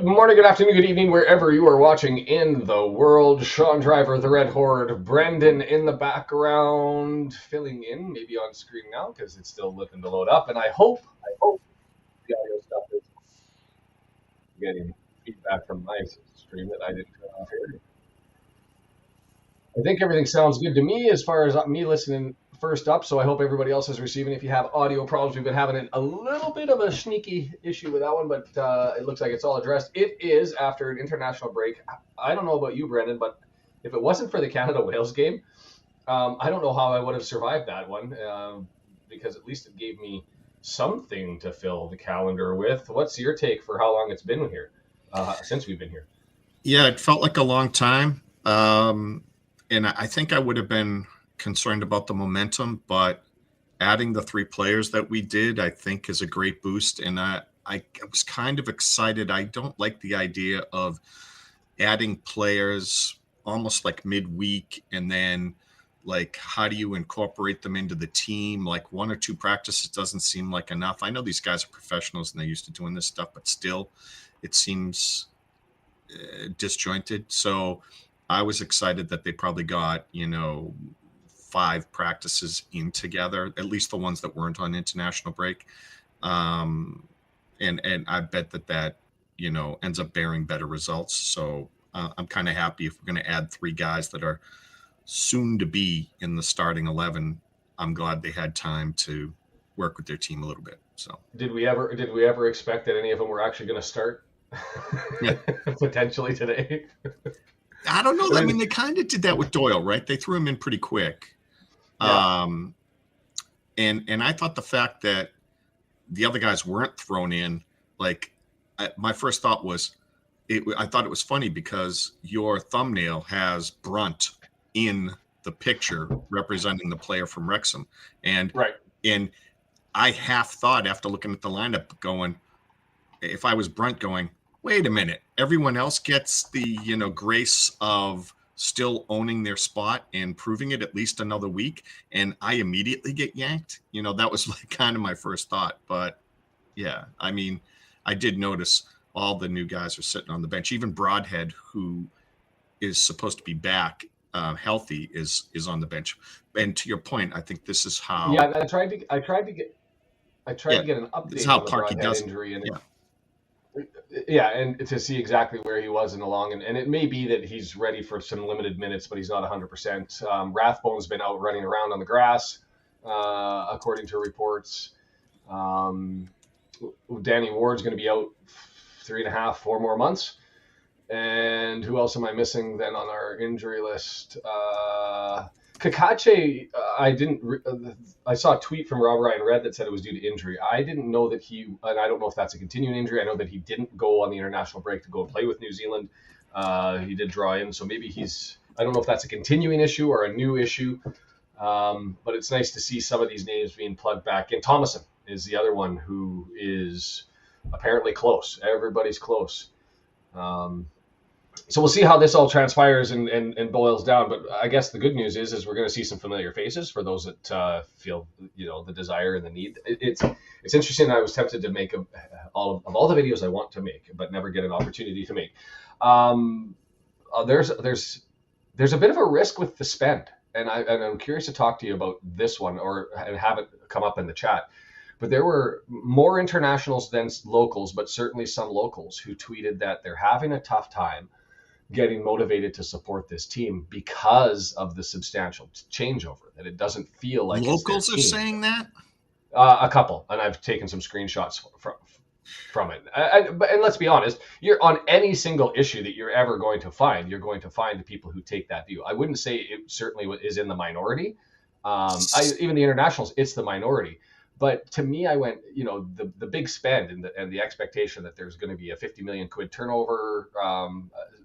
Good morning, good afternoon, good evening, wherever you are watching in the world. Sean Driver, the Red Horde, Brendan in the background, filling in, maybe on screen now because it's still looking to load up. And I hope the audio stuff is getting feedback from my stream that I didn't turn off here. I think everything sounds good to me as far as me listening first up, so I hope everybody else is receiving. If you have audio problems, we've been having a little bit of a sneaky issue with that one, but it looks like it's all addressed. It is after an international break. I don't know about you, Brendan, but if it wasn't for the Canada-Wales game, I don't know how I would have survived that one, because at least it gave me something to fill the calendar with. What's your take for how long it's been here, since we've been here? Yeah, it felt like a long time. And I think I would have been concerned about the momentum, but adding the 3 players that we did, I think, is a great boost. And I was kind of excited. I don't like the idea of adding players almost like midweek and then like how do you incorporate them into the team? Like 1 or 2 practices doesn't seem like enough. I know these guys are professionals and they're used to doing this stuff, but still it seems disjointed. So I was excited that they probably got, 5 practices in together, at least the ones that weren't on international break. And I bet that ends up bearing better results. So I'm kind of happy if we're going to add 3 guys that are soon to be in the starting 11. I'm glad they had time to work with their team a little bit. So did we ever expect that any of them were actually going to start potentially today? I don't know. I mean, they kind of did that with Doyle, right? They threw him in pretty quick. Yeah. And I thought the fact that the other guys weren't thrown in, my first thought was, I thought it was funny because your thumbnail has Brunt in the picture representing the player from Wrexham. And I half thought after looking at the lineup going, if I was Brunt going, wait a minute, everyone else gets the, grace of still owning their spot and proving it at least another week, and I immediately get yanked. That was kind of my first thought. But yeah, I mean, I did notice all the new guys are sitting on the bench. Even Broadhead, who is supposed to be back healthy, is on the bench. And to your point, I think this is how. Yeah, I tried to get an update. This is how on the Parky does injury, and and to see exactly where he was and along, and it may be that he's ready for some limited minutes, but he's not 100%. Rathbone's been out running around on the grass, according to reports. Danny Ward's going to be out 3.5, 4 more months. And who else am I missing then on our injury list? Kakache, I saw a tweet from Rob Ryan Red that said it was due to injury. I didn't know that and I don't know if that's a continuing injury. I know that he didn't go on the international break to go and play with New Zealand. He did draw in, so maybe I don't know if that's a continuing issue or a new issue. But it's nice to see some of these names being plugged back in. Thomason is the other one who is apparently close. Everybody's close. So we'll see how this all transpires and boils down. But I guess the good news is we're going to see some familiar faces for those that feel the desire and the need. It's interesting. I was tempted to make all the videos I want to make, but never get an opportunity to make. There's a bit of a risk with the spend, and I'm curious to talk to you about this one and have it come up in the chat. But there were more internationals than locals, but certainly some locals who tweeted that they're having a tough time getting motivated to support this team because of the substantial changeover, that it doesn't feel like locals are saying that. A couple, and I've taken some screenshots from it. And let's be honest, you're on any single issue that you're ever going to find, you're going to find people who take that view. I wouldn't say it certainly is in the minority. Even the internationals, it's the minority. But to me, I went, the big spend and the expectation that there's going to be a 50 million quid turnover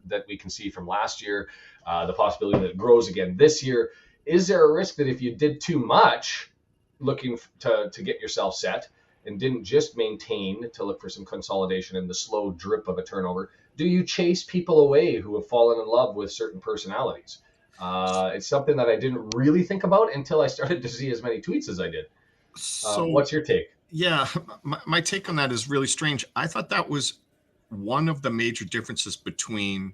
that we can see from last year, the possibility that it grows again this year. Is there a risk that if you did too much looking to get yourself set and didn't just maintain to look for some consolidation and the slow drip of a turnover, do you chase people away who have fallen in love with certain personalities? It's something that I didn't really think about until I started to see as many tweets as I did. So what's your take? Yeah, my take on that is really strange. I thought that was one of the major differences between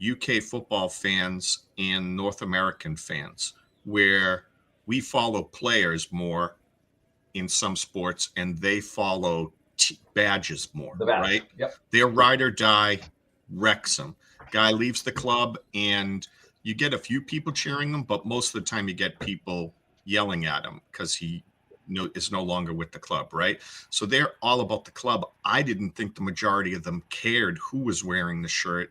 UK football fans and North American fans, where we follow players more in some sports and they follow badges more, The badge. right? Yep. They're ride or die. Wrexham guy leaves the club and you get a few people cheering him, but most of the time you get people yelling at him because he is no longer with the club, right? So they're all about the club. I didn't think the majority of them cared who was wearing the shirt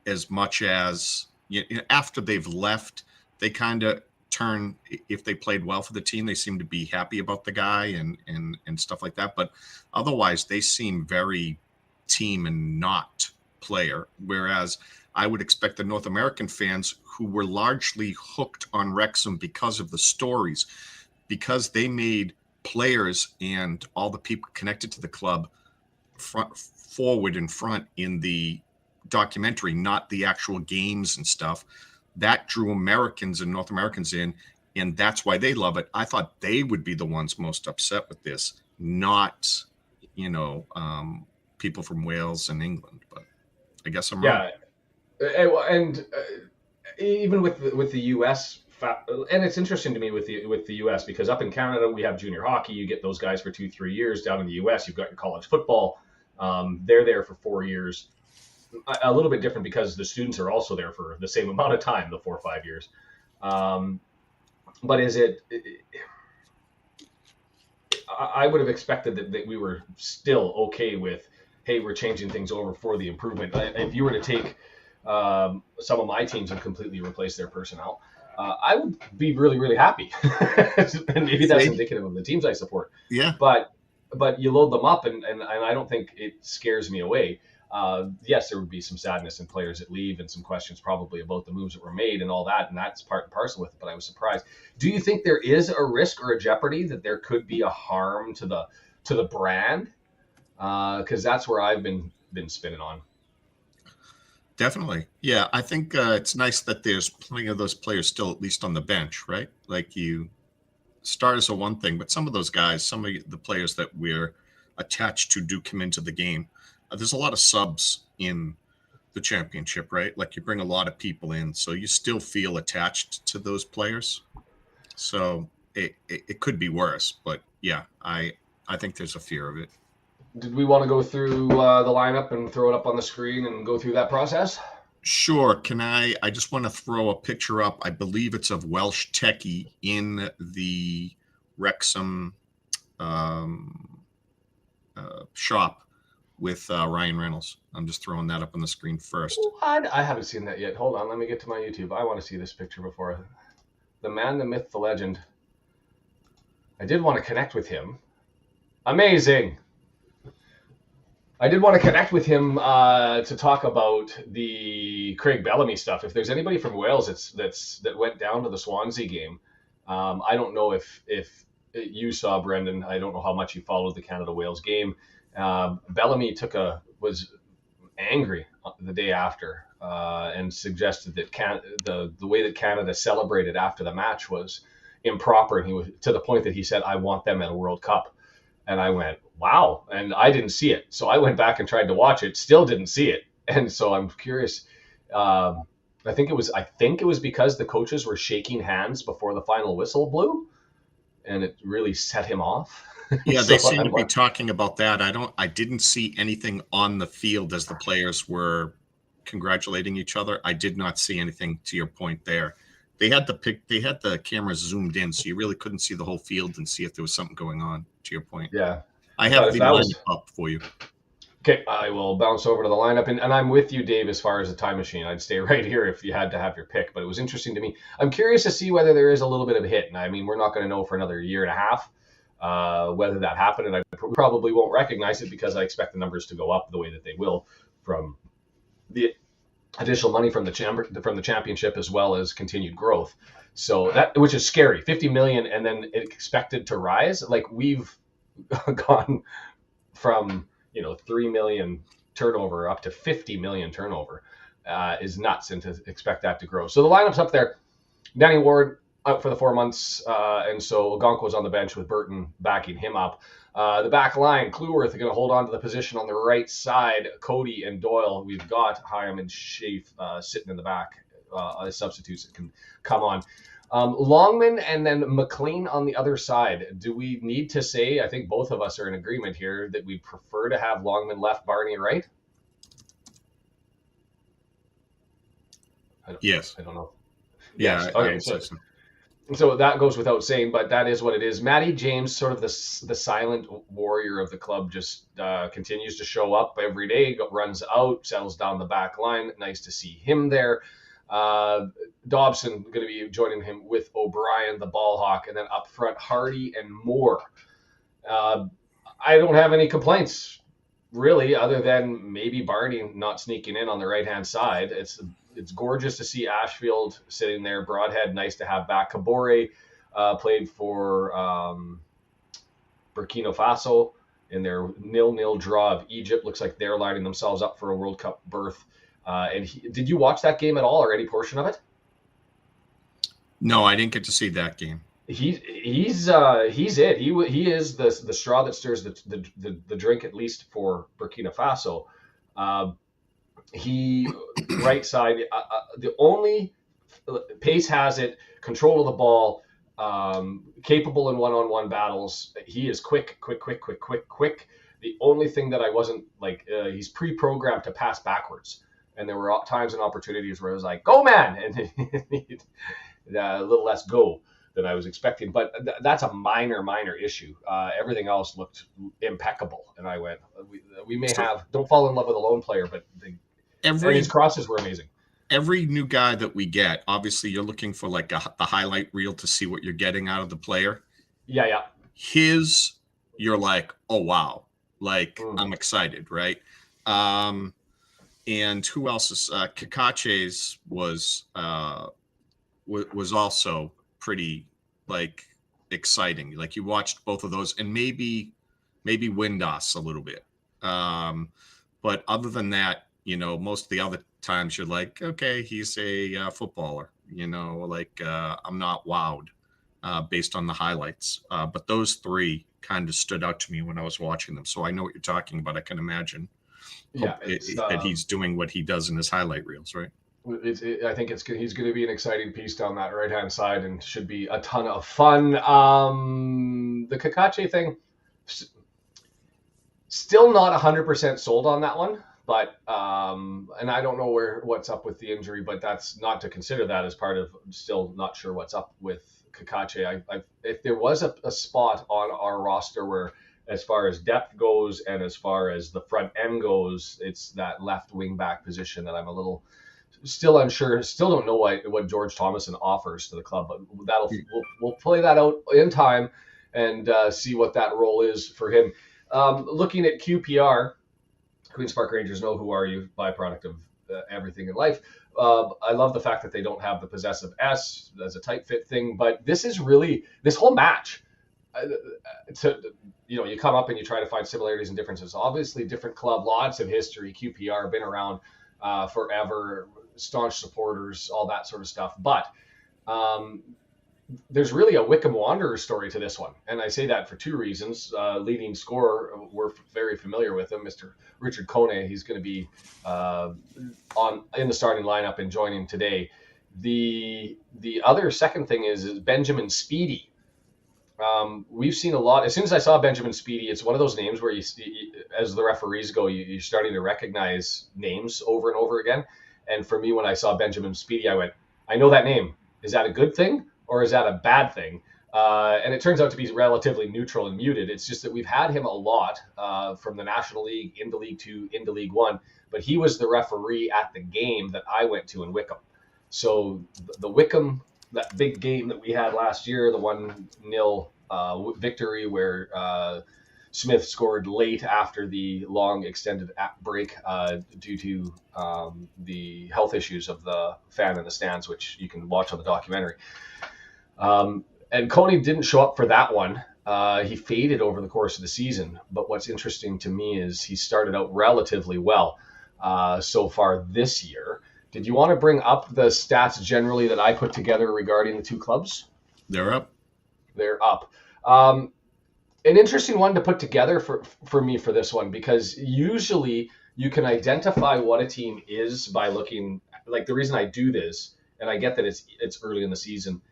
as much as, you know, after they've left, they kind of turn, if they played well for the team, they seem to be happy about the guy and stuff like that. But otherwise, they seem very team and not player. Whereas I would expect the North American fans who were largely hooked on Wrexham because of the stories, because they made players and all the people connected to the club forward in front in the documentary, not the actual games and stuff. That drew Americans and North Americans in, and that's why they love it. I thought they would be the ones most upset with this, not, you know, people from Wales and England. But I guess I'm wrong. Yeah, and even with the U.S. And it's interesting to me with the U.S. because up in Canada we have junior hockey. You get those guys for 2-3 years. Down in the U.S. you've got your college football. They're there for 4 years. A little bit different because the students are also there for the same amount of time, the 4 or 5 years. But I would have expected that we were still okay with, hey, we're changing things over for the improvement. If you were to take some of my teams and completely replace their personnel, I would be really, really happy. And maybe that's indicative of the teams I support. Yeah. But you load them up, and I don't think it scares me away. Yes, there would be some sadness in players that leave and some questions probably about the moves that were made and all that, and that's part and parcel with it, but I was surprised. Do you think there is a risk or a jeopardy that there could be a harm to the brand? Because that's where I've been spinning on. Definitely. Yeah, I think it's nice that there's plenty of those players still at least on the bench, right? Like, you starters are one thing, but some of those guys, some of the players that we're attached to do come into the game. There's a lot of subs in the championship, right? Like, you bring a lot of people in, so you still feel attached to those players. So it could be worse, but yeah, I think there's a fear of it. Did we want to go through the lineup and throw it up on the screen and go through that process? Sure. Can I just want to throw a picture up. I believe it's of Welsh Techie in the Wrexham shop with Ryan Reynolds. I'm just throwing that up on the screen first. I haven't seen that yet. Hold on. Let me get to my YouTube. I want to see this picture before. The man, the myth, the legend. I did want to connect with him. Amazing. I did want to connect with him to talk about the Craig Bellamy stuff. If there's anybody from Wales that went down to the Swansea game, I don't know if you saw, Brendan. I don't know how much you followed the Canada-Wales game. Bellamy was angry the day after and suggested that the way that Canada celebrated after the match was improper, and he was to the point that he said, "I want them at a World Cup." And I went, wow. And I didn't see it. So I went back and tried to watch it, still didn't see it. And so I'm curious. I think it was because the coaches were shaking hands before the final whistle blew, and it really set him off. Yeah, they seem to be talking about that. I didn't see anything on the field as the players were congratulating each other. I did not see anything, to your point there. They had the cameras zoomed in, so you really couldn't see the whole field and see if there was something going on, to your point. Yeah. I have the lineup up for you. Okay, I will bounce over to the lineup, and I'm with you, Dave, as far as the time machine. I'd stay right here if you had to have your pick, but it was interesting to me. I'm curious to see whether there is a little bit of a hit, and I mean, we're not going to know for another year and a half whether that happened, and I probably won't recognize it because I expect the numbers to go up the way that they will from the additional money from the championship as well as continued growth. So that, which is scary, 50 million and then expected to rise. Like, we've gone from 3 million turnover up to 50 million turnover is nuts, and to expect that to grow. So the lineup's up there. Danny Ward, out for the 4 months, and so Ogonquo's on the bench with Burton backing him up. The back line, Clueworth are going to hold on to the position on the right side. Cody and Doyle, we've got Hyam and Shafe sitting in the back as substitutes that can come on. Longman and then McLean on the other side. Do we need to say, I think both of us are in agreement here, that we prefer to have Longman left, Barney right? Yes. I don't know. Yeah. Yes. Okay. So that goes without saying, but that is what it is. Matty James, sort of the silent warrior of the club, just continues to show up every day, runs out, settles down the back line. Nice to see him there. Dobson going to be joining him with O'Brien, the ball hawk, and then up front, Hardy and Moore. I don't have any complaints, really, other than maybe Barney not sneaking in on the right-hand side. It's gorgeous to see Ashfield sitting there. Broadhead, nice to have back. Kabore played for Burkina Faso in their 0-0 draw of Egypt. Looks like they're lining themselves up for a World Cup berth. Did you watch that game at all, or any portion of it? No, I didn't get to see that game. He's it. He is the straw that stirs the drink, at least for Burkina Faso. He right side. The only pace has it, control of the ball, capable in one-on-one battles. He is quick. The only thing that I wasn't like, he's pre-programmed to pass backwards, and there were times and opportunities where I was like, "Go, man!" and a little less go than I was expecting. But that's a minor issue. Everything else looked impeccable, and I went, "We may have don't fall in love with a lone player, but and his crosses were amazing." Every new guy that we get, obviously, you're looking for like the highlight reel to see what you're getting out of the player. Yeah. You're like, oh wow, like I'm excited, right? And who else is Kakache's was also pretty like exciting. Like you watched both of those, and maybe Windass a little bit. But other than that, most of the other times you're like, okay, he's a footballer. Like I'm not wowed based on the highlights. But those three kind of stood out to me when I was watching them. So I know what you're talking about. I can imagine that he's doing what he does in his highlight reels, right? I think he's going to be an exciting piece down that right-hand side and should be a ton of fun. The Kakache thing, still not 100% sold on that one. But and I don't know what's up with the injury, but that's not to consider that as part of still not sure what's up with Kakache. If there was a spot on our roster where, as far as depth goes and as far as the front end goes, it's that left wing back position that I'm a little still unsure. Still don't know what George Thomason offers to the club, but we'll play that out in time and see what that role is for him. Looking at QPR. Queen's Park Rangers know who are you, byproduct of everything in life. I love the fact that they don't have the possessive S as a tight fit thing, but this whole match. You come up and you try to find similarities and differences. Obviously, different club, lots of history. QPR been around forever, staunch supporters, all that sort of stuff. But there's really a Wickham Wanderers story to this one. And I say that for two reasons. Leading scorer, we're very familiar with him, Mr. Richard Kone. He's going to be in the starting lineup and joining today. The other second thing is Benjamin Speedy. We've seen a lot. As soon as I saw Benjamin Speedy, it's one of those names where you as the referees go, you're starting to recognize names over and over again. And for me, when I saw Benjamin Speedy, I went, I know that name. Is that a good thing? Or is that a bad thing? And it turns out to be relatively neutral and muted. It's just that we've had him a lot from the National League into League Two, into League One. But he was the referee at the game that I went to in Wickham. So the Wickham, that big game that we had last year, the 1-0 victory where Smith scored late after the long extended break due to the health issues of the fan in the stands, which you can watch on the documentary. And Coney didn't show up for that one. He faded over the course of the season. But what's interesting to me is he started out relatively well so far this year. Did you want to bring up the stats generally that I put together regarding the two clubs? They're up. They're up. Um, an interesting one to put together for me for this one, because usually you can identify what a team is by looking, like the reason I do this, and I get that it's early in the season,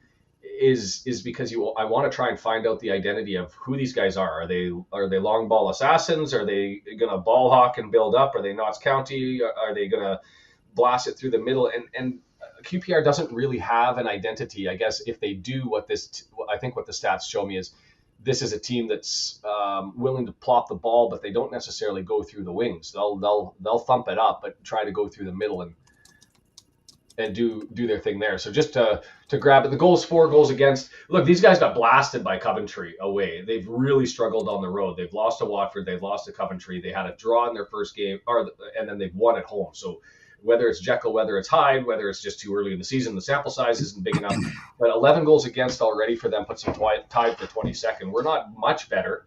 is because I want to try and find out the identity of who these guys are. Are they long ball assassins? Are they gonna ball hawk and build up? Are they Notts County? Are they gonna blast it through the middle? And QPR doesn't really have an identity. I guess if they do, I think what the stats show me is this is a team that's willing to plop the ball, but they don't necessarily go through the wings. They'll thump it up, but try to go through the middle and do their thing there. So just to grab it, the goals for, goals against. Look, these guys got blasted by Coventry away. They've really struggled on the road. They've lost to Watford. They've lost to Coventry. They had a draw in their first game, and then they've won at home. So whether it's Jekyll, whether it's Hyde, whether it's just too early in the season, the sample size isn't big enough. But 11 goals against already for them puts them tied for 22nd. We're not much better,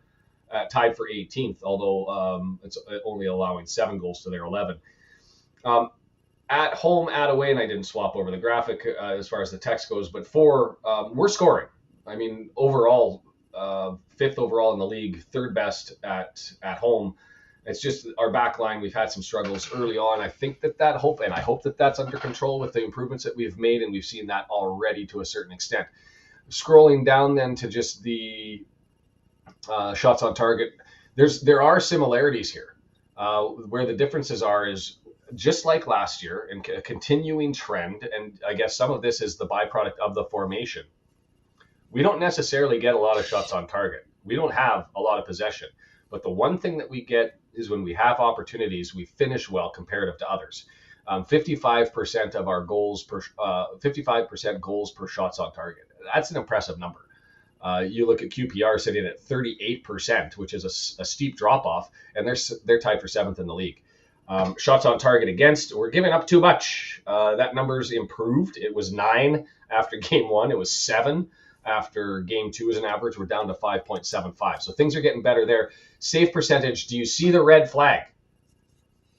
tied for 18th, although it's only allowing 7 goals to their 11. At home, at away, and I didn't swap over the graphic as far as the text goes, but we're scoring. I mean, overall, 5th overall in the league, 3rd best at home. It's just our back line. We've had some struggles early on. I think I hope that that's under control with the improvements that we've made, and we've seen that already to a certain extent. Scrolling down then to just the shots on target, there are similarities here. Where the differences are is just like last year, and a continuing trend, and I guess some of this is the byproduct of the formation. We don't necessarily get a lot of shots on target. We don't have a lot of possession. But the one thing that we get is when we have opportunities, we finish well comparative to others. 55% of our goals 55% goals per shots on target. That's an impressive number. You look at QPR sitting at 38%, which is a steep drop off, and they're tied for 7th in the league. Shots on target against, we're giving up too much. That number's improved. It was 9 after game 1. It was 7 after game 2 as an average. We're down to 5.75. So things are getting better there. Save percentage. Do you see the red flag?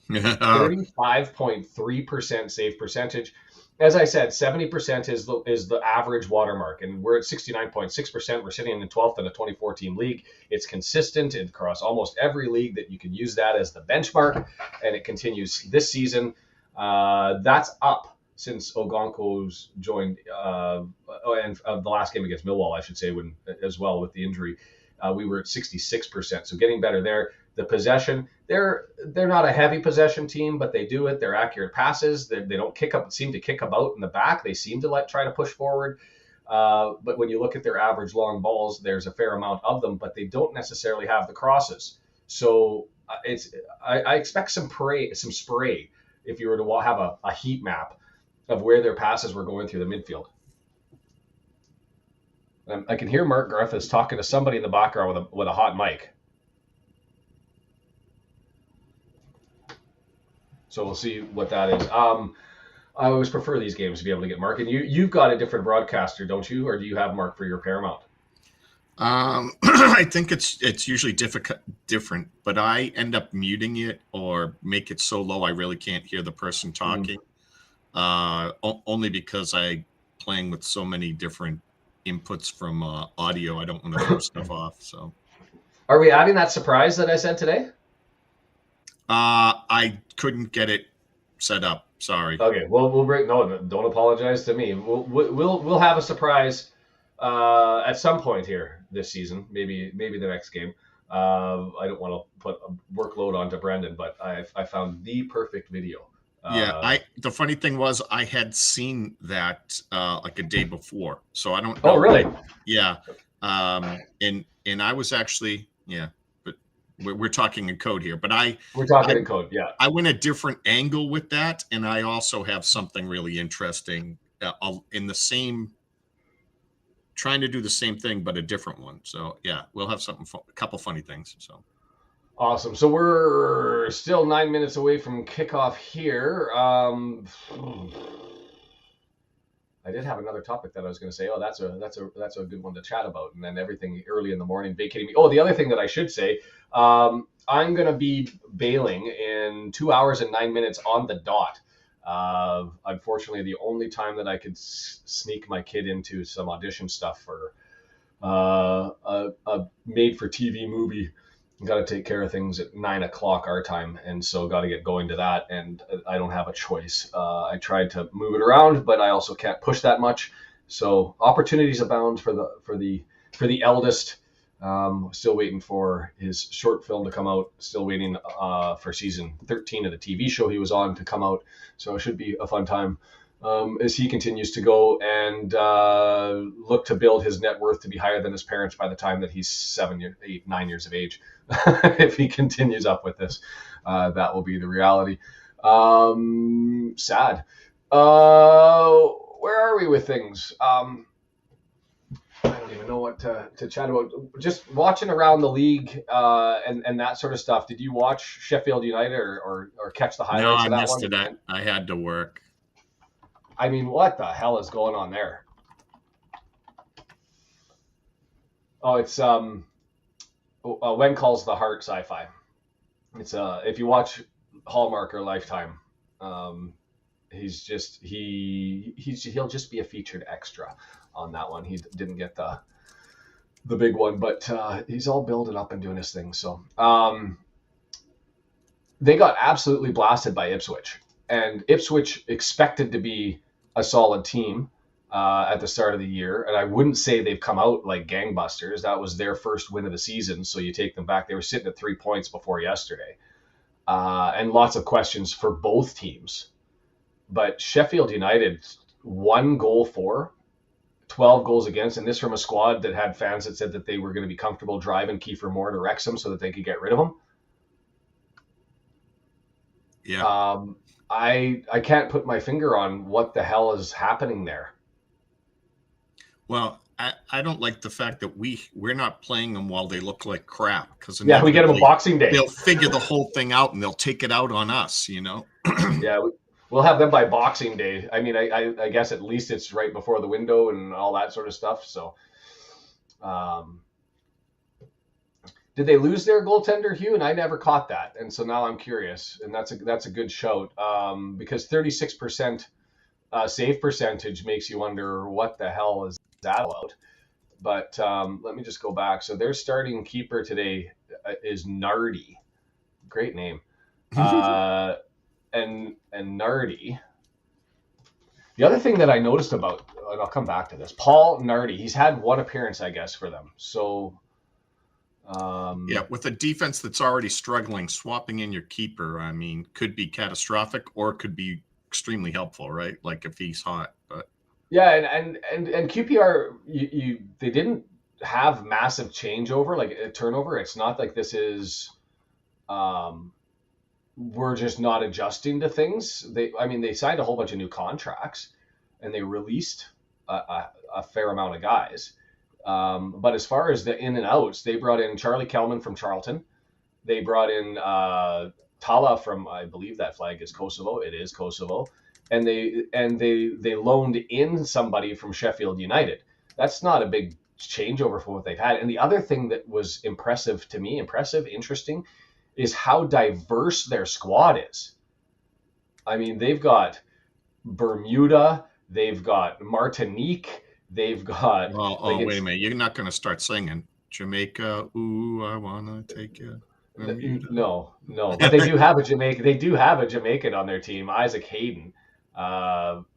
35.3% save percentage. As I said, 70% is the average watermark, and we're at 69.6%. We're sitting in 12th in a 24-team league. It's consistent across almost every league that you can use that as the benchmark, and it continues this season. That's up since Ogonko's joined, and the last game against Millwall, I should say, when as well with the injury, we were at 66%. So getting better there. The possession, they're not a heavy possession team, but they do it. They're accurate passes. They don't seem to kick about in the back. They seem to try to push forward. But when you look at their average long balls, there's a fair amount of them, but they don't necessarily have the crosses. So I expect some spray if you were to have a heat map of where their passes were going through the midfield. I can hear Mark Griffiths talking to somebody in the background with a hot mic. So we'll see what that is. I always prefer these games to be able to get Mark. And you've got a different broadcaster, don't you? Or do you have Mark for your Paramount? I think it's usually different, but I end up muting it or make it so low I really can't hear the person talking. Only because I'm playing with so many different inputs from audio. I don't want to throw stuff off. So, are we adding that surprise that I said today? I couldn't get it set up. Sorry. Okay. Well, we'll break. No, don't apologize to me. We'll have a surprise at some point here this season. Maybe the next game. I don't want to put a workload onto Brendan, but I found the perfect video. The funny thing was I had seen that like a day before, so I don't know. Oh, really? Yeah. And I was actually, but we're talking in code here, but we're talking in code. Yeah. I went a different angle with that. And I also have something really interesting in the same, trying to do the same thing, but a different one. So yeah, we'll have a couple funny things. So. Awesome. So we're still 9 minutes away from kickoff here. I did have another topic that I was going to say. Oh, that's a good one to chat about. And then everything early in the morning vacating me. Oh, the other thing that I should say, I'm going to be bailing in 2 hours and 9 minutes on the dot. Unfortunately, the only time that I could sneak my kid into some audition stuff for a made-for-TV movie, got to take care of things at 9 o'clock our time, and so got to get going to that, and I don't have a choice. I tried to move it around, but I also can't push that much. So opportunities abound for the eldest. Still waiting for his short film to come out. Still waiting for season 13 of the TV show he was on to come out. So it should be a fun time as he continues to go and look to build his net worth to be higher than his parents by the time that he's 7, 8, 9 years of age. If he continues up with this, that will be the reality. Sad. Where are we with things? I don't even know what to chat about. Just watching around the league and that sort of stuff. Did you watch Sheffield United or catch the highlights of that one? No, I missed it. I had to work. I mean, what the hell is going on there? Oh, it's When Calls the Heart sci-fi. It's if you watch Hallmark or Lifetime, he's just he'll just be a featured extra on that one. He didn't get the big one, but he's all building up and doing his thing. So they got absolutely blasted by Ipswich, and Ipswich expected to be a solid team at the start of the year, and I wouldn't say they've come out like gangbusters. That was their first win of the season, so you take them back. They were sitting at 3 points before yesterday, and lots of questions for both teams. But Sheffield United, 1 goal for, 12 goals against, and this from a squad that had fans that said that they were going to be comfortable driving Kiefer Moore to Wrexham so that they could get rid of him. Yeah. I can't put my finger on what the hell is happening there. Well, I don't like the fact that we're not playing them while they look like crap. Because we get them a Boxing Day. They'll figure the whole thing out and they'll take it out on us, Yeah, we'll have them by Boxing Day. I mean, I guess at least it's right before the window and all that sort of stuff. So, did they lose their goaltender, Hugh? And I never caught that, and so now I'm curious. And that's a good shout because 36% save percentage makes you wonder what the hell is that about. But let me just go back. So their starting keeper today is Nardi. Great name. And Nardi. The other thing that I noticed about, and I'll come back to this, Paul Nardi, he's had 1 appearance, I guess, for them. So, yeah, with a defense that's already struggling, swapping in your keeper, I mean, could be catastrophic or could be extremely helpful, right? Like if he's hot, but yeah, and QPR, they didn't have massive changeover, like a turnover. It's not like this is, we're just not adjusting to things. They signed a whole bunch of new contracts, and they released a fair amount of guys. But as far as the in and outs, they brought in Charlie Kelman from Charlton. They brought in Tala from, I believe that flag is Kosovo. It is Kosovo. And they loaned in somebody from Sheffield United. That's not a big changeover from what they've had. And the other thing that was interesting, is how diverse their squad is. I mean, they've got Bermuda, they've got Martinique, they've got. Wait a minute! You're not going to start singing Jamaica. Ooh, I wanna take you. No, but they do have a Jamaican. They do have a Jamaican on their team, Isaac Hayden,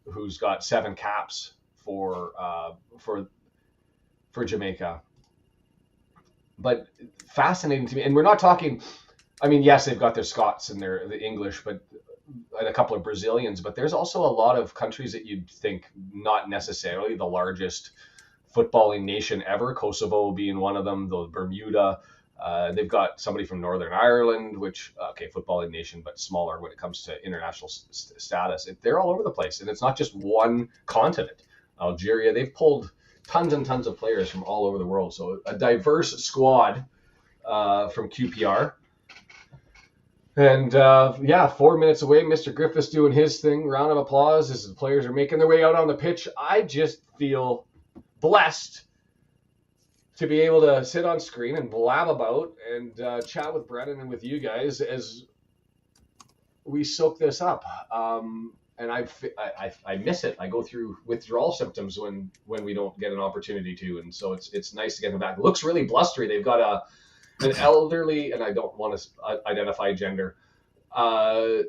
who's got 7 caps for Jamaica. But fascinating to me, and we're not talking. I mean, yes, they've got their Scots and the English, and a couple of Brazilians, but there's also a lot of countries that you'd think not necessarily the largest footballing nation ever, Kosovo being one of them, the Bermuda. They've got somebody from Northern Ireland, which, footballing nation, but smaller when it comes to international status. They're all over the place, and it's not just one continent. Algeria, they've pulled tons and tons of players from all over the world. So a diverse squad from QPR. And 4 minutes away, Mr. Griffiths doing his thing. Round of applause as the players are making their way out on the pitch. I just feel blessed to be able to sit on screen and blab about and chat with Brennan and with you guys as we soak this up. and I miss it. I go through withdrawal symptoms when we don't get an opportunity to, and so it's nice to get them back. It looks really blustery. They've got an elderly, and I don't want to identify gender. The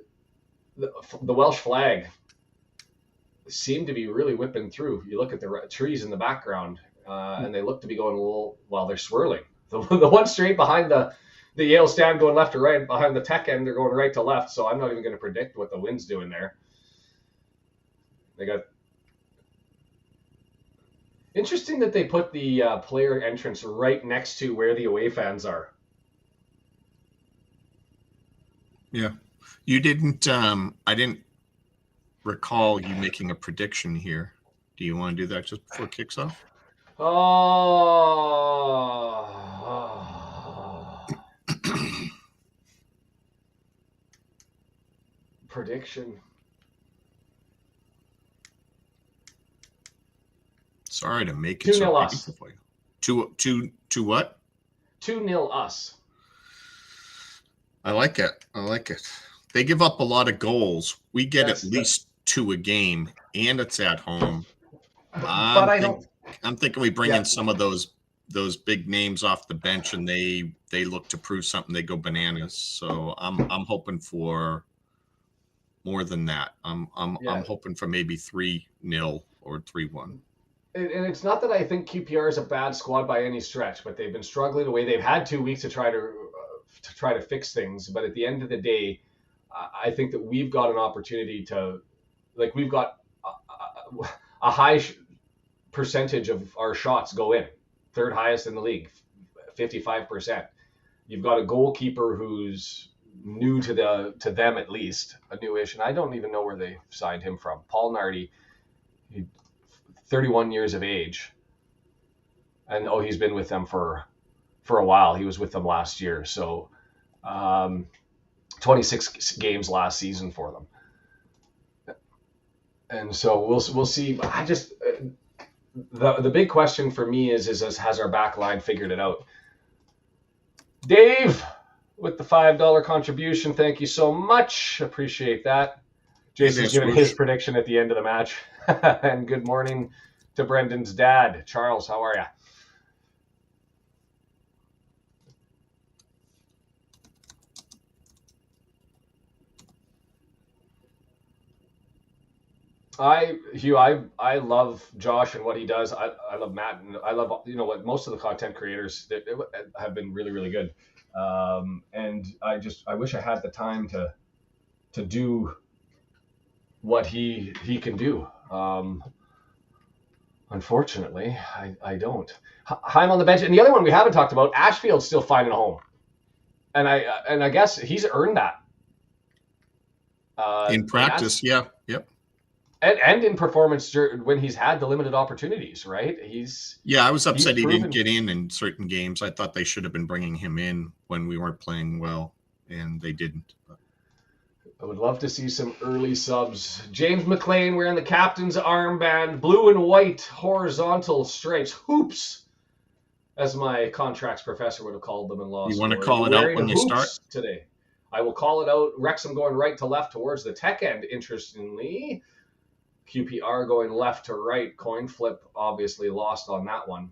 Welsh flag seemed to be really whipping through. You look at the trees in the background, and they look to be going a little while they're swirling. The one straight behind the Yale stand going left to right, behind the tech end they're going right to left. So I'm not even going to predict what the wind's doing there. They got interesting that they put the player entrance right next to where the away fans are. Yeah, you didn't. I didn't recall you making a prediction here. Do you want to do that just before it kicks off? Prediction. Sorry to make it 2-0 us. For you. Two what? 2-0 us. I like it. They give up a lot of goals. We get at least 2 a game, and it's at home. I'm thinking we bring in some of those big names off the bench, and they look to prove something. They go bananas. So I'm hoping for more than that. I'm hoping for maybe 3-0 or 3-1. And it's not that I think QPR is a bad squad by any stretch, but they've been struggling away. They've had 2 weeks to try to fix things. But at the end of the day, I think that we've got an opportunity to, like, we've got a high percentage of our shots go in, 3rd highest in the league, 55%. You've got a goalkeeper who's new to them at least, a newish, and I don't even know where they signed him from. Paul Nardi, 31 years of age, and he's been with them for a while. He was with them last year, so 26 games last season for them, and so we'll see. I just the big question for me is has our back line figured it out? Dave with the $5 contribution, thank you so much, appreciate that. Jason's giving his prediction at the end of the match. And good morning to Brendan's dad. Charles, how are you? I love Josh and what he does. I love Matt, and I love what most of the content creators that have been really, really good. And I wish I had the time to do what he can do. Unfortunately, I don't. I'm on the bench, and the other one we haven't talked about, Ashfield's still finding a home, and I guess he's earned that. In practice, yeah, yep. And in performance when he's had the limited opportunities, right? I was upset he didn't get in certain games. I thought they should have been bringing him in when we weren't playing well, and they didn't. I would love to see some early subs. James McLean wearing the captain's armband, blue and white horizontal stripes, hoops, as my contracts professor would have called them in law school. You want to call it out when you start? Today. I will call it out. Wrexham going right to left towards the tech end, interestingly. QPR going left to right. Coin flip, obviously lost on that one.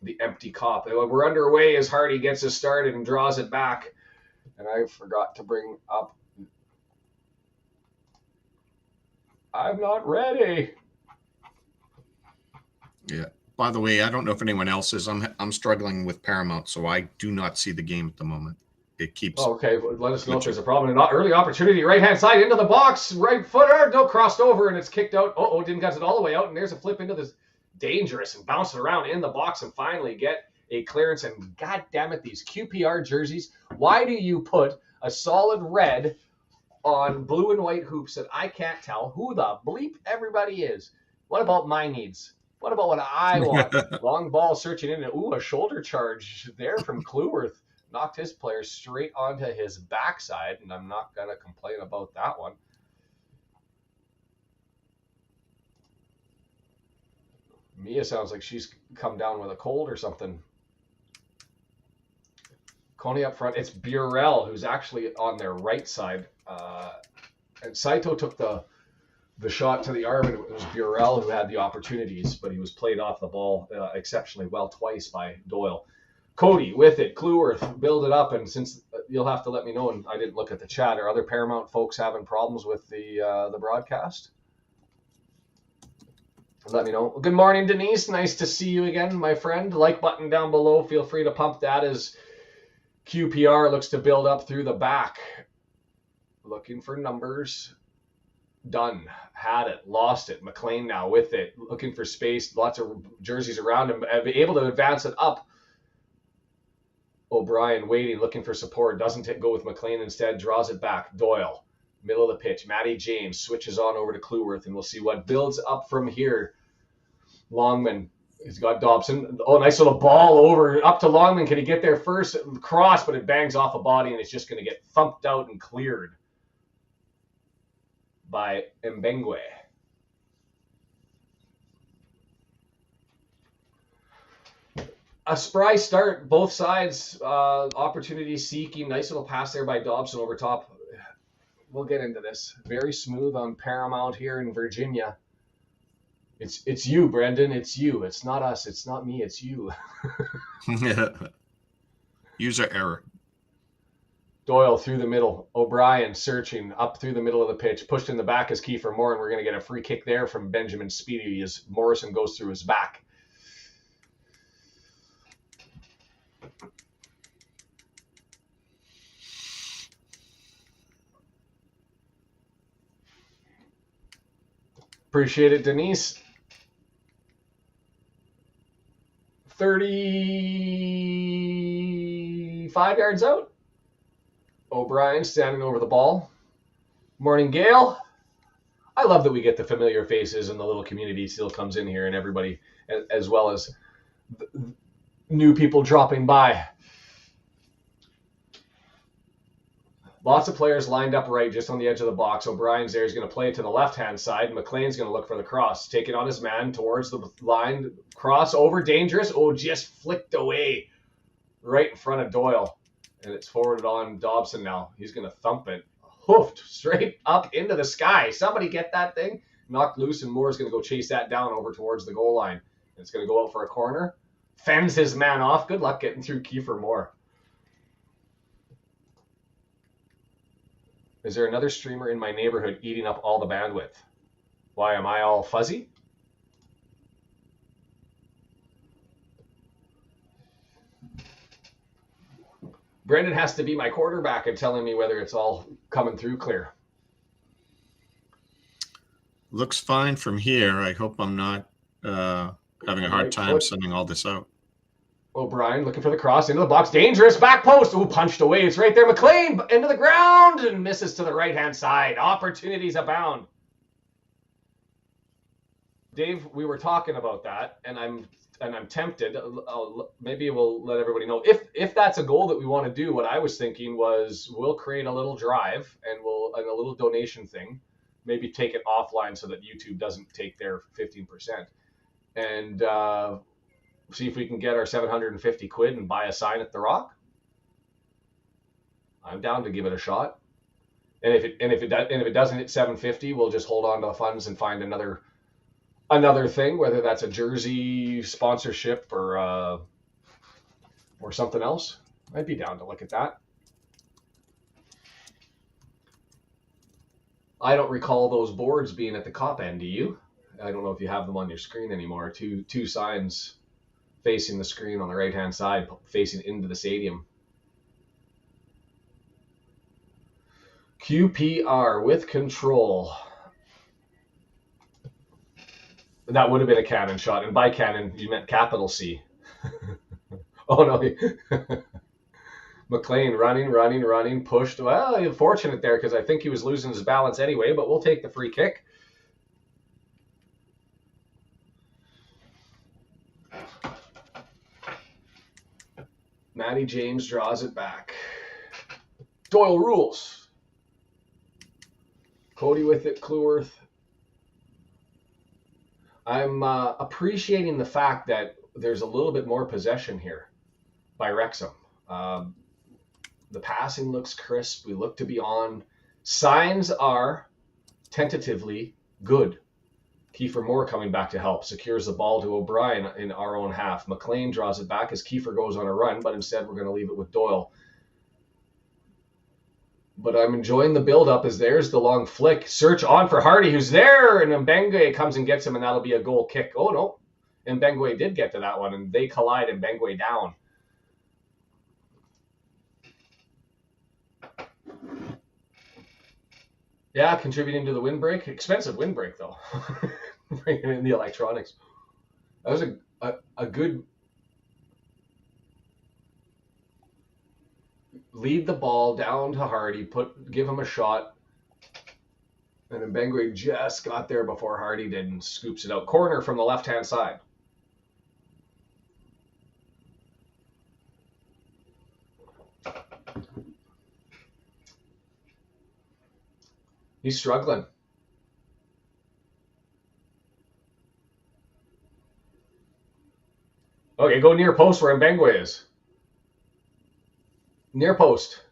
The empty cop. We're underway as Hardy gets us started and draws it back. And I forgot to bring up. I'm not ready. Yeah. By the way, I don't know if anyone else is. I'm struggling with Paramount, so I do not see the game at the moment. It keeps. Okay, well, let us know if there's a problem. An early opportunity, right hand side into the box, right footer, no, crossed over, and it's kicked out. Didn't get it all the way out, and there's a flip into this dangerous and bouncing around in the box, and finally get a clearance. And God damn it, these QPR jerseys! Why do you put a solid red on blue and white hoops that I can't tell who the bleep everybody is? What about my needs? What about what I want? Long ball searching in, and a shoulder charge there from Kluworth. Knocked his player straight onto his backside, and I'm not going to complain about that one. Mia sounds like she's come down with a cold or something. Coney up front. It's Burrell, who's actually on their right side. And Saito took the the shot to the arm, and it was Burrell who had the opportunities, but he was played off the ball exceptionally well twice by Doyle. Cody with it, Cluworth, build it up, and since you'll have to let me know, and I didn't look at the chat, are other Paramount folks having problems with the broadcast? Let me know. Good morning, Denise. Nice to see you again, my friend. Like button down below. Feel free to pump that as QPR looks to build up through the back. Looking for numbers. Done. Had it. Lost it. McLean now with it. Looking for space. Lots of jerseys around him. Able to advance it up. O'Brien waiting, looking for support. Doesn't go with McLean instead. Draws it back. Doyle. Middle of the pitch. Matty James switches on over to Cluworth, and we'll see what builds up from here. Longman. He's got Dobson. Oh, nice little ball over up to Longman. Can he get there first? Cross, but it bangs off a body, and it's just going to get thumped out and cleared by Mbengwe. A spry start, both sides, opportunity seeking. Nice little pass there by Dobson over top. We'll get into this. Very smooth on Paramount here in Virginia. It's you, Brendan. It's you. It's not us. It's not me. It's you. User error. Doyle through the middle. O'Brien searching up through the middle of the pitch. Pushed in the back is Kiefer Moore, and we're going to get a free kick there from Benjamin Speedy as Morrison goes through his back. Appreciate it, Denise. 35 yards out. O'Brien standing over the ball. Morning, Gail. I love that we get the familiar faces and the little community still comes in here and everybody, as well as new people dropping by. Lots of players lined up right just on the edge of the box. O'Brien's there. He's going to play it to the left-hand side. McLean's going to look for the cross. Take it on his man towards the line. Cross over. Dangerous. Oh, just flicked away right in front of Doyle. And it's forwarded on Dobson now. He's going to thump it. Hoofed straight up into the sky. Somebody get that thing. Knocked loose, and Moore's going to go chase that down over towards the goal line. It's going to go out for a corner. Fends his man off. Good luck getting through Kiefer Moore. Is there another streamer in my neighborhood eating up all the bandwidth? Why am I all fuzzy? Brendan has to be my quarterback and telling me whether it's all coming through clear. Looks fine from here. I hope I'm not having a hard time sending all this out. O'Brien looking for the cross into the box. Dangerous back post. Ooh, punched away. It's right there. McLean into the ground and misses to the right-hand side. Opportunities abound. Dave, we were talking about that, and I'm tempted. Maybe we'll let everybody know if that's a goal that we want to do. What I was thinking was we'll create a little drive and a little donation thing. Maybe take it offline so that YouTube doesn't take their 15%, and see if we can get our 750 quid and buy a sign at the Rock. I'm down to give it a shot. And if it doesn't hit 750, we'll just hold on to the funds and find another thing, whether that's a jersey sponsorship or something else. I'd be down to look at that. I don't recall those boards being at the cop end, do you? I don't know if you have them on your screen anymore. Two signs facing the screen on the right-hand side, facing into the stadium. QPR with control. That would have been a cannon shot, and by cannon, you meant capital C. Oh, no. McLean running, pushed. Well, fortunate there, because I think he was losing his balance anyway, but we'll take the free kick. Matty James draws it back. Doyle rules. Cody with it, Cluworth. I'm appreciating the fact that there's a little bit more possession here by Wrexham. The passing looks crisp. We look to be on. Signs are tentatively Good. Kiefer Moore coming back to help. Secures the ball to O'Brien in our own half. McLean draws it back as Kiefer goes on a run, but instead we're going to leave it with Doyle. But I'm enjoying the build-up as there's the long flick. Search on for Hardy, who's there, and Mbengwe comes and gets him, and that'll be a goal kick. Oh, no. Mbengwe did get to that one, and they collide, Mbengwe down. Yeah, contributing to the windbreak. Expensive windbreak, though. Bringing in the electronics. That was a good... Lead the ball down to Hardy, give him a shot, and then Mbengwe just got there before Hardy did and scoops it out. Corner from the left-hand side. He's struggling. Okay, go near post where Mbengwe is. Near post.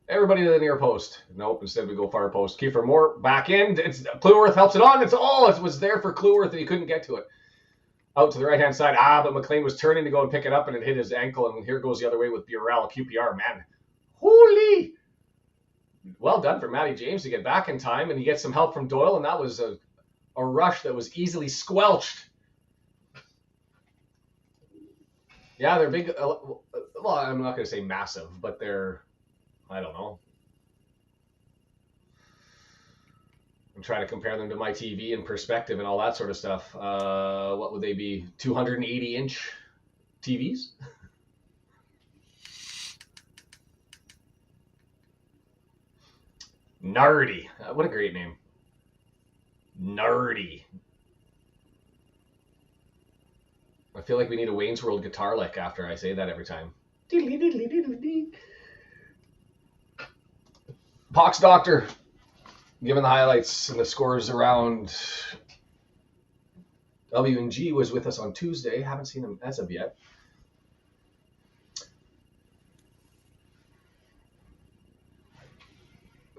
Everybody to the near post. Nope, instead we go far post. Kiefer Moore back in. Kluworth helps it on. It was there for Kluworth and he couldn't get to it. Out to the right-hand side. But McLean was turning to go and pick it up and it hit his ankle. And here goes the other way with Burrell. QPR, man. Holy! Well done for Matty James to get back in time. And he gets some help from Doyle. And that was a rush that was easily squelched. Yeah, they're big. Well, I'm not going to say massive, but they're, I don't know. I'm trying to compare them to my TV in perspective and all that sort of stuff. What would they be? 280-inch TVs? Nardy. What a great name. Nardy. I feel like we need a Wayne's World guitar lick after I say that every time. Pox Doctor, given the highlights and the scores around. W&G was with us on Tuesday. Haven't seen him as of yet.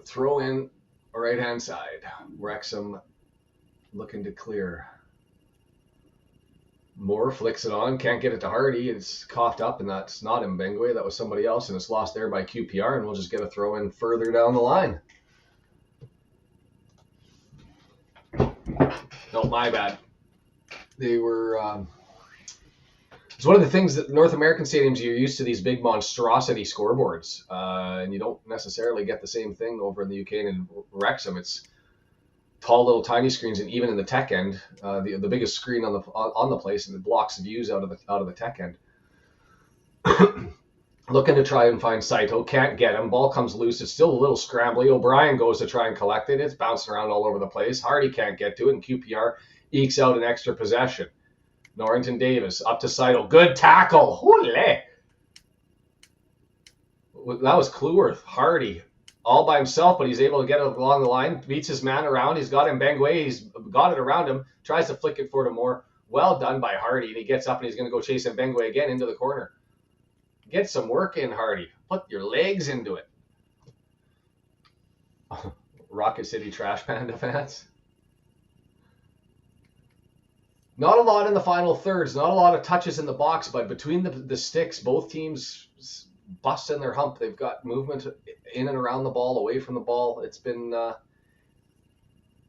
Throw in right-hand side. Wrexham looking to clear. Moore flicks it on, can't get it to Hardy. It's coughed up, and that's not Mbengwe. That was somebody else, and it's lost there by QPR, and we'll just get a throw in further down the line. No, my bad. They were... it's one of the things that North American stadiums, you're used to these big monstrosity scoreboards, and you don't necessarily get the same thing over in the UK and in Wrexham. It's tall little tiny screens, and even in the tech end, the biggest screen on the place, and it blocks views out of the tech end. Looking to try and find Saito, can't get him. Ball comes loose. It's still a little scrambly. O'Brien goes to try and collect it. It's bouncing around all over the place. Hardy can't get to it, and QPR ekes out an extra possession. Norrington Davis up to Saito. Good tackle. Holy! That was Kluworth. Hardy all by himself, but he's able to get it along the line, beats his man around. He's got Mbengwe. He's got it around him, tries to flick it for to Moore. Well done by Hardy, and he gets up and he's going to go chase Mbengwe again into the corner. Get some work in, Hardy. Put your legs into it. Rocket City Trash Panda fans. Not a lot in the final thirds, not a lot of touches in the box, but between the sticks, both teams busting their hump. They've got movement in and around the ball, away from the ball. It's been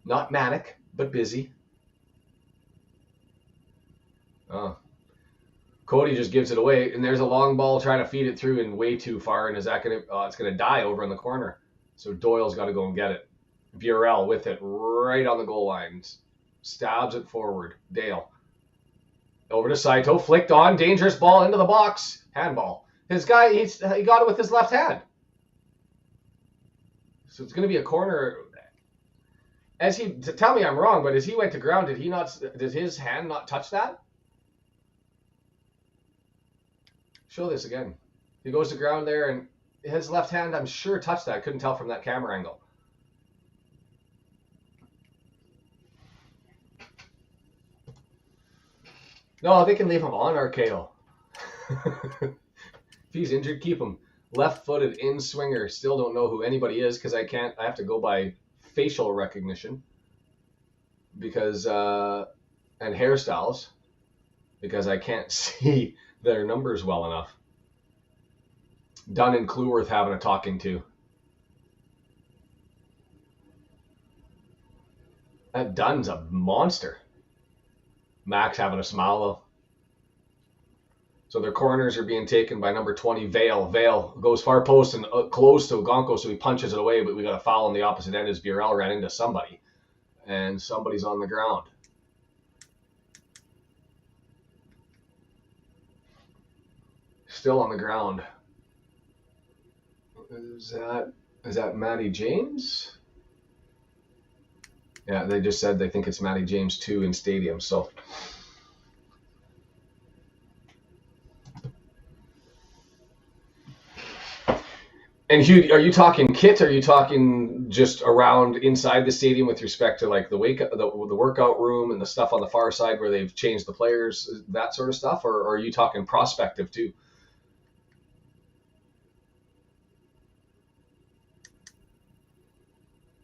not manic, but busy. Cody just gives it away, and there's a long ball trying to feed it through and way too far, and is that gonna? It's gonna die over in the corner. So Doyle's got to go and get it. Burrell with it right on the goal line, stabs it forward. Dale over to Saito, flicked on, dangerous ball into the box, handball. His guy, he got it with his left hand. So it's going to be a corner. Tell me I'm wrong, but as he went to ground, did his hand not touch that? Show this again. He goes to ground there, and his left hand, I'm sure, touched that. Couldn't tell from that camera angle. No, they can leave him on RKO. If he's injured, keep him. Left-footed in-swinger. Still don't know who anybody is because I have to go by facial recognition. because and hairstyles because I can't see their numbers well enough. Dunn and Clueworth having a talking to. That Dunn's a monster. Max having a smile though. So their corners are being taken by number 20, Vale. Vale goes far post and close to Gonko, so he punches it away, but we got a foul on the opposite end as BRL ran into somebody. And somebody's on the ground. Still on the ground. Is that Matty James? Yeah, they just said they think it's Matty James 2 in stadium, so... And Hugh, are you talking kit? Or are you talking just around inside the stadium with respect to like the workout room and the stuff on the far side where they've changed the players, that sort of stuff? Or are you talking prospective too?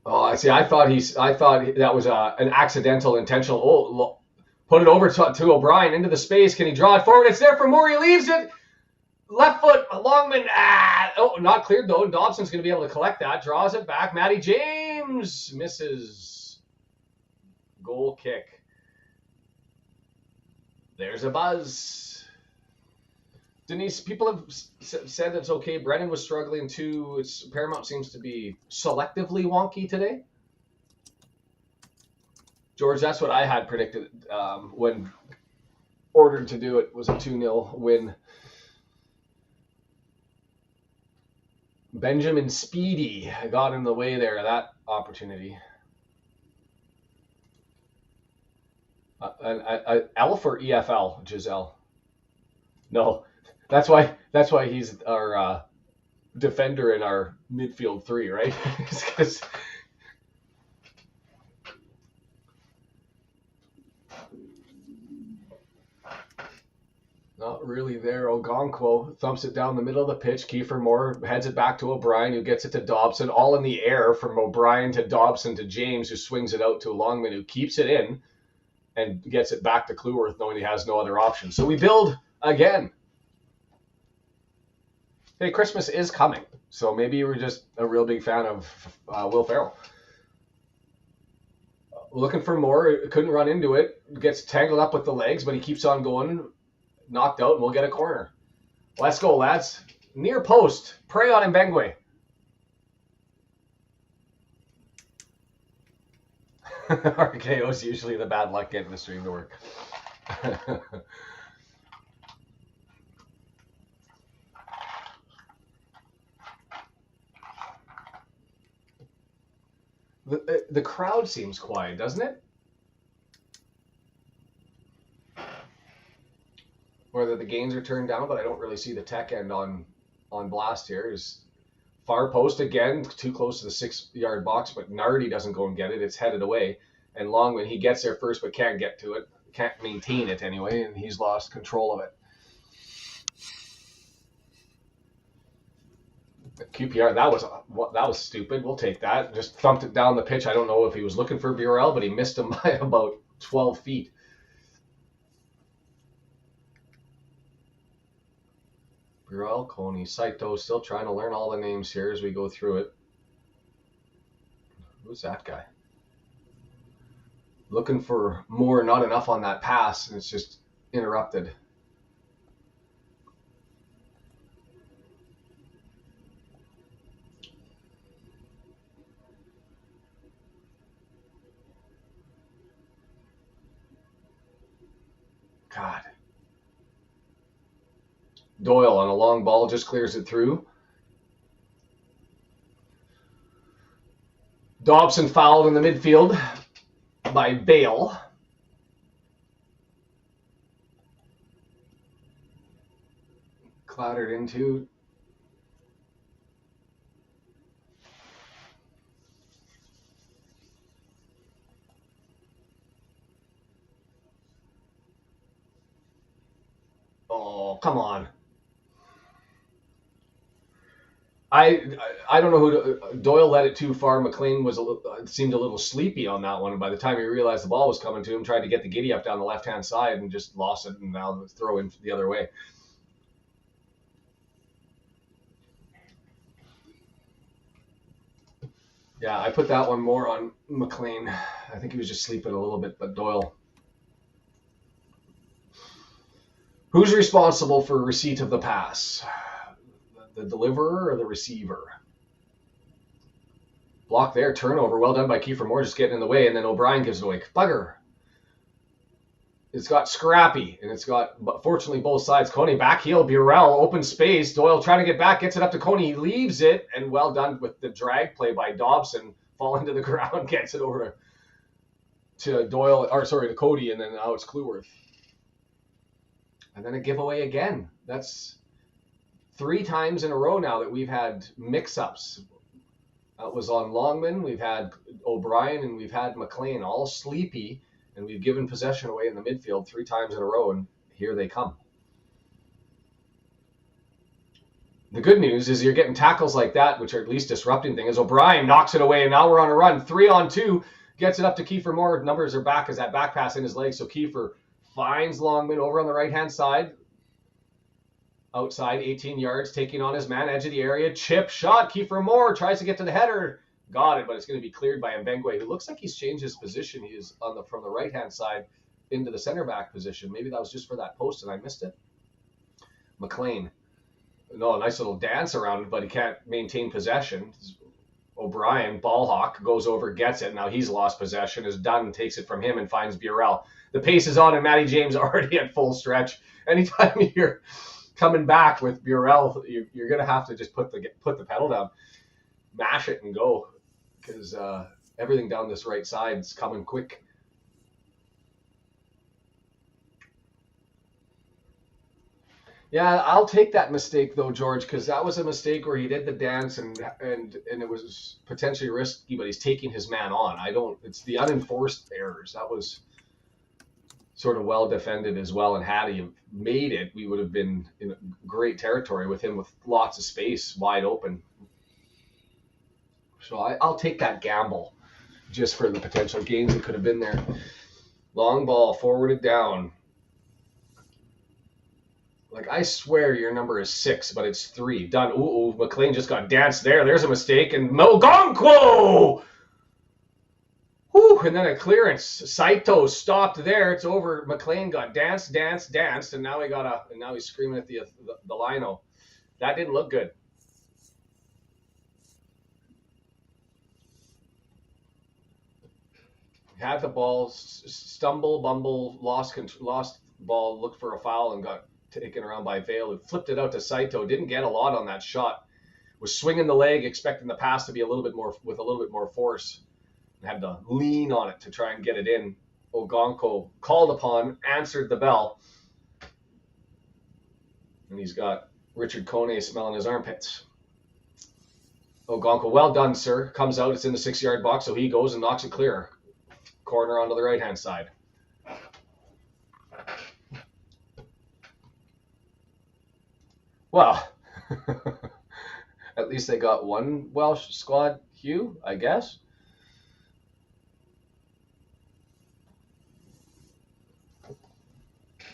Oh, I see. I thought that was an accidental, intentional. Oh, put it over to O'Brien into the space. Can he draw it forward? It's there for Moore. He leaves it. Left foot, Longman, not cleared though. Dobson's going to be able to collect that. Draws it back. Matty James misses. Goal kick. There's a buzz. Denise, people have said it's okay. Brennan was struggling too. Paramount seems to be selectively wonky today. George, that's what I had predicted when ordered to do it. Was a 2-0 win. Benjamin Speedy got in the way there of that opportunity. Elf or EFL, Giselle? No, that's why he's our defender in our midfield 3, right? Because not really there. Ogonkwo thumps it down the middle of the pitch. Kiefer Moore heads it back to O'Brien, who gets it to Dobson. All in the air from O'Brien to Dobson to James, who swings it out to Longman, who keeps it in and gets it back to Clueworth, knowing he has no other option. So we build again. Hey, Christmas is coming, so maybe you were just a real big fan of Will Ferrell. Looking for more, couldn't run into it. Gets tangled up with the legs, but he keeps on going. Knocked out, and we'll get a corner. Let's go, lads. Near post. Prey on Mbengwe. RKO's usually the bad luck getting the stream to work. The crowd seems quiet, doesn't it? Whether the gains are turned down, but I don't really see the tech end on blast here. Is far post again, too close to the 6-yard box, but Nardi doesn't go and get it. It's headed away. And Longman, he gets there first, but can't get to it. Can't maintain it anyway, and he's lost control of it. QPR, that was stupid. We'll take that. Just thumped it down the pitch. I don't know if he was looking for BRL, but he missed him by about 12 feet. BRL, Coney, Saito, still trying to learn all the names here as we go through it. Who's that guy? Looking for more, not enough on that pass, and it's just interrupted. God. Doyle on a long ball just clears it through. Dobson fouled in the midfield by Bale. Clattered into. Oh, come on. I don't know who Doyle let it too far. McLean seemed a little sleepy on that one, and by the time he realized the ball was coming to him, tried to get the giddy up down the left hand side and just lost it, and now the throw in the other way. Yeah, I put that one more on McLean. I think he was just sleeping a little bit, but Doyle. Who's responsible for receipt of the pass? The deliverer or the receiver? Block there, turnover. Well done by Kiefer Moore, just getting in the way, and then O'Brien gives it away. Bugger. It's got scrappy, and it's got, fortunately, both sides. Coney back heel, Burrell, open space. Doyle trying to get back, gets it up to Coney. He leaves it, and well done with the drag play by Dobson. Falling to the ground, gets it over to Doyle, or sorry, to Cody, and then now it's Cleworth. And then a giveaway again. That's 3 times in a row now that we've had mix-ups. That was on Longman, we've had O'Brien, and we've had McLean, all sleepy, and we've given possession away in the midfield 3 times in a row, and here they come. The good news is you're getting tackles like that, which are at least disrupting things. O'Brien knocks it away, and now we're on a run. 3-on-2, gets it up to Kiefer Moore. Numbers are back as that back pass in his legs, so Kiefer finds Longman over on the right-hand side. Outside, 18 yards, taking on his man, edge of the area. Chip shot. Kiefer Moore tries to get to the header. Got it, but it's going to be cleared by Mbengwe, who looks like he's changed his position. He is from the right-hand side into the center-back position. Maybe that was just for that post, and I missed it. McLean. No, a nice little dance around it, but he can't maintain possession. O'Brien, ball hawk, goes over, gets it. Now he's lost possession. Is done, takes it from him and finds Burrell. The pace is on, and Matty James already at full stretch. Anytime you're coming back with Burrell, you're going to have to just put the pedal down, mash it, and go, because everything down this right side is coming quick. Yeah, I'll take that mistake though, George, because that was a mistake where he did the dance and it was potentially risky, but he's taking his man on. It's the unenforced errors. That was sort of well defended as well, and had he made it, we would have been in great territory with him with lots of space wide open. So I'll take that gamble just for the potential gains that could have been there. Long ball forwarded down. Like, I swear your number is 6, but it's 3. Done. Ooh, McLean just got danced there. There's a mistake. And Mogonkwo! Whew, and then a clearance. Saito stopped there. It's over. McLean got danced, and now now he's screaming at the lino. That didn't look good. Had the ball, stumble, bumble, lost ball, looked for a foul, and got taken around by Vale, who flipped it out to Saito. Didn't get a lot on that shot. Was swinging the leg, expecting the pass to be a little bit more force. And had to lean on it to try and get it in. Ogonko called upon, answered the bell. And he's got Richard Kone smelling his armpits. Ogonko, well done, sir. Comes out, it's in the 6-yard box, so he goes and knocks it clear. Corner onto the right-hand side. Well, at least they got one Welsh squad hue, I guess.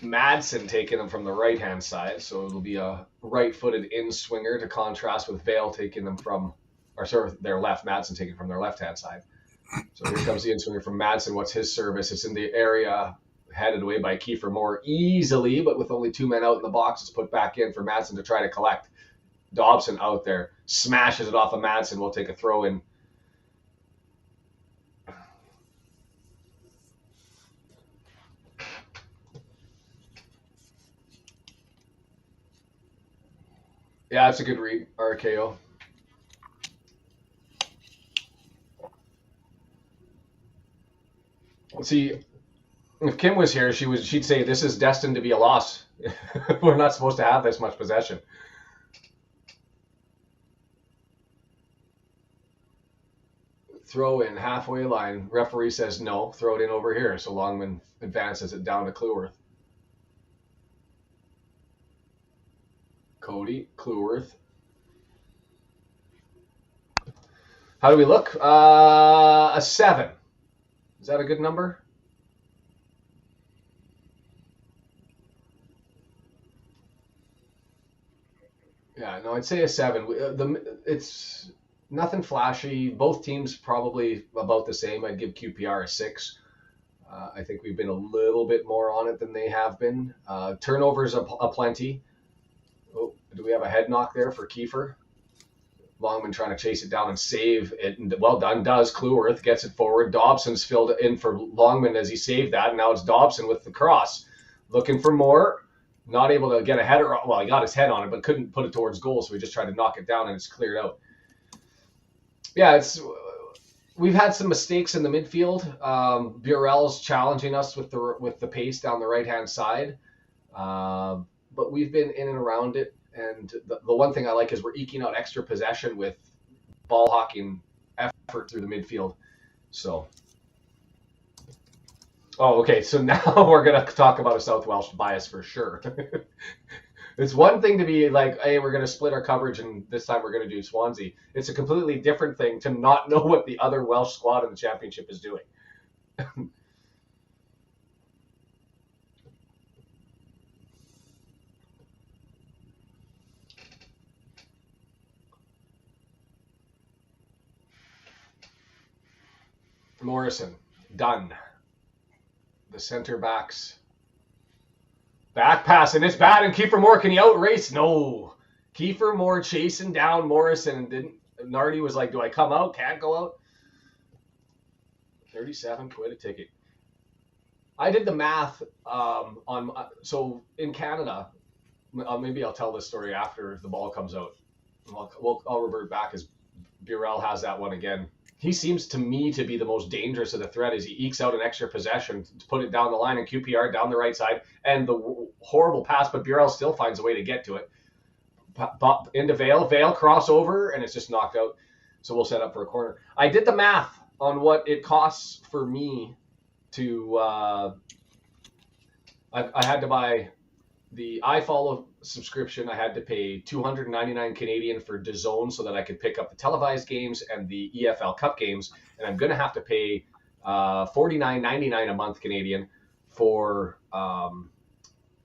Madsen taking them from the right-hand side, so it'll be a right-footed in-swinger to contrast with Vale taking them from, or sorry, their left. Madsen taking from their left-hand side. So here comes the in-swinger from Madsen. What's his service? It's in the area, headed away by Kiefer Moore easily, but with only 2 men out in the box, it's put back in for Madsen to try to collect. Dobson out there, smashes it off of Madsen. We'll take a throw in. Yeah, that's a good read, RKO. See, if Kim was here, she'd say this is destined to be a loss. We're not supposed to have this much possession. Throw in halfway line. Referee says no. Throw it in over here. So Longman advances it down to Cleworth. Cody, Cleworth. How do we look? A 7. Is that a good number? Yeah, no, I'd say a 7. It's nothing flashy. Both teams probably about the same. I'd give QPR a 6. I think we've been a little bit more on it than they have been. Turnovers aplenty. Oh, do we have a head knock there for Kiefer? Longman trying to chase it down and save it. And well done does. Cleworth gets it forward. Dobson's filled in for Longman as he saved that. And now it's Dobson with the cross. Looking for more. Not able to get a header. Well, he got his head on it, but couldn't put it towards goal. So we just tried to knock it down and it's cleared out. Yeah, we've had some mistakes in the midfield. Burrell's challenging us with the pace down the right-hand side. But we've been in and around it. And the one thing I like is we're eking out extra possession with ball hawking effort through the midfield. So, okay. So now we're going to talk about a South Welsh bias for sure. It's one thing to be like, hey, we're going to split our coverage and this time we're going to do Swansea. It's a completely different thing to not know what the other Welsh squad in the championship is doing. Morrison, done. The center backs. Back pass, and it's bad, and Kiefer Moore, can he outrace? No. Kiefer Moore chasing down Morrison, and didn't. Nardi was like, do I come out? Can't go out. 37 quid a ticket. I did the math so in Canada, maybe I'll tell this story after the ball comes out. I'll revert back as Burrell has that one again. He seems to me to be the most dangerous of the threat as he ekes out an extra possession to put it down the line and QPR down the right side. And the horrible pass, but Burrell still finds a way to get to it. Into Vale. Vale crossover, and it's just knocked out. So we'll set up for a corner. I did the math on what it costs for me to I had to buy the iFollow subscription. I had to pay $299 Canadian for DAZN so that I could pick up the televised games and the EFL Cup games, and I'm going to have to pay $49.99 a month Canadian for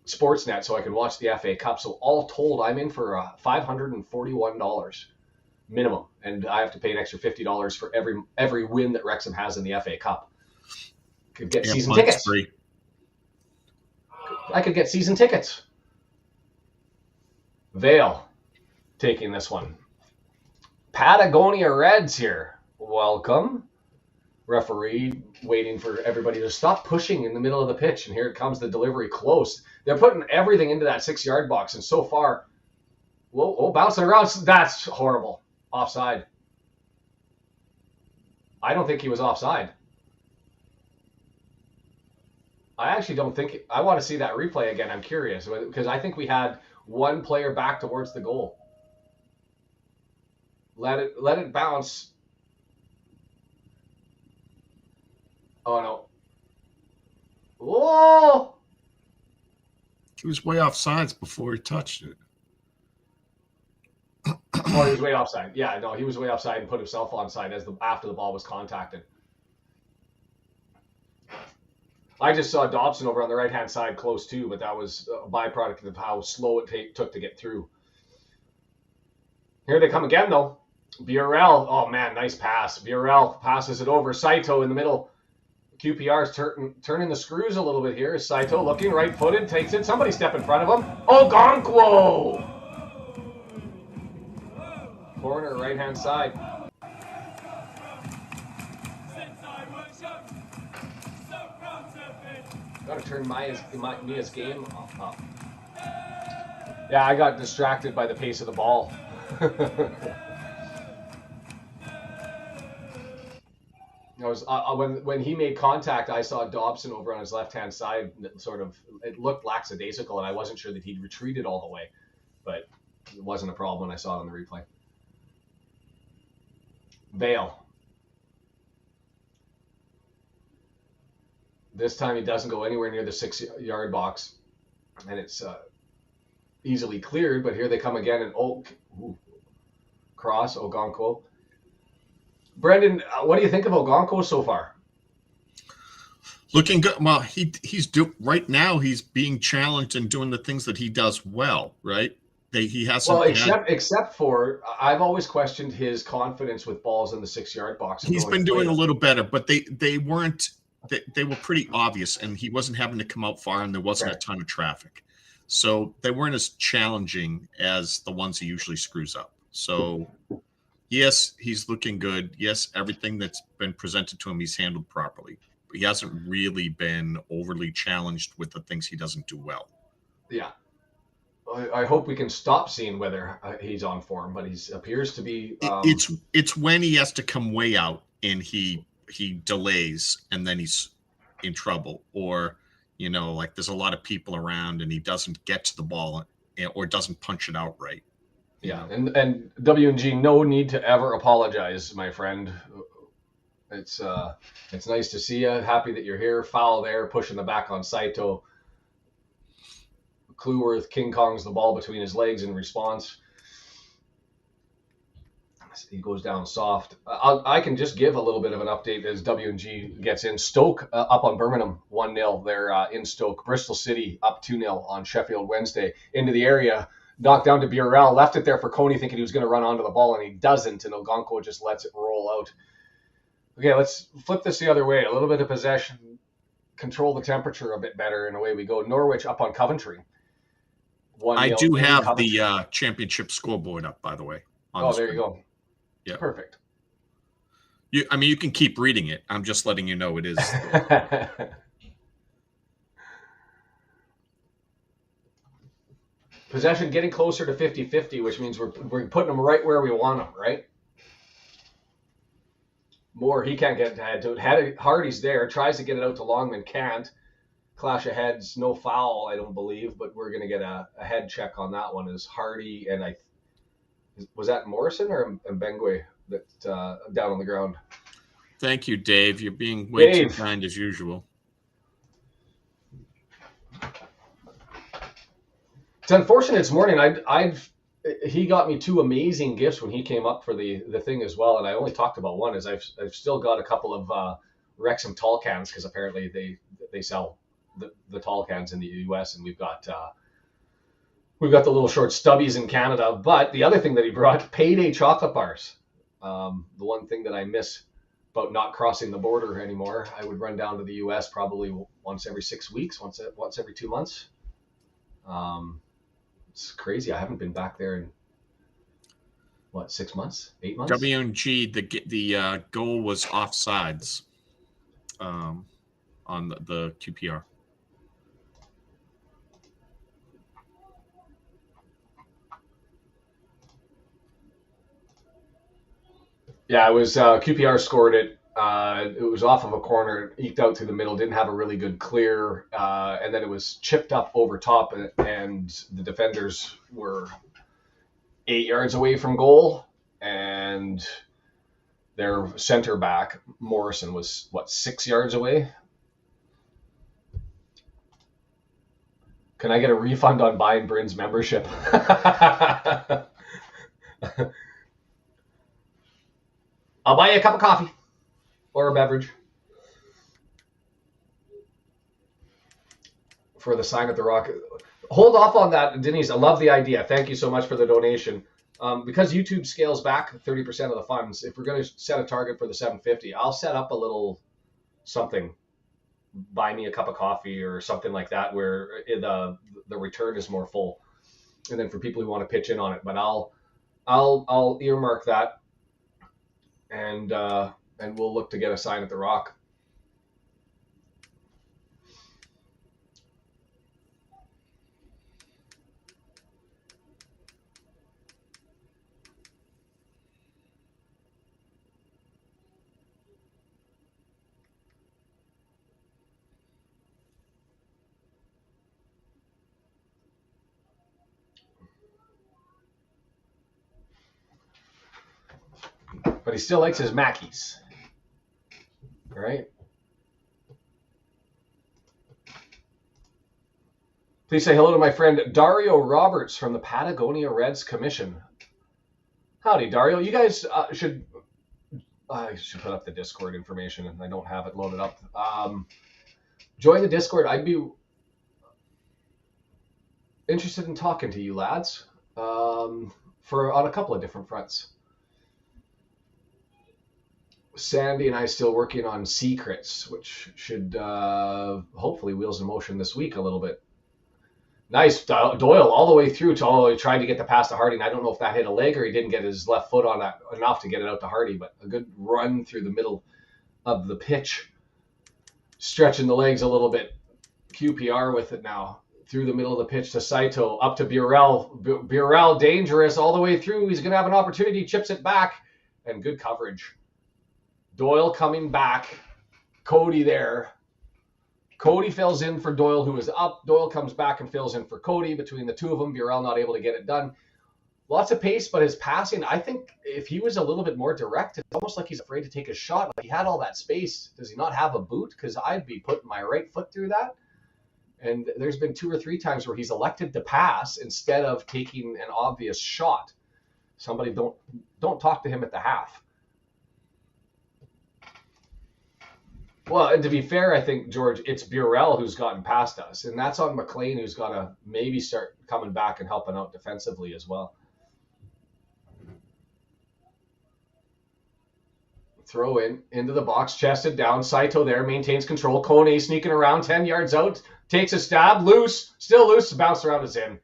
Sportsnet so I can watch the FA Cup. So all told, I'm in for $541 minimum, and I have to pay an extra $50 for every win that Wrexham has in the FA Cup. Could get season tickets. Free. I could get season tickets. Vale taking this one. Patagonia Reds here. Welcome. Referee waiting for everybody to stop pushing in the middle of the pitch. And here it comes, the delivery close. They're putting everything into that 6-yard box. And so far, bouncing around. That's horrible. Offside. I don't think he was offside. I actually don't think I want to see that replay again. I'm curious because I think we had one player back towards the goal. Let it bounce. Oh no. Whoa! He was way offsides before he touched it. Oh, he was way offside. Yeah, no, he was way offside and put himself onside after the ball was contacted. I just saw Dobson over on the right-hand side close too, but that was a byproduct of how slow it took to get through. Here they come again, though. Burrell, oh man, nice pass. Burrell passes it over. Saito in the middle. QPR's turning the screws a little bit here. Saito looking right-footed, takes it. Somebody step in front of him. Ogonkwo! Corner, right-hand side. Got to turn Mia's game up. Yeah, I got distracted by the pace of the ball. When he made contact, I saw Dobson over on his left-hand side. It looked lackadaisical, and I wasn't sure that he'd retreated all the way. But it wasn't a problem when I saw it on the replay. Vale. This time he doesn't go anywhere near the 6-yard box, and it's easily cleared. But here they come again, and cross Ogonkwo. Brendan, what do you think of Ogonko so far? Looking good. Well, he's right now. He's being challenged and doing the things that he does well. Right. He Well, hasn't had. except for I've always questioned his confidence with balls in the 6-yard box and He's going to been play doing a them. little better, but they weren't. They were pretty obvious, and he wasn't having to come out far, and there wasn't a ton of traffic, so they weren't as challenging as the ones he usually screws up. So, yes, he's looking good. Yes, everything that's been presented to him, he's handled properly. But he hasn't really been overly challenged with the things he doesn't do well. Yeah. I hope we can stop seeing whether he's on form, but he appears to be. It's when he has to come way out and he delays and then he's in trouble, or like there's a lot of people around and he doesn't get to the ball or doesn't punch it out right. Yeah, and W&G, no need to ever apologize, my friend. It's nice to see you. Happy that you're here. Foul there, pushing the back on Saito. Clueworth King Kongs the ball between his legs in response. He goes down soft. I can just give a little bit of an update as W&G gets in. Stoke up on Birmingham 1-0. They're in Stoke. Bristol City up 2-0 on Sheffield Wednesday. Into the area, knocked down to Burrell. Left it there for Coney thinking he was going to run onto the ball, and he doesn't. And Ogonko just lets it roll out. Okay, let's flip this the other way. A little bit of possession. Control the temperature a bit better, and away we go. Norwich up on Coventry. I do have the championship scoreboard up, by the way. There you go. Yeah, perfect. You can keep reading it. I'm just letting you know it is. Possession getting closer to 50-50, which means we're putting them right where we want them, right? Moore, he can't get ahead to it. Hardy's there, tries to get it out to Longman, can't. Clash of heads, no foul, I don't believe, but we're going to get a head check on that one. Is Hardy and was that Morrison or Mbengwe that down on the ground? Thank you, Dave. You're being way too kind as usual. It's unfortunate this morning. He got me 2 amazing gifts when he came up for the thing as well, and I only talked about one. Is I've still got a couple of Wrexham tall cans because apparently they sell the tall cans in the U.S. and we've got the little short stubbies in Canada. But the other thing that he brought, payday chocolate bars. The one thing that I miss about not crossing the border anymore, I would run down to the U.S. probably once every 6 weeks, once every 2 months. It's crazy. I haven't been back there in 6 months, 8 months. W&G, the goal was offsides on the QPR. Yeah, it was QPR scored it. It was off of a corner, eked out through the middle, didn't have a really good clear, and then it was chipped up over top, and the defenders were 8 yards away from goal, and their center back, Morrison, was, 6 yards away? Can I get a refund on buying Bryn's membership? I'll buy you a cup of coffee or a beverage for the sign at the Rock. Hold off on that, Denise. I love the idea. Thank you so much for the donation. Because YouTube scales back 30% of the funds, if we're going to set a target for the 750, I'll set up a little something. Buy me a cup of coffee or something like that where the return is more full. And then for people who want to pitch in on it, but I'll earmark that. And we'll look to get a sign at the Rock. But he still likes his Mackies. All right. Please say hello to my friend Dario Roberts from the Patagonia Reds Commission. Howdy, Dario. You guys should I should put up the Discord information, and I don't have it loaded up. Join the Discord. I'd be interested in talking to you lads for on a couple of different fronts. Sandy and I still working on secrets, which should hopefully wheels in motion this week a little bit. Nice. Doyle all the way through to trying to get the pass to Harding. I don't know if that hit a leg or he didn't get his left foot on that enough to get it out to Hardy, but a good run through the middle of the pitch. Stretching the legs a little bit. QPR with it now. Through the middle of the pitch to Saito. Up to Burrell. Burrell dangerous all the way through. He's going to have an opportunity. Chips it back. And good coverage. Doyle coming back. Cody there. Cody fills in for Doyle, who is up. Doyle comes back and fills in for Cody. Between the two of them, Burrell not able to get it done. Lots of pace, but his passing, I think if he was a little bit more direct, it's almost like he's afraid to take a shot. Like he had all that space. Does he not have a boot? Because I'd be putting my right foot through that. And there's been 2 or 3 times where he's elected to pass instead of taking an obvious shot. Somebody don't talk to him at the half. Well, and to be fair, I think, George, it's Burrell who's gotten past us. And that's on McLean, who's got to maybe start coming back and helping out defensively as well. Throw into the box, chested down. Saito there, maintains control. Kone sneaking around, 10 yards out. Takes a stab, loose. Still loose, bounce around, is in.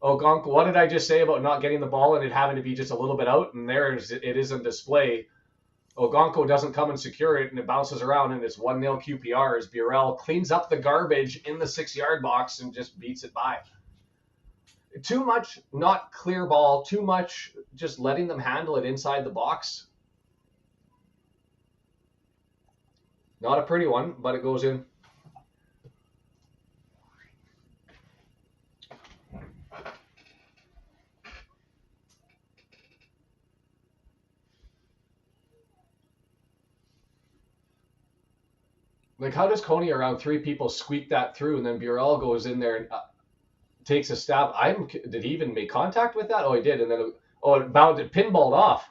Oh, Gonk, what did I just say about not getting the ball and it having to be just a little bit out? And it is on display. Ogonko doesn't come and secure it, and it bounces around, and it's 1-0 QPR as Burrell cleans up the garbage in the 6-yard box and just beats it by. Too much not clear ball, too much just letting them handle it inside the box. Not a pretty one, but it goes in. Like, how does Coney around 3 people squeak that through, and then Burrell goes in there and takes a stab? Did he even make contact with that? Oh, he did, and then it pinballed off.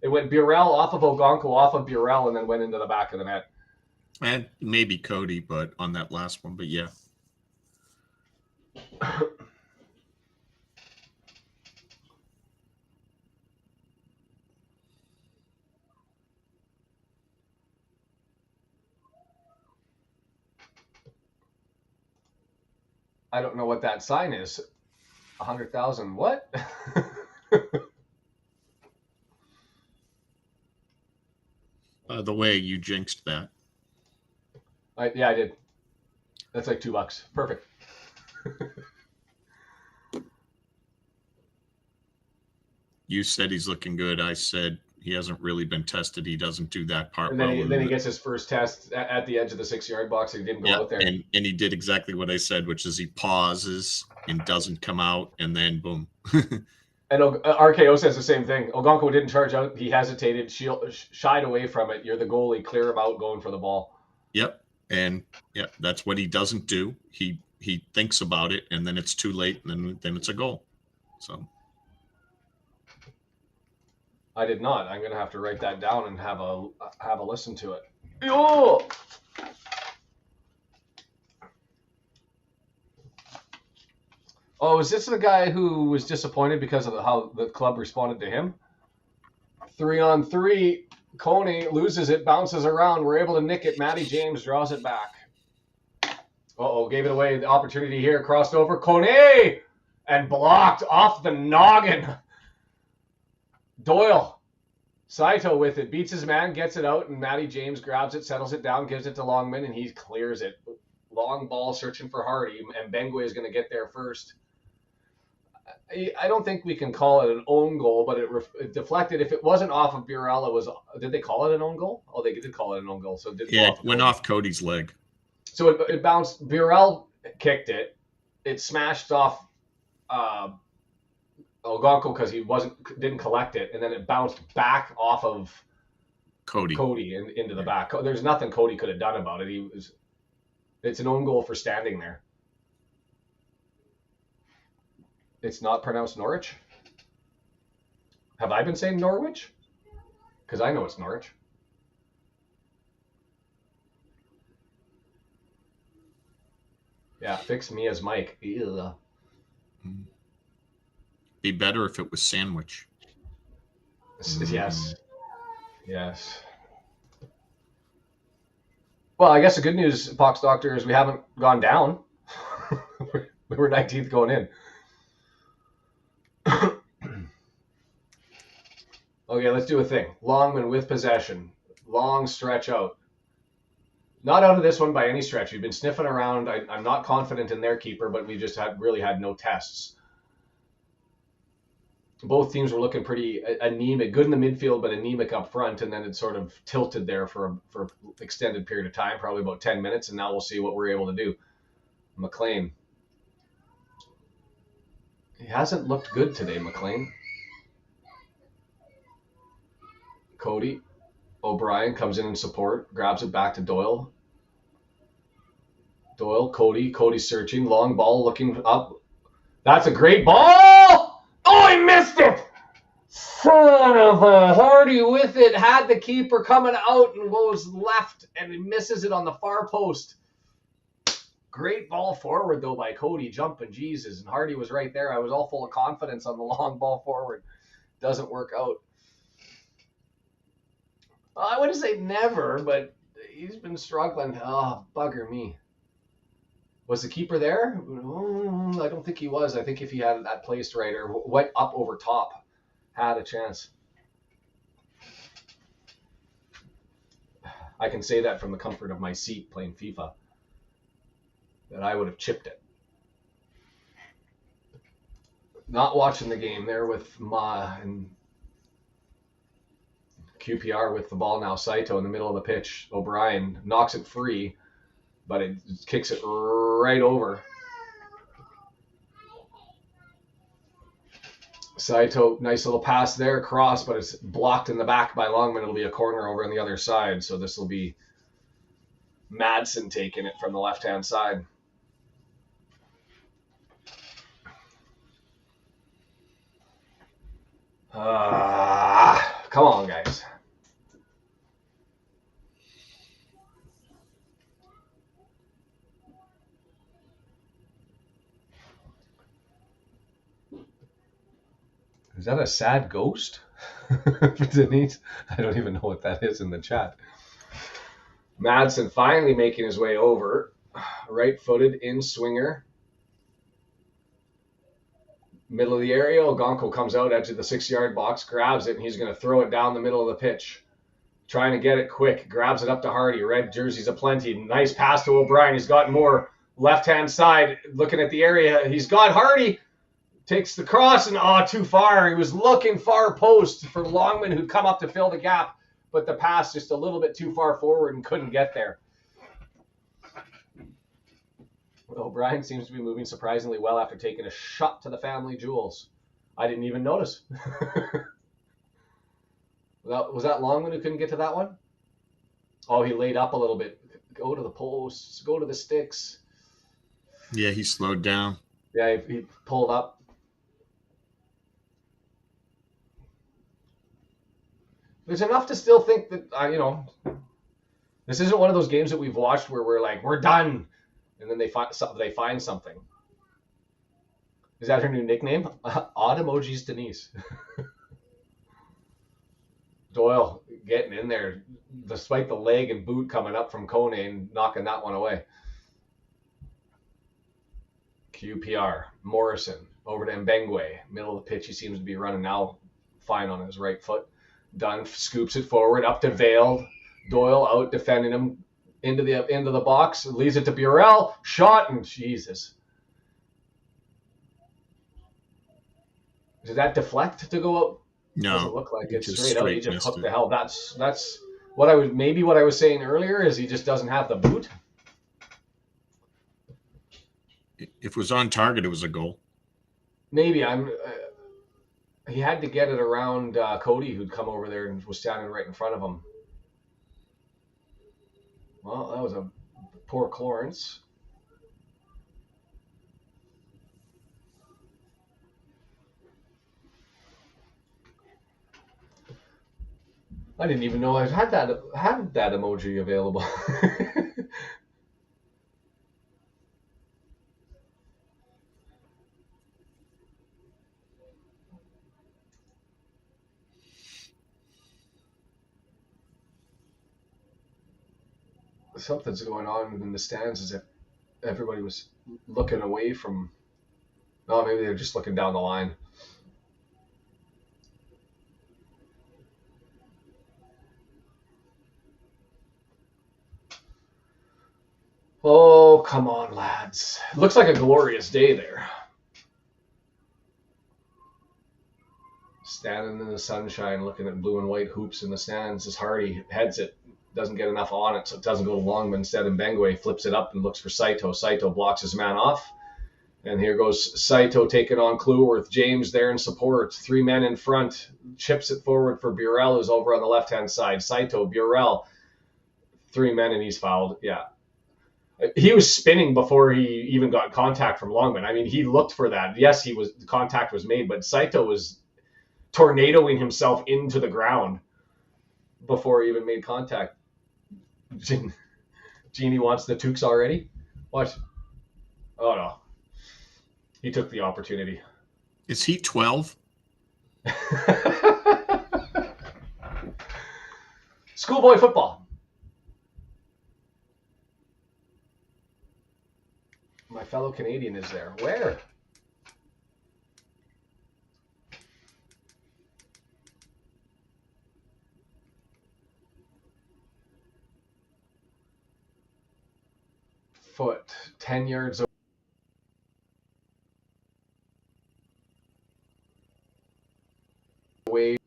It went Burrell off of Ogonko, off of Burrell, and then went into the back of the net. And maybe Cody, but on that last one, but yeah. I don't know what that sign is. 100,000 what? The way you jinxed that. Yeah, I did. That's like $2. Perfect. You said he's looking good. I said he hasn't really been tested. He doesn't do that part and then he gets his first test at the edge of the 6-yard box. He didn't go out there. And he did exactly what I said, which is he pauses and doesn't come out, and then boom. And RKO says the same thing. Ogonko didn't charge out. He hesitated, shied away from it. You're the goalie. Clear him out going for the ball. Yep. And yeah, that's what he doesn't do. He thinks about it, and then it's too late, and then it's a goal. So I did not. I'm going to have to write that down and have a listen to it. Yo! Oh, is this the guy who was disappointed because of how the club responded to him? 3-on-3. Coney loses it, bounces around. We're able to nick it. Matty James draws it back. Gave it away. The opportunity here. Crossed over. Coney! And blocked off the noggin. Doyle. Saito with it. Beats his man, gets it out, and Matty James grabs it, settles it down, gives it to Longman, and he clears it. Long ball searching for Hardy, and Bengwe is going to get there first. I don't think we can call it an own goal, but it deflected. If it wasn't off of Burrell, it was. Did they call it an own goal? Oh, they did call it an own goal. So it went off Cody's leg. So it bounced. Burrell kicked it. It smashed off Ogonko because he didn't collect it, and then it bounced back off of Cody into the back. There's nothing Cody could have done about it. It's an own goal for standing there. It's not pronounced Norwich? Have I been saying Norwich? because I know it's Norwich. Yeah, fix me as Mike. Ew. Be better if it was sandwich. Yes. Yes. Well, I guess the good news, Pox Doctor, is we haven't gone down. We were 19th going in. Okay, let's do a thing. Longman with possession. Long stretch out. Not out of this one by any stretch. We've been sniffing around. I'm not confident in their keeper, but we just really had no tests. Both teams were looking pretty anemic, good in the midfield, but anemic up front, and then it sort of tilted there for an extended period of time, probably about 10 minutes, and now we'll see what we're able to do. McLean. He hasn't looked good today, McLean. Cody. O'Brien comes in support, grabs it back to Doyle. Doyle, Cody searching, long ball looking up. That's a great ball! Oh, he missed it! Son of a Hardy with it, had the keeper coming out and goes left, and he misses it on the far post. Great ball forward, though, by Cody, jumping, Jesus, and Hardy was right there. I was all full of confidence on the long ball forward. Doesn't work out. I wouldn't say never, but he's been struggling. Oh, bugger me. Was the keeper there? I don't think he was. I think if he had that placed right or went up over top, had a chance. I can say that from the comfort of my seat playing FIFA, that I would have chipped it. Not watching the game there with Ma and QPR with the ball now. Saito in the middle of the pitch. O'Brien knocks it free, but it kicks it right over. Saito, nice little pass there, cross, but it's blocked in the back by Longman. It'll be a corner over on the other side, so this will be Madsen taking it from the left-hand side. Come on, guys. Is that a sad ghost? Denise? I don't even know what that is in the chat. Madsen finally making his way over. Right-footed in swinger. Middle of the area. Ogonko comes out edge of the 6-yard box, grabs it, and he's going to throw it down the middle of the pitch. Trying to get it quick. Grabs it up to Hardy. Red jerseys aplenty. Nice pass to O'Brien. He's got more left-hand side. Looking at the area. He's got Hardy. Takes the cross and too far. He was looking far post for Longman, who'd come up to fill the gap, but the pass just a little bit too far forward and couldn't get there. O'Brien seems to be moving surprisingly well after taking a shot to the family jewels. I didn't even notice. Was that Longman who couldn't get to that one? Oh, he laid up a little bit. Go to the posts. Go to the sticks. Yeah, he slowed down. Yeah, he pulled up. There's enough to still think that, this isn't one of those games that we've watched where we're like, we're done. And then they find something. Is that her new nickname? Odd Emojis Denise. Doyle getting in there, despite the leg and boot coming up from Kone and knocking that one away. QPR. Morrison over to Mbengwe. Middle of the pitch. He seems to be running now fine on his right foot. Dunn scoops it forward up to Vale. Doyle out defending him into the box. Leaves it to Burrell. Shot and Jesus. Did that deflect to go out? No. Doesn't look like it. Just Straight out. He just missed hooked it. the hell. That's what I was saying earlier is he just doesn't have the boot. If it was on target, it was a goal. Maybe he had to get it around Cody, who'd come over there and was standing right in front of him. Well, that was a poor clearance. I didn't even know I had that emoji available. Something's going on in the stands as if everybody was looking away from. Oh, maybe they're just looking down the line. Oh, come on, lads. Looks like a glorious day there. Standing in the sunshine, looking at blue and white hoops in the stands as Hardy heads it. Doesn't get enough on it, so it doesn't go to Longman. Instead, Mbengwe flips it up and looks for Saito. Saito blocks his man off. And here goes Saito taking on Kluwer with James there in support. 3 men in front. Chips it forward for Burrell, who's over on the left-hand side. Saito, Burrell. 3 men, and he's fouled. Yeah. He was spinning before he even got contact from Longman. I mean, he looked for that. Yes, the contact was made, but Saito was tornadoing himself into the ground before he even made contact. Genie wants the Tukes already? What? Oh, no. He took the opportunity. Is he 12? Schoolboy football. My fellow Canadian is there. Where? Foot. 10 yards away.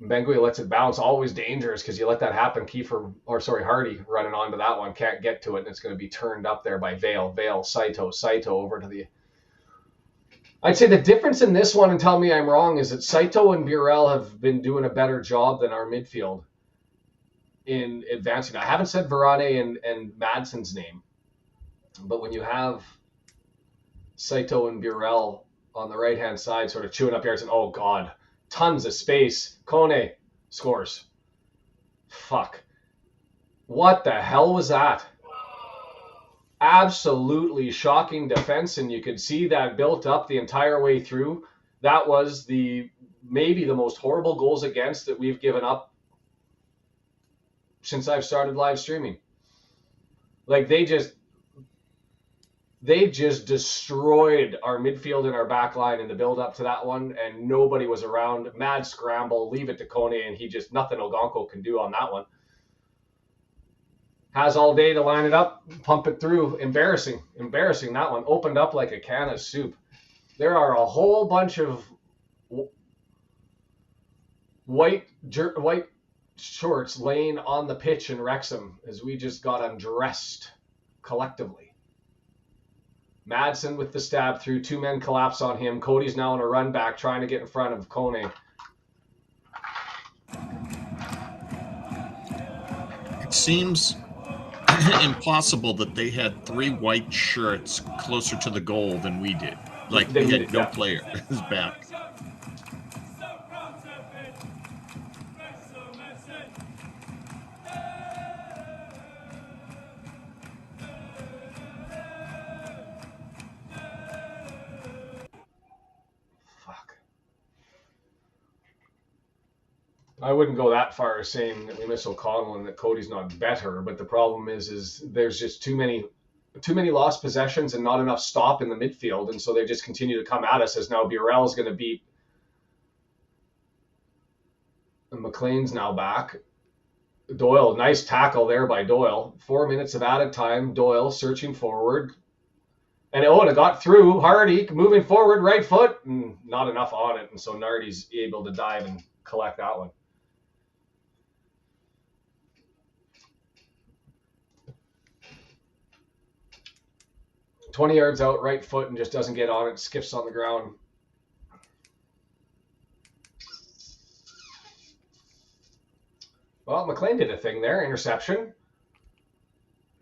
Mbengwe lets it bounce. Always dangerous because you let that happen. Hardy running onto that one. Can't get to it, and it's going to be turned up there by Vale, Saito over to the... I'd say the difference in this one, and tell me I'm wrong, is that Saito and Burrell have been doing a better job than our midfield in advancing. I haven't said Varane and Madsen's name, but when you have Saito and Burrell on the right-hand side sort of chewing up yards, and oh, God, tons of space. Kone scores. Fuck. What the hell was that? Absolutely shocking defense, and you could see that built up the entire way through. That was maybe the most horrible goals against that we've given up since I've started live streaming. Like, they just destroyed our midfield and our back line in the build up to that one, and nobody was around. Mad scramble, leave it to Kone, and nothing Ogonko can do on that one. Has all day to line it up, pump it through. Embarrassing that one. Opened up like a can of soup. There are a whole bunch of white shorts laying on the pitch in Wrexham as we just got undressed collectively. Madsen with the stab through. 2 men collapse on him. Cody's now on a run back trying to get in front of Kone. It seems impossible that they had 3 white shirts closer to the goal than we did. Like, we had no player in his back. I wouldn't go that far as saying that we miss O'Connell and that Cody's not better, but the problem is there's just too many lost possessions and not enough stop in the midfield, and so they just continue to come at us as now Burrell's going to beat. And McLean's now back. Doyle, nice tackle there by Doyle. 4 minutes of added time. Doyle searching forward. And it got through. Hardy moving forward, right foot, and not enough on it, and so Nardi's able to dive and collect that one. "20 yards out, right foot, and just doesn't get on it, skips on the ground." Well, McLean did a thing there, interception.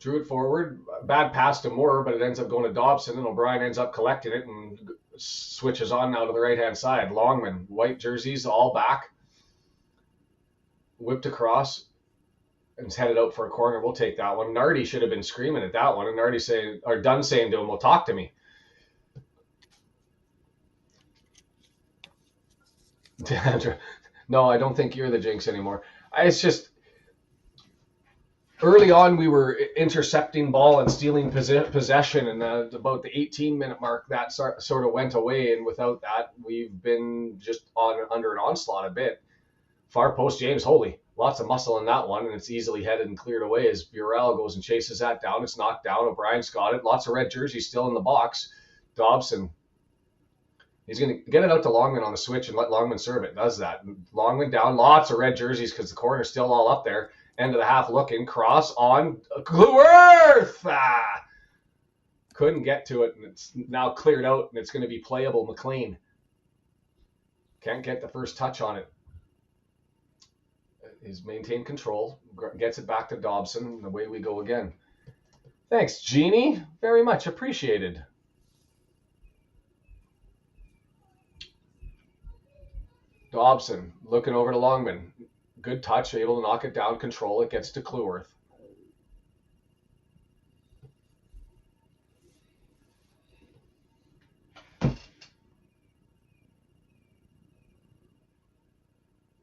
Drew it forward, bad pass to Moore, but it ends up going to Dobson, and O'Brien ends up collecting it and switches on now to the right-hand side. Longman, white jerseys, all back. Whipped across and is headed out for a corner. We'll take that one. Nardi should have been screaming at that one, and Nardi saying, or Dunn saying to him, well, talk to me. No, I don't think you're the jinx anymore. It's just early on we were intercepting ball and stealing possession, and about the 18-minute mark that sort of went away, and without that we've been just under an onslaught a bit. Far post, James Holy, lots of muscle in that one, and it's easily headed and cleared away as Burrell goes and chases that down. It's knocked down. O'Brien's got it. Lots of red jerseys still in the box. Dobson, he's going to get it out to Longman on the switch and let Longman serve it. Does that. Longman down. Lots of red jerseys because the corner's still all up there. End of the half looking. Cross on Cluworth. Couldn't get to it, and it's now cleared out, and it's going to be playable. McLean can't get the first touch on it. He's maintained control. Gets it back to Dobson, and away we go again. Thanks, Jeannie. Very much appreciated. Dobson looking over to Longman. Good touch, able to knock it down, control it, gets to Cluworth.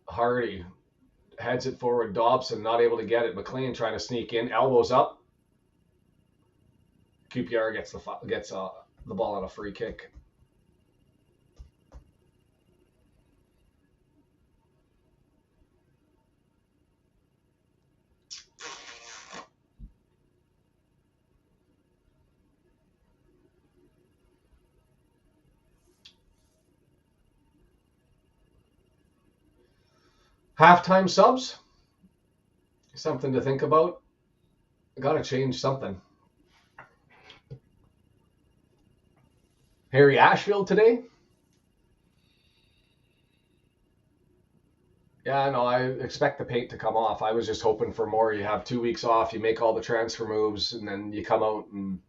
Hardy heads it forward. Dobson not able to get it. McLean trying to sneak in, elbows up. QPR gets the ball on a free kick. Halftime subs, something to think about. Got to change something. Harry Ashfield today. Yeah, no, I expect the paint to come off. I was just hoping for more. You have 2 weeks off, you make all the transfer moves, and then you come out and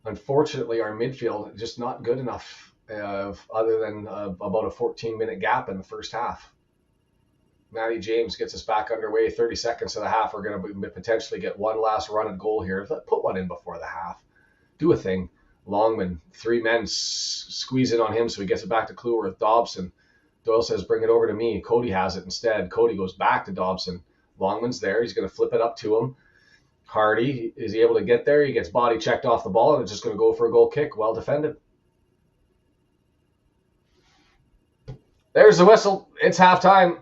unfortunately our midfield just not good enough. Other than about a 14-minute gap in the first half. Matty James gets us back underway. 30 seconds of the half. We're going to potentially get one last run at goal here. Put one in before the half. Do a thing. Longman, 3 men squeeze in on him, so he gets it back to Cluworth. Dobson. Doyle says, bring it over to me. Cody has it instead. Cody goes back to Dobson. Longman's there. He's going to flip it up to him. Hardy, is he able to get there? He gets body checked off the ball, and it's just going to go for a goal kick. Well defended. There's the whistle. It's halftime.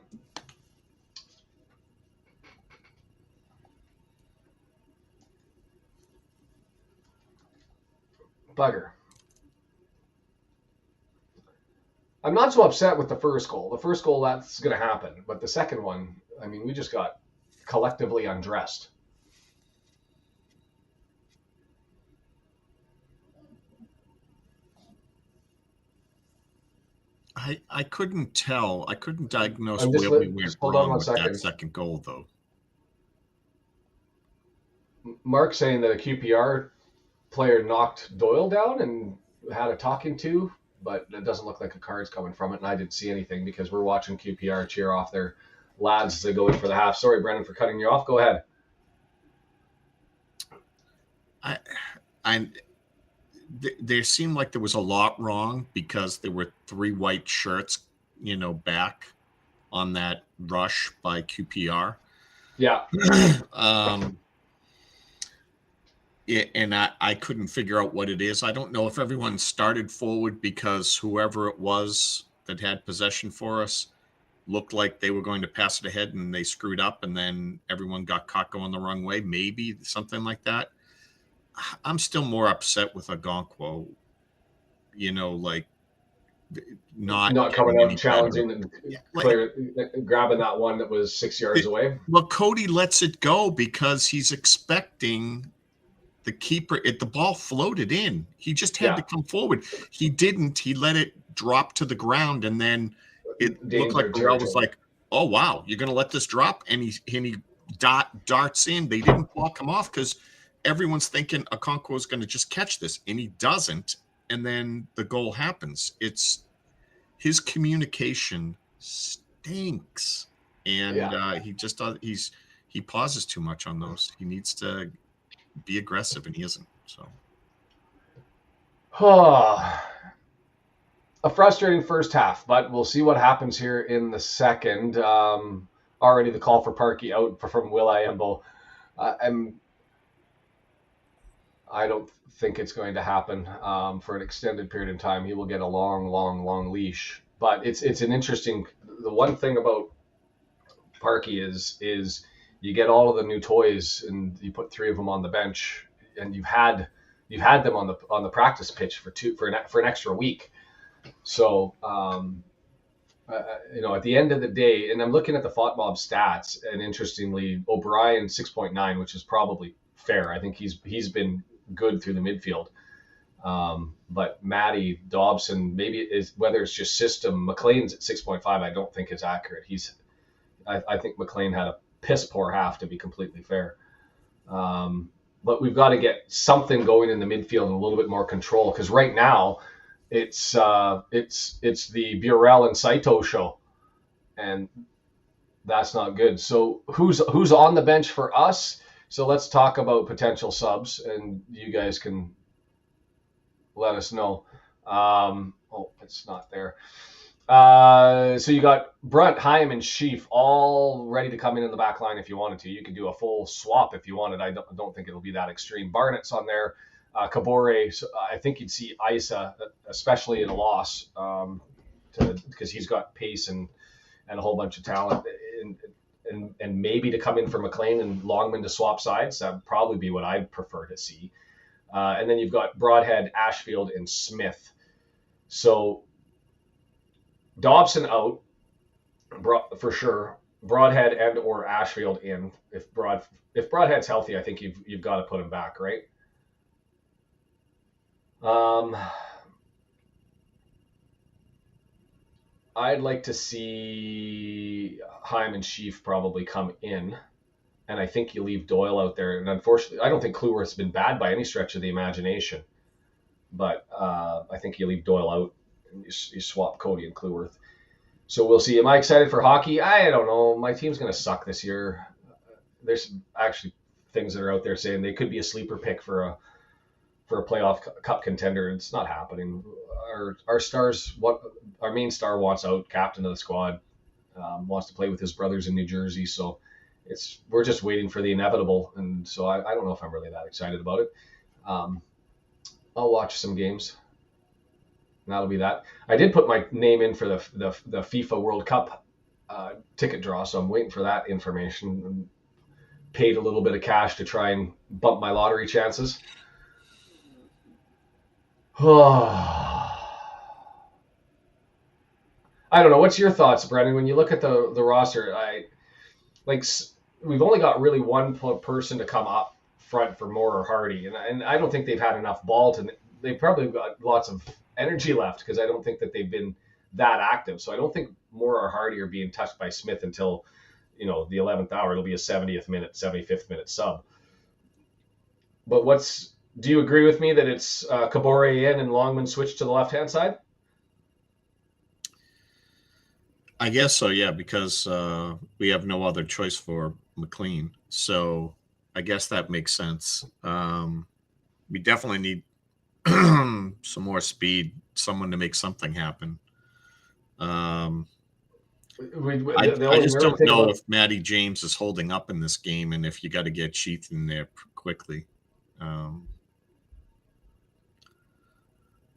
Bugger. I'm not so upset with the first goal. The first goal, that's going to happen. But the second one, I mean, we just got collectively undressed. I couldn't tell. I couldn't diagnose where we went wrong with that second goal, though. Mark's saying that a QPR player knocked Doyle down and had a talking to, but it doesn't look like a card's coming from it, and I didn't see anything because we're watching QPR cheer off their lads as they go in for the half. Sorry, Brendan, for cutting you off. Go ahead. There seemed like there was a lot wrong because there were 3 white shirts, back on that rush by QPR. Yeah. And I couldn't figure out what it is. I don't know if everyone started forward because whoever it was that had possession for us looked like they were going to pass it ahead and they screwed up and then everyone got caught going the wrong way. Maybe something like that. I'm still more upset with Okonkwo, not coming out and challenging and grabbing that one that was 6 yards away. Well, Cody lets it go because he's expecting the keeper. The ball floated in. He just had to come forward. He didn't. He let it drop to the ground, and then it looked like Burrell was like, "Oh wow, you're going to let this drop?" And he darts in. They didn't block him off because everyone's thinking Okonkwo is going to just catch this, and he doesn't. and then the goal happens. It's his communication stinks, and he pauses too much on those. He needs to be aggressive, and he isn't. So, a frustrating first half, but we'll see what happens here in the second. Already the call for Parky out from Will Iambo. I don't think it's going to happen for an extended period of time. He will get a long leash. But it's an interesting. The one thing about Parky is you get all of the new toys and you put 3 of them on the bench, and you've had them on the practice pitch for an extra week. So at the end of the day, and I'm looking at the FOTMob stats, and interestingly, O'Brien 6.9, which is probably fair. I think he's been good through the midfield. But Matty, Dobson, maybe whether it's just system. McLean's at 6.5. I don't think is accurate. I think McLean had a piss poor half, to be completely fair. But we've got to get something going in the midfield and a little bit more control, because right now it's the Burrell and Saito show, and that's not good. So who's on the bench for us? So let's talk about potential subs, and you guys can let us know. It's not there. So you got Brunt, Hyam, and Sheaf all ready to come in the back line if you wanted to. You could do a full swap if you wanted. I don't think it'll be that extreme. Barnett's on there. Kabore, so I think you'd see Isa, especially in a loss, because he's got pace and a whole bunch of talent, and maybe to come in for McLean and Longman to swap sides. That'd probably be what I'd prefer to see. And then you've got Broadhead, Ashfield, and Smith. So Dobson out for sure. Broadhead and or Ashfield in. If Broadhead's healthy, I think you've got to put him back, right? I'd like to see Hyam and Sheaf probably come in, and I think you leave Doyle out there. And unfortunately, I don't think Cleworth's been bad by any stretch of the imagination, but I think you leave Doyle out and you swap Cody and Cleworth. So we'll see. Am I excited for hockey? I don't know. My team's going to suck this year. There's actually things that are out there saying they could be a sleeper pick for a playoff cup contender. It's not happening. Our stars, our main star wants out, captain of the squad, wants to play with his brothers in New Jersey. So we're just waiting for the inevitable. And so I don't know if I'm really that excited about it. I'll watch some games. And that'll be that. I did put my name in for the FIFA World Cup ticket draw, so I'm waiting for that information. Paid a little bit of cash to try and bump my lottery chances. I don't know. What's your thoughts, Brendan? When you look at the roster, we've only got really one person to come up front for Moore or Hardy, and I don't think they've had enough ball to. They've probably got lots of energy left, because I don't think that they've been that active. So I don't think Moore or Hardy are being touched by Smith until the 11th hour. It'll be a 75th minute sub. But do you agree with me that it's Kabore in and Longman switch to the left-hand side? I guess so, yeah, because we have no other choice for McLean. So I guess that makes sense. We definitely need some more speed, someone to make something happen. I just don't know if Matty James is holding up in this game, and if you got to get Sheath in there quickly.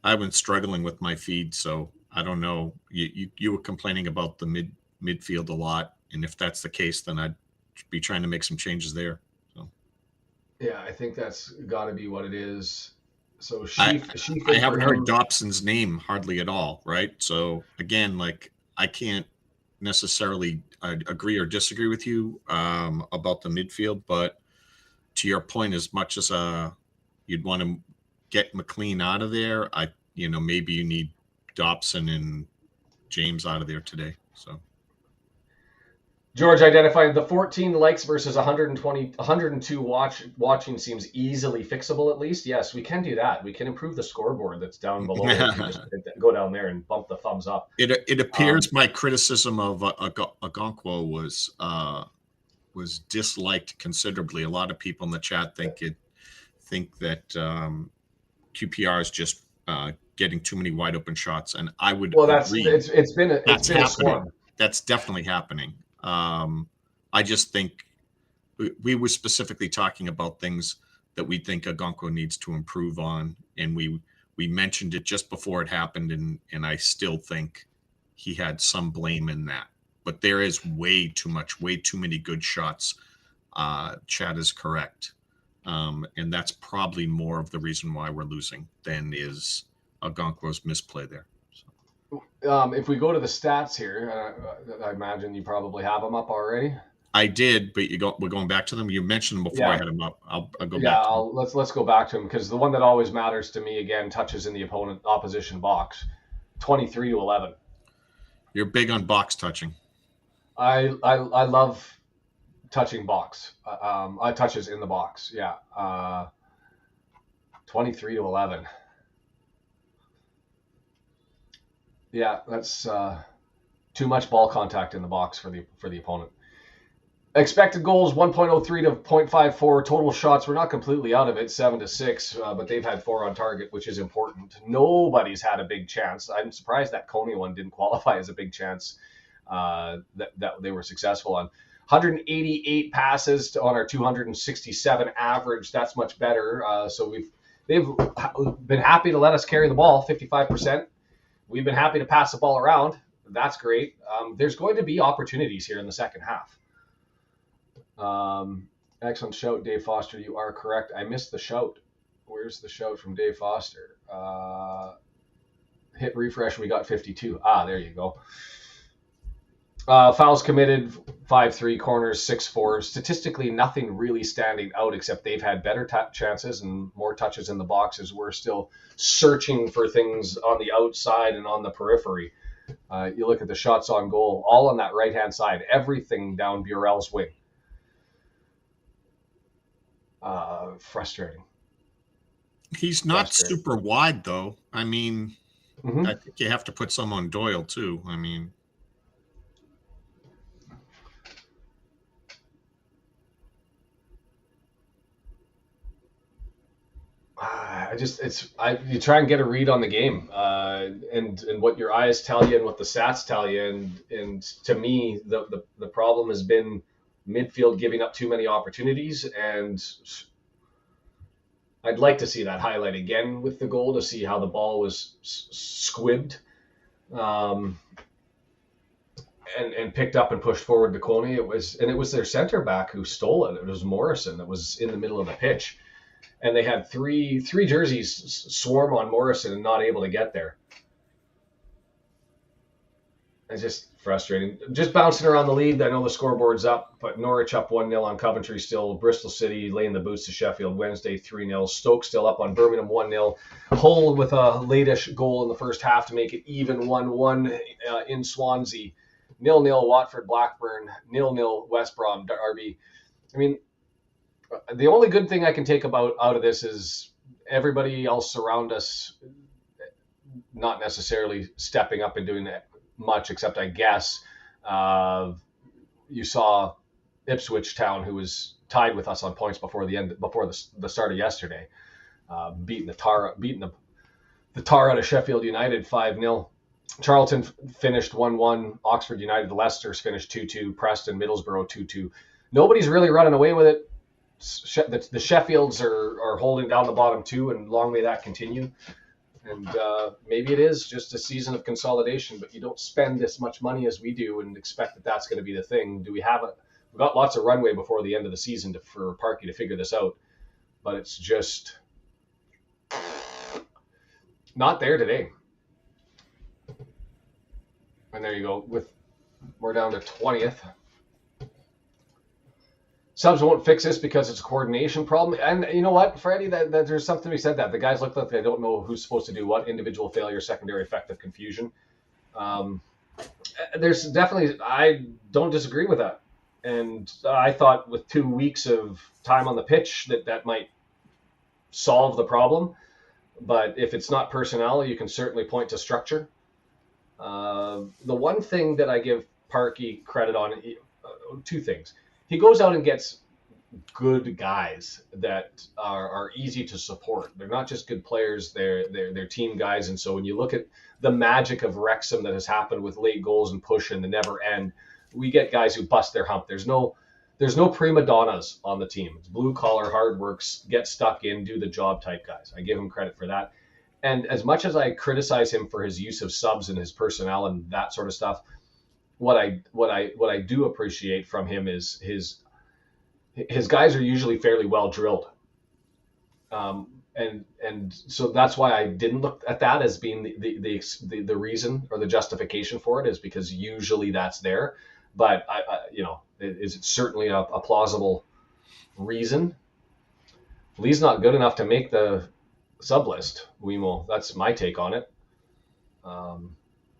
I've been struggling with my feed, so I don't know. You were complaining about the midfield a lot, and if that's the case, then I'd be trying to make some changes there. So yeah, I think that's got to be what it is. So I haven't heard Dobson's name hardly at all, right? So again, I can't necessarily agree or disagree with you about the midfield, but to your point, as much as you'd want to get McLean out of there, maybe you need Dobson and James out of there today. So George identified the 14 likes versus 120, 102 watching seems easily fixable at least. Yes, we can do that. We can improve the scoreboard that's down below if you just go down there and bump the thumbs up. It appears my criticism of Okonkwo was disliked considerably. A lot of people in the chat think that QPR is just getting too many wide open shots, and I would agree. It's been a swarm. That's definitely happening. I just think we were specifically talking about things that we think Okonkwo needs to improve on, and we mentioned it just before it happened, and I still think he had some blame in that. But there is way too many good shots. Chad is correct. And that's probably more of the reason why we're losing than is Okonkwo's misplay there. So. If we go to the stats here, I imagine you probably have them up already. I did, but we're going back to them. You mentioned them before I had them up. I'll go back. Yeah, let's go back to them because the one that always matters to me again touches in the opposition box, 23-11. You're big on box touching. I love touching box. Touches in the box. Yeah. 23-11. Yeah, that's too much ball contact in the box for the opponent. Expected goals 1.03 to 0.54. Total shots, we're not completely out of it, 7-6, but they've had 4 on target, which is important. Nobody's had a big chance. I'm surprised that Coney one didn't qualify as a big chance that they were successful on. 188 passes on our 267 average. That's much better. So they've been happy to let us carry the ball, 55%. We've been happy to pass the ball around. That's great. There's going to be opportunities here in the second half. Excellent shout, Dave Foster. You are correct. I missed the shout. Where's the shout from Dave Foster? Hit refresh. We got 52. There you go. Fouls committed, 5-3, corners, 6-4. Statistically, nothing really standing out except they've had better chances and more touches in the boxes. We're still searching for things on the outside and on the periphery. You look at the shots on goal, all on that right-hand side, everything down Burrell's wing. Frustrating. He's not super wide, though. I mean, I think you have to put some on Doyle, too. I mean... you try and get a read on the game, and what your eyes tell you and what the stats tell you, and to me the problem has been midfield giving up too many opportunities, and I'd like to see that highlight again with the goal to see how the ball was squibbed, and picked up and pushed forward to Coney. It was their center back who stole it. It was Morrison that was in the middle of the pitch. And they had three jerseys swarm on Morrison and not able to get there. It's just frustrating. Just bouncing around the league. I know the scoreboard's up, but Norwich up 1-0 on Coventry still. Bristol City laying the boots to Sheffield Wednesday 3-0. Stoke still up on Birmingham 1-0. Hull with a late-ish goal in the first half to make it even 1-1 in Swansea. 0-0 Watford Blackburn. 0-0 West Brom Derby. I mean, the only good thing I can take out of this is everybody else around us not necessarily stepping up and doing that much, except I guess you saw Ipswich Town, who was tied with us on points before the start of yesterday, beating the tar out of Sheffield United 5-0. Charlton finished 1-1. Oxford United, Leicester's finished 2-2. Preston, Middlesbrough 2-2. Nobody's really running away with it. The Sheffields are holding down the bottom two, and long may that continue. And maybe it is just a season of consolidation, but you don't spend as much money as we do and expect that that's going to be the thing. We've got lots of runway before the end of the season for Parky to figure this out, but it's just not there today. And there you go. We're down to 20th. Subs won't fix this because it's a coordination problem. And you know what, Freddie, that there's something to be said that. The guys look like they don't know who's supposed to do what. Individual failure, secondary effect of confusion. There's definitely, I don't disagree with that. And I thought with 2 weeks of time on the pitch that might solve the problem. But if it's not personnel, you can certainly point to structure. The one thing that I give Parky credit on, two things. He goes out and gets good guys that are easy to support. They're not just good players; they're team guys. And so when you look at the magic of Wrexham that has happened with late goals and push and the never end, we get guys who bust their hump. There's no prima donnas on the team. It's blue collar, hard works, get stuck in, do the job type guys. I give him credit for that. And as much as I criticize him for his use of subs and his personnel and that sort of stuff, what I do appreciate from him is his guys are usually fairly well drilled. And so that's why I didn't look at that as being the reason or the justification for it, is because usually that's there. But it's certainly a plausible reason. Lee's not good enough to make the sub list. Wemo, that's my take on it.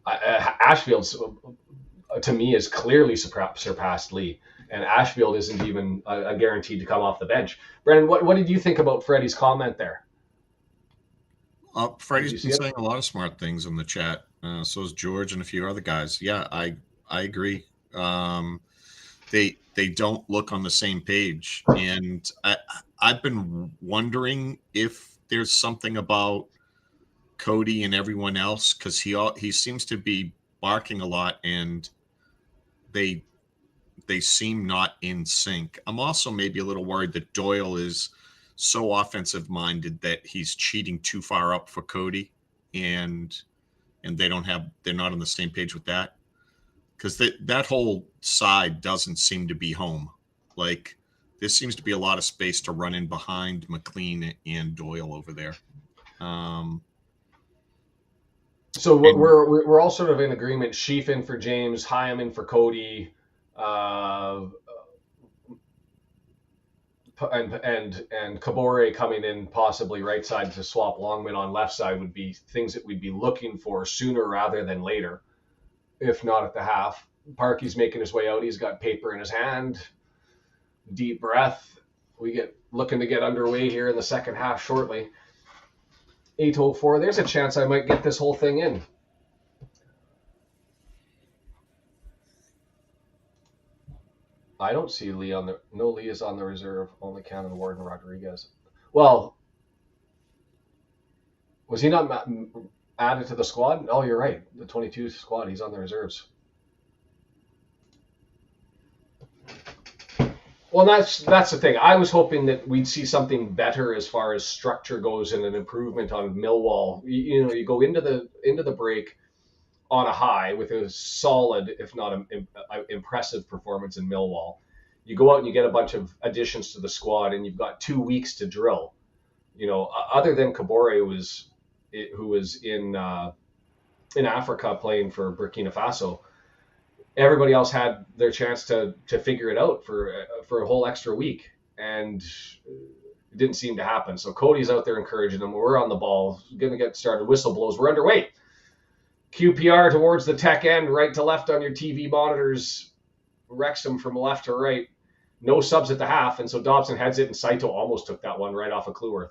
Ashfield's to me is clearly surpassed Lee, and Ashfield isn't even a guaranteed to come off the bench. Brendan, what did you think about Freddie's comment there? Freddie's been saying a lot of smart things in the chat. So is George and a few other guys. Yeah, I agree. They don't look on the same page, and I've been wondering if there's something about Cody and everyone else, because he seems to be barking a lot, and they seem not in sync. I'm also maybe a little worried that Doyle is so offensive minded that he's cheating too far up for Cody, and they're not on the same page with that, because that whole side doesn't seem to be home. Like, there seems to be a lot of space to run in behind McLean and Doyle over there. So we're all sort of in agreement. Sheaf in for James, Hyam in for Cody, and Kabore coming in possibly right side to swap Longman on left side would be things that we'd be looking for sooner rather than later, if not at the half. Parky's making his way out. He's got paper in his hand. Deep breath. We get looking to get underway here in the second half shortly. 8:04. There's a chance I might get this whole thing in. I don't see Lee on the. No, Lee is on the reserve. Only Cannon, Ward, and Rodriguez. Well, was he not added to the squad? Oh, you're right. The 22 squad. He's on the reserves. Well, that's the thing. I was hoping that we'd see something better as far as structure goes and an improvement on Millwall. You go into the break on a high with a solid, if not an impressive performance in Millwall. You go out and you get a bunch of additions to the squad, and you've got 2 weeks to drill. Other than Kabore, who was in Africa playing for Burkina Faso, everybody else had their chance to figure it out for a whole extra week, and it didn't seem to happen. So Cody's out there encouraging them. We're on the ball, going to get started. Whistle blows. We're underway. QPR towards the tech end, right to left on your TV monitors. Wrexham from left to right. No subs at the half, and so Dobson heads it, and Saito almost took that one right off of Cleworth.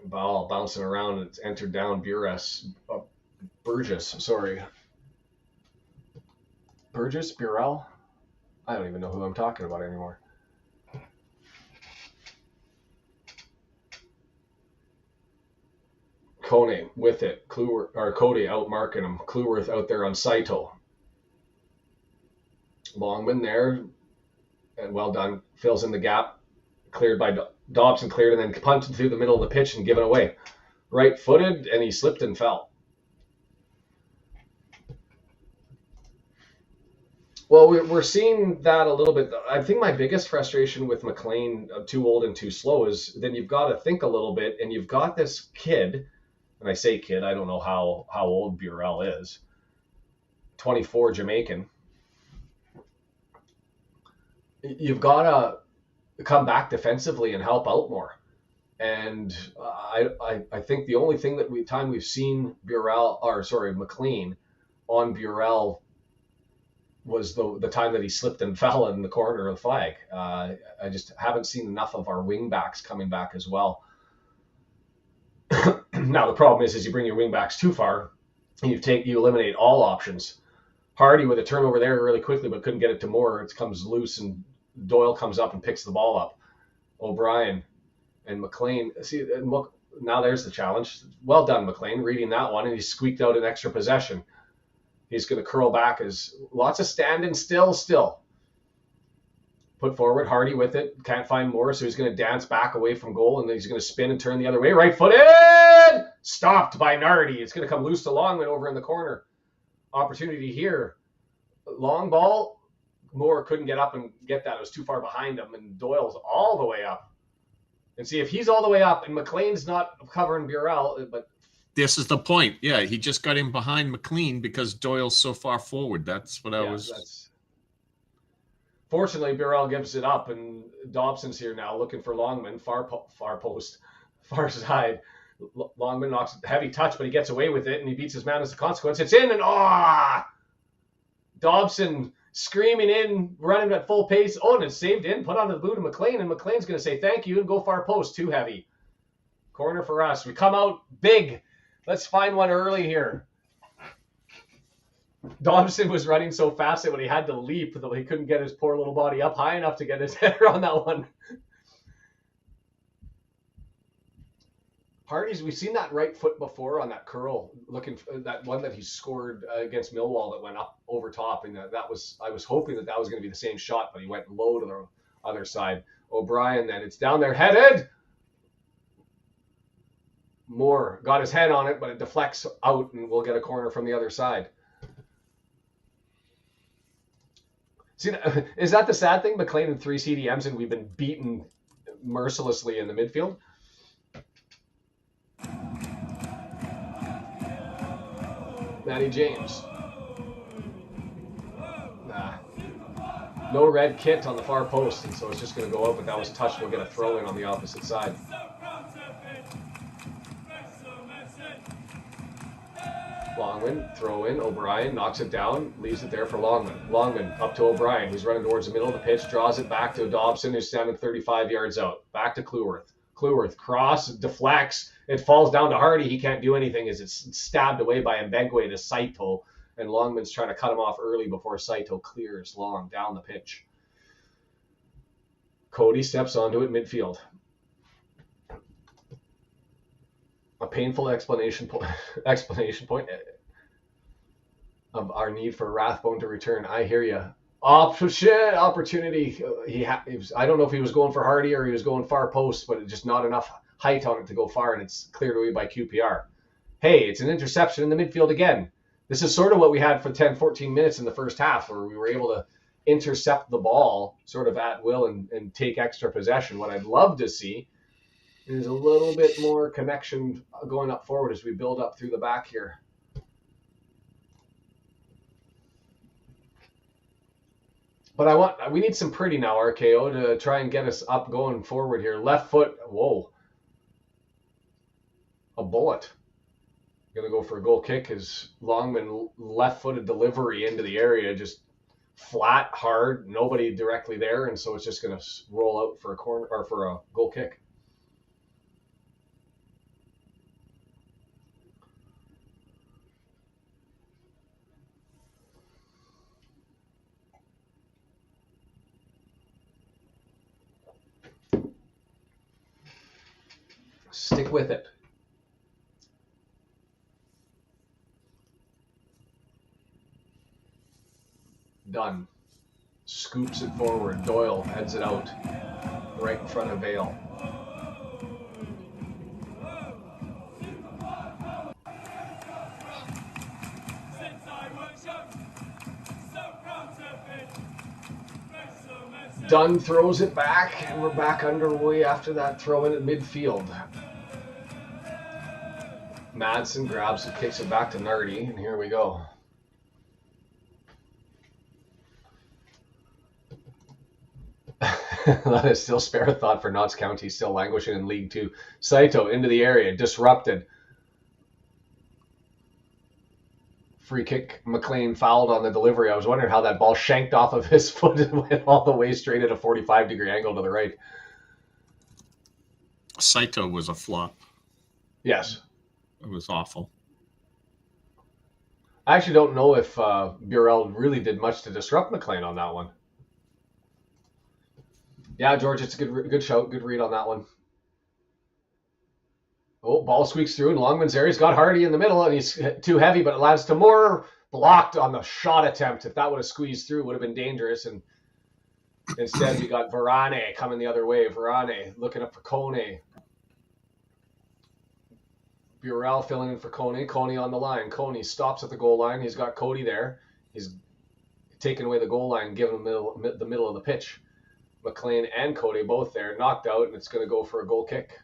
Ball bouncing around. It's entered down Burgess, sorry. Burgess? Burrell? I don't even know who I'm talking about anymore. Kone with it. Cody out marking him. Cleworth out there on Saito. Longman there. And well done. Fills in the gap. Cleared by Dobson, cleared, and then punted through the middle of the pitch and given away. Right-footed, and he slipped and fell. Well, we're seeing that a little bit. I think my biggest frustration with McLean, too old and too slow, is then you've got to think a little bit, and you've got this kid, and I say kid, I don't know how old Burrell is, 24, Jamaican. You've got to come back defensively and help out more. And I think the only thing that we've seen McLean on Burrell was the time that he slipped and fell in the corner of the flag. I just haven't seen enough of our wing backs coming back as well. Now the problem is you bring your wing backs too far, and you eliminate all options. Hardy with a turnover there really quickly, but couldn't get it to Moore. It comes loose, and Doyle comes up and picks the ball up. O'Brien and McLean. See, and look, now there's the challenge. Well done, McLean, reading that one, and he squeaked out an extra possession. He's going to curl back as lots of standing still. Put forward, Hardy with it. Can't find Moore, so he's going to dance back away from goal, and then he's going to spin and turn the other way. Right-footed! Stopped by Nardi. It's going to come loose to Longman over in the corner. Opportunity here. Long ball. Moore couldn't get up and get that. It was too far behind him, and Doyle's all the way up. And see, if he's all the way up and McLean's not covering Burrell, but... This is the point. Yeah, he just got in behind McLean because Doyle's so far forward. That's what I was... Fortunately, Burrell gives it up, and Dobson's here now looking for Longman, far post, far side. Longman knocks a heavy touch, but he gets away with it, and he beats his man as a consequence. It's in, and Dobson screaming in, running at full pace. Oh, and it's saved in, put on the boot of McLean, and McLean's going to say thank you and go far post. Too heavy. Corner for us. We come out big. Let's find one early here. Dobson was running so fast that when he had to leap, though he couldn't get his poor little body up high enough to get his header on that one. Hardy's, we've seen that right foot before on that curl, looking for that one that he scored against Millwall that went up over top, and I was hoping that was going to be the same shot, but he went low to the other side. O'Brien, then it's down there, headed. Moore got his head on it, but it deflects out, and we'll get a corner from the other side. See, is that the sad thing? McLean and 3 CDMs, and we've been beaten mercilessly in the midfield. Matty James. No red kit on the far post, and so it's just going to go out, but that was touched. We'll get a throw in on the opposite side. Longman, throw in. O'Brien knocks it down, leaves it there for Longman. Longman up to O'Brien, who's running towards the middle of the pitch, draws it back to Dobson, who's standing 35 yards out. Back to Cleworth. Cleworth, cross, deflects. It falls down to Hardy. He can't do anything as it's stabbed away by Mbengwe to Saito. And Longman's trying to cut him off early before Saito clears Long down the pitch. Cody steps onto it midfield. A painful explanation point of our need for Rathbone to return. I hear you. Opportunity. I don't know if he was going for Hardy or he was going far post, but just not enough height on it to go far, and it's cleared away by QPR. Hey, it's an interception in the midfield again. This is sort of what we had for 10, 14 minutes in the first half, where we were able to intercept the ball sort of at will and take extra possession. What I'd love to see is a little bit more connection going up forward as we build up through the back here. But we need some pretty now, RKO, to try and get us up going forward here. Left foot, whoa. A bullet. Gonna go for a goal kick. His Longman left-footed delivery into the area, just flat, hard, nobody directly there, and so it's just gonna roll out for a corner or for a goal kick. Stick with it. Done. Scoops it forward. Doyle heads it out. Right in front of Vale. Dunn throws it back, and we're back underway after that throw in at midfield. Madsen grabs it, kicks it back to Nardi, and here we go. Let us still spare a thought for Notts County, still languishing in League Two. Saito into the area, disrupted. Free kick, McLean fouled on the delivery. I was wondering how that ball shanked off of his foot and went all the way straight at a 45-degree angle to the right. Saito was a flop. Yes. It was awful. I actually don't know if Burrell really did much to disrupt McLean on that one. Yeah, George, it's a good shout. Good read on that one. Oh, ball squeaks through, and Longman's there. He's got Hardy in the middle, and he's too heavy, but it lands to Moore. Blocked on the shot attempt. If that would have squeezed through, it would have been dangerous. And instead, we got Varane coming the other way. Varane looking up for Kone. Burrell filling in for Kone. Kone on the line. Kone stops at the goal line. He's got Cody there. He's taking away the goal line, giving him the middle of the pitch. McLean and Cody both there, knocked out, and it's going to go for a goal kick.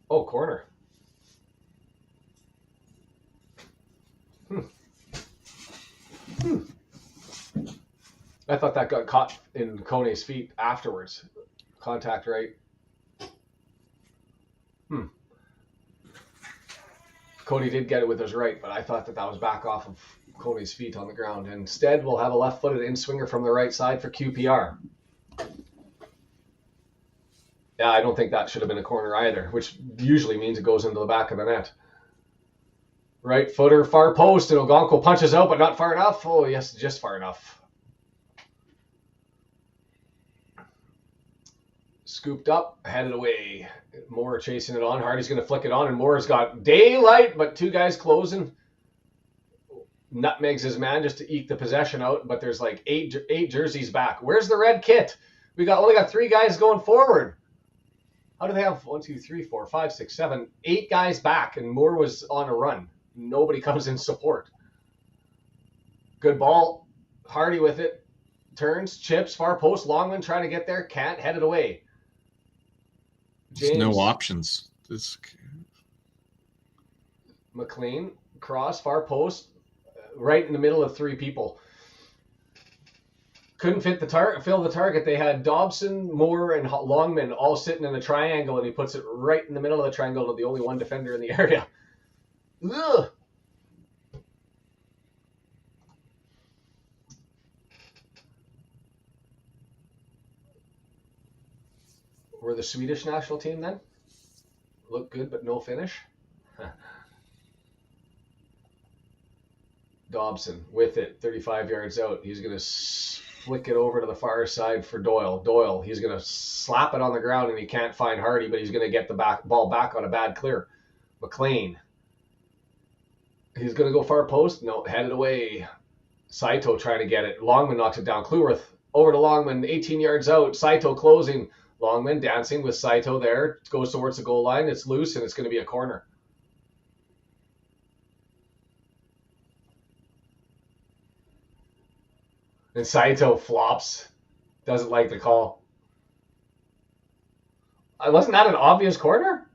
Oh, corner. I thought that got caught in Kone's feet afterwards. Contact right. Cody did get it with his right, but I thought that was back off of Kone's feet on the ground. Instead, we'll have a left-footed in-swinger from the right side for QPR. Yeah, I don't think that should have been a corner either, which usually means it goes into the back of the net. Right footer, far post, and Ogonko punches out, but not far enough. Oh, yes, just far enough. Scooped up, headed away. Moore chasing it on. Hardy's going to flick it on, and Moore's got daylight, but two guys closing. Nutmegs his man just to eke the possession out, but there's like eight jerseys back. Where's the red kit? We only got 3 guys going forward. How do they have 1, 2, 3, 4, 5, 6, 7, 8 guys back, and Moore was on a run. Nobody comes in support. Good ball. Hardy with it. Turns, chips, far post. Longman trying to get there. Can't. Headed away. James. There's no options. McLean. Cross, far post. Right in the middle of 3 people. Couldn't fill the target. They had Dobson, Moore, and Longman all sitting in a triangle, and he puts it right in the middle of the triangle to the only one defender in the area. Ugh. We're the Swedish national team then? Look good, but no finish. Dobson with it, 35 yards out. He's going to flick it over to the far side for Doyle. Doyle, he's going to slap it on the ground, and he can't find Hardy, but he's going to get the ball back on a bad clear. McLean. He's going to go far post. No, headed away. Saito trying to get it. Longman knocks it down. Kluwerth over to Longman, 18 yards out. Saito closing. Longman dancing with Saito there. Goes towards the goal line. It's loose, and it's going to be a corner. And Saito flops. Doesn't like the call. Wasn't that an obvious corner?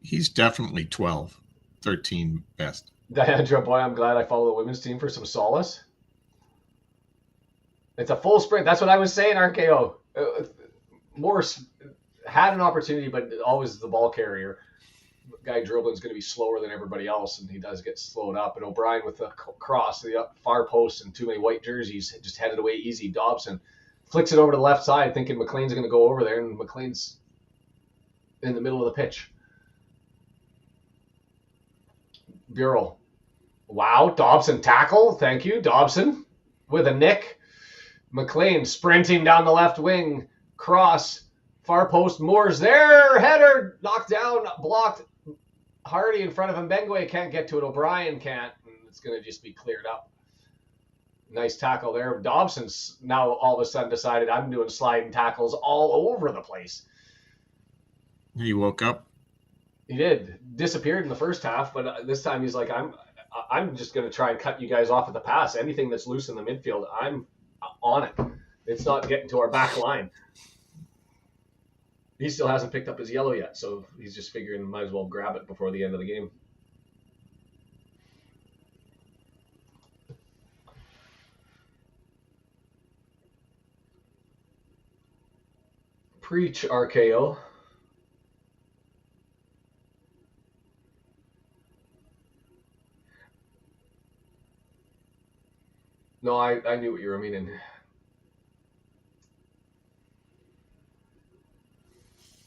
He's definitely 12, 13 best. Diandra, boy, I'm glad I follow the women's team for some solace. It's a full sprint. That's what I was saying, RKO. Morris had an opportunity, but always the ball carrier. Guy dribbling is going to be slower than everybody else, and he does get slowed up. And O'Brien with the cross to the far post and too many white jerseys just headed away easy. Dobson flicks it over to the left side, thinking McLean's going to go over there, and McLean's in the middle of the pitch. Bureau. Wow, Dobson tackle. Thank you, Dobson with a nick. McLean sprinting down the left wing. Cross, far post. Moore's there. Header knocked down, blocked. Hardy in front of him. Bengwe can't get to it. O'Brien can't. And it's going to just be cleared up. Nice tackle there. Dobson's now all of a sudden decided I'm doing sliding tackles all over the place. He woke up. He did. Disappeared in the first half, but this time he's like, I'm just going to try and cut you guys off at the pass. Anything that's loose in the midfield, I'm on it. It's not getting to our back line. He still hasn't picked up his yellow yet, so he's just figuring might as well grab it before the end of the game. Preach, RKO. No, I knew what you were meaning.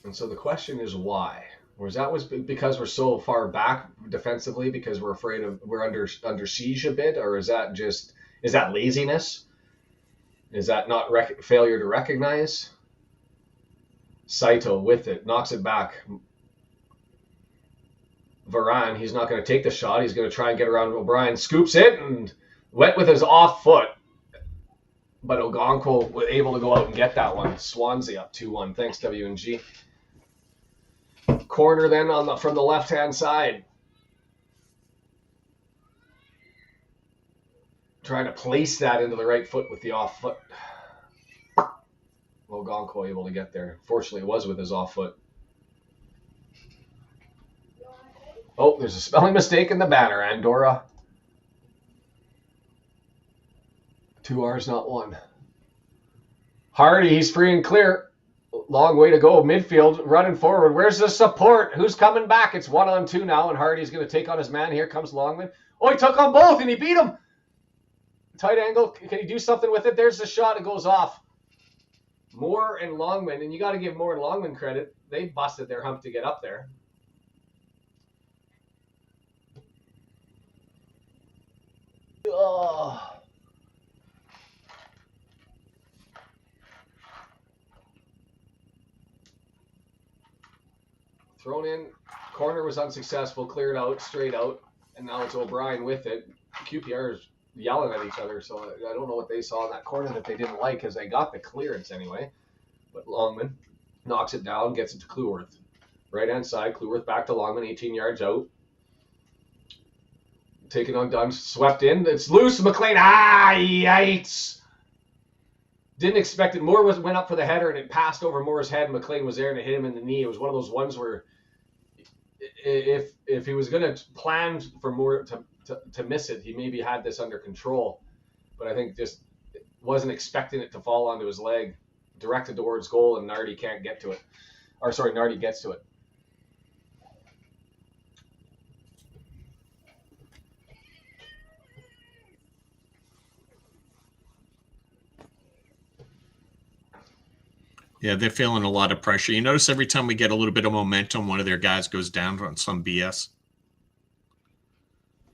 And so the question is why? Was that because we're so far back defensively because we're afraid of we're under siege a bit, or is that laziness? Is that not failure to recognize? Saito with it knocks it back. Varane, he's not going to take the shot. He's going to try and get around O'Brien. Scoops it and went with his off foot. But Ogonko was able to go out and get that one. Swansea up 2-1. Thanks, W&G. Corner then from the left-hand side. Trying to place that into the right foot with the off foot. Ogonko able to get there. Fortunately, it was with his off foot. Oh, there's a spelling mistake in the banner, Andorra. 2 R's, not 1. Hardy, he's free and clear. Long way to go. Midfield running forward. Where's the support? Who's coming back? It's 1-on-2 now, and Hardy's going to take on his man. Here comes Longman. Oh, he took on both, and he beat him. Tight angle. Can he do something with it? There's the shot. It goes off. Moore and Longman, and you got to give Moore and Longman credit. They busted their hump to get up there. Oh. Thrown in, corner was unsuccessful, cleared out, straight out, and now it's O'Brien with it. QPR is yelling at each other, so I don't know what they saw in that corner that they didn't like, because they got the clearance anyway. But Longman knocks it down, gets it to Cleworth. Right-hand side, Cleworth back to Longman, 18 yards out. Taken on Dunn, swept in, it's loose, McLean, yikes! Didn't expect it. Moore went up for the header, and it passed over Moore's head. McLean was there, and it hit him in the knee. It was one of those ones where if he was going to plan for Moore to miss it, he maybe had this under control. But I think just wasn't expecting it to fall onto his leg, directed towards goal, and Nardi can't get to it. Nardi gets to it. Yeah, they're feeling a lot of pressure. You notice every time we get a little bit of momentum, one of their guys goes down on some BS.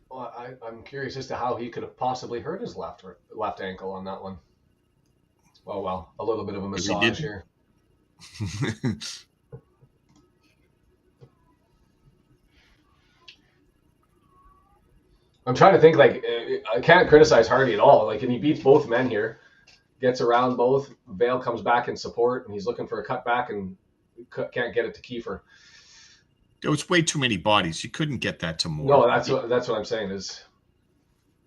Well, I'm curious as to how he could have possibly hurt his left ankle on that one. Well, a little bit of a massage here. I'm trying to think, I can't criticize Hardy at all. And he beats both men here. Gets around both. Vale comes back in support, and he's looking for a cutback and can't get it to Kiefer. There was way too many bodies. You couldn't get that to Moore. No, that's what I'm saying is.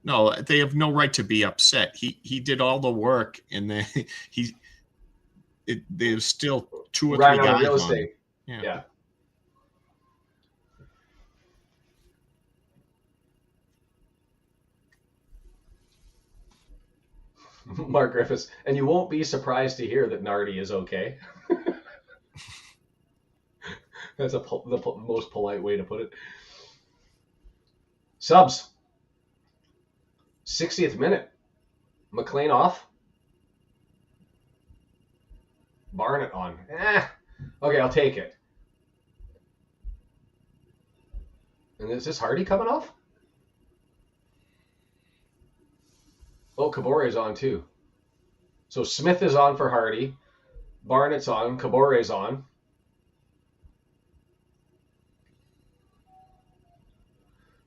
No, they have no right to be upset. He did all the work, and then there's still 2 or 3 guys on real estate. Yeah. Mark Griffiths, and you won't be surprised to hear that Nardi is okay. That's the most polite way to put it. Subs. 60th minute. McLean off. Barnett on. Okay, I'll take it. And is this Hardy coming off? Oh, Kabore is on too. So Smith is on for Hardy. Barnett's on. Kabore's on.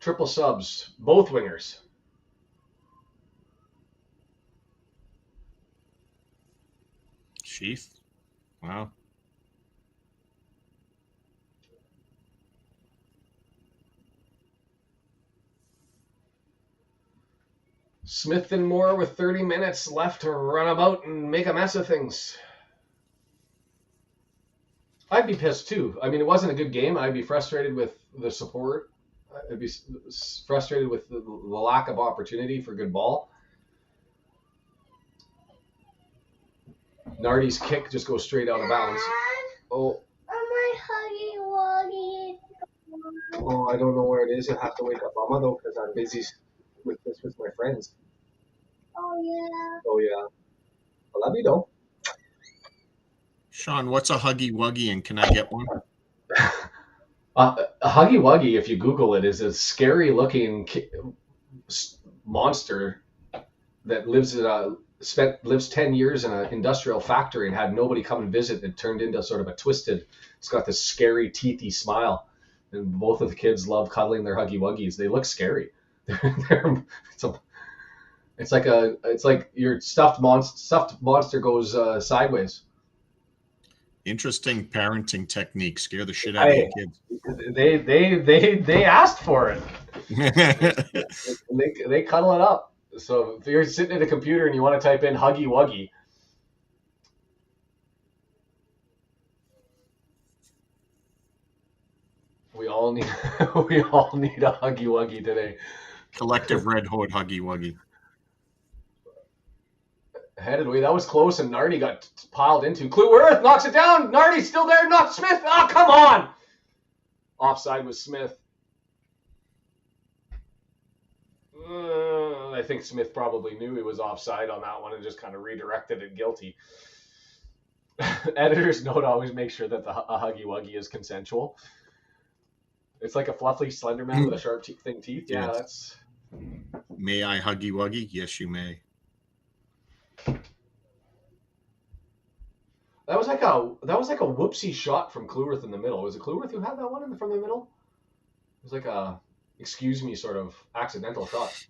Triple subs. Both wingers. Sheath. Wow. Smith and Moore with 30 minutes left to run about and make a mess of things. I'd be pissed too. I mean, it wasn't a good game. I'd be frustrated with the support. I'd be frustrated with the lack of opportunity for good ball. Nardi's kick just goes straight out of bounds. Oh. Oh, I don't know where it is. You'll have to wake up Mama, though, because I'm busy with this with my friends. Oh, yeah. Oh, yeah. I love you, though. Sean, what's a Huggy Wuggy, and can I get one? A Huggy Wuggy, if you Google it, is a scary-looking monster that lives 10 years in an industrial factory and had nobody come and visit. It turned into sort of a twisted. It's got this scary, teethy smile. And both of the kids love cuddling their Huggy Wuggies. They look scary. It's like your stuffed monster goes sideways. Interesting parenting technique. Scare the shit out of your kids. They asked for it. they cuddle it up. So if you're sitting at a computer and you want to type in Huggy Wuggy, we all need a Huggy Wuggy today. Collective Red Horde Huggy Wuggy. Headed away. That was close, and Nardi got piled into. Clueworth knocks it down. Nardi's still there. Not Smith. Oh, come on. Offside was Smith. I think Smith probably knew he was offside on that one and just kind of redirected it guilty. Editor's note: always make sure that a Huggy Wuggy is consensual. It's like a fluffy slender man with a sharp teeth. Yeah, yes. That's. May I Huggy Wuggy? Yes, you may. That was like a whoopsie shot from Clueworth in the middle. Was it Clueworth who had that one from the middle? It was like a excuse me sort of accidental shot.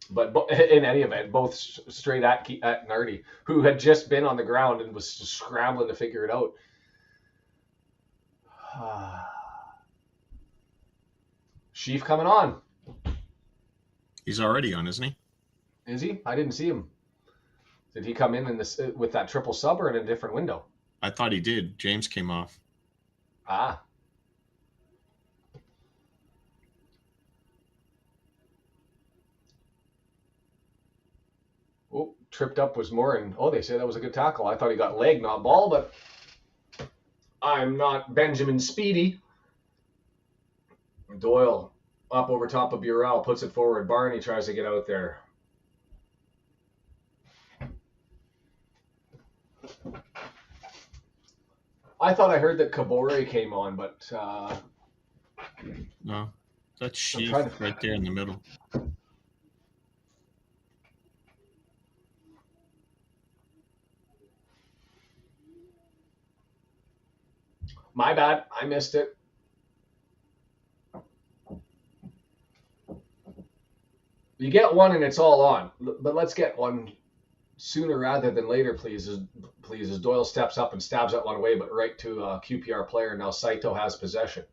But in any event, both straight at Nardi, who had just been on the ground and was scrambling to figure it out. Sheaf coming on. He's already on, isn't he? Is he? I didn't see him. Did he come in this with that triple sub or in a different window? I thought he did. James came off. Ah. Oh, tripped up was Morin. Oh, they say that was a good tackle. I thought he got leg, not ball, but I'm not Benjamin Speedy. Doyle up over top of Burrell, puts it forward. Barney tries to get out there. I thought I heard that Kabore came on, but no, that's Sheaf right there in the middle. My bad, I missed it. You get one and it's all on, but let's get one sooner rather than later, please. As Doyle steps up and stabs that one away, but right to a QPR player. Now Saito has possession.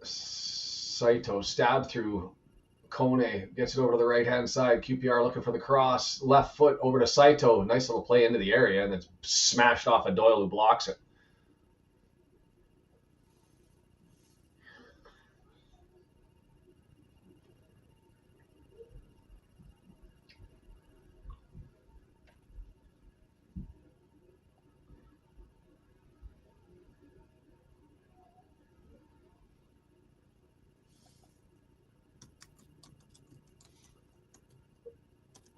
Saito stabbed through Kone, gets it over to the right-hand side. QPR looking for the cross. Left foot over to Saito. Nice little play into the area, and then smashed off a Doyle who blocks it.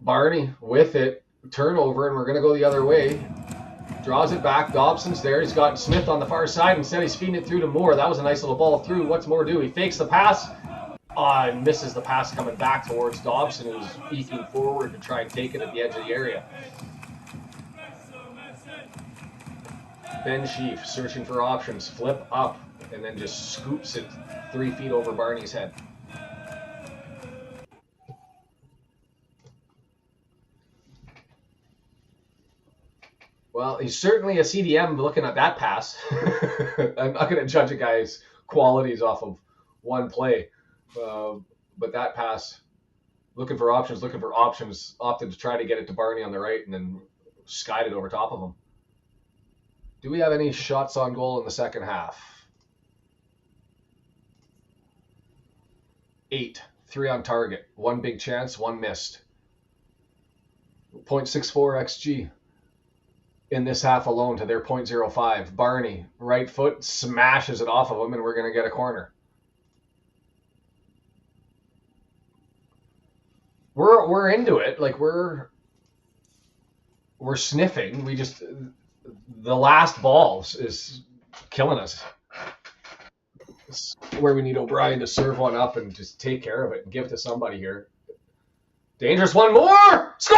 Barney with it, turnover, and we're going to go the other way. Draws it back. Dobson's there. He's got Smith on the far side. Instead, he's feeding it through to Moore. That was a nice little ball through. What's Moore do? He fakes the pass. And misses the pass coming back towards Dobson, who's eking forward to try and take it at the edge of the area. Ben Sheaf searching for options. Flip up, and then just scoops it 3 feet over Barney's head. Well, he's certainly a CDM looking at that pass. I'm not going to judge a guy's qualities off of one play. But that pass, looking for options, opted to try to get it to Barney on the right and then skied it over top of him. Do we have any shots on goal in the second half? 8. 3 on target, 1 big chance, 1 missed. 0.64 XG in this half alone to their 0.05. Barney, right foot, smashes it off of him, and we're going to get a corner. We're into it. Like, we're sniffing. We just, the last balls is killing us. It's where we need O'Brien to serve one up and just take care of it and give it to somebody here. Dangerous one more! Scores!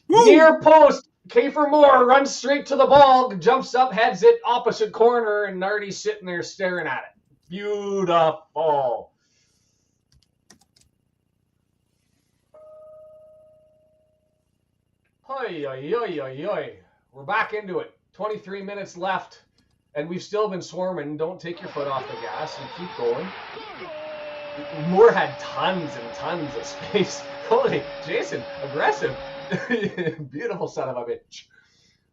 Woo! Near post. Kiefer Moore runs straight to the ball, jumps up, heads it opposite corner, and Nardy's sitting there staring at it. Beautiful. Oy, oy, oy, oy, oy. We're back into it. 23 minutes left, and we've still been swarming. Don't take your foot off the gas and keep going. Moore had tons and tons of space. Holy, Jason, aggressive. Beautiful son of a bitch.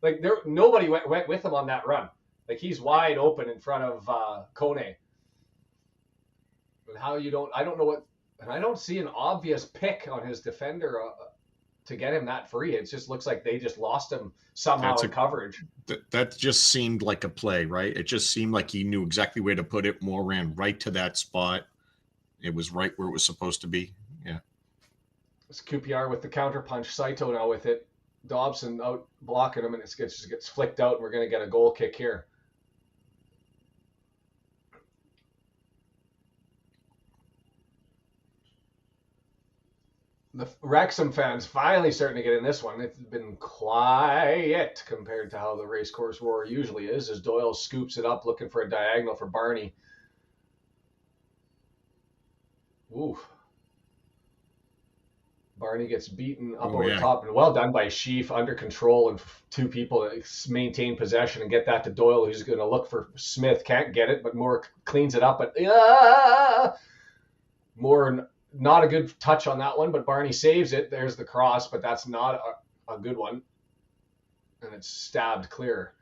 Like, nobody went with him on that run. Like, he's wide open in front of Kone. But how you don't, I don't know what, and I don't see an obvious pick on his defender to get him that free. It just looks like they just lost him somehow in coverage. That just seemed like a play, right? It just seemed like he knew exactly where to put it. Moore ran right to that spot. It was right where it was supposed to be. Yeah. It's QPR with the counter punch. Saito now with it. Dobson out blocking him, and it gets flicked out, and we're going to get a goal kick here. The Wrexham fans finally starting to get in this one. It's been quiet compared to how the Racecourse Roar usually is, as Doyle scoops it up looking for a diagonal for Barney. Ooh. Barney gets beaten up over the top, and well done by Sheaf, under control, and 2 people to maintain possession and get that to Doyle, who's going to look for Smith. Can't get it, but Moore cleans it up. But Moore, not a good touch on that one, but Barney saves it. There's the cross, but that's not a good one. And it's stabbed clear.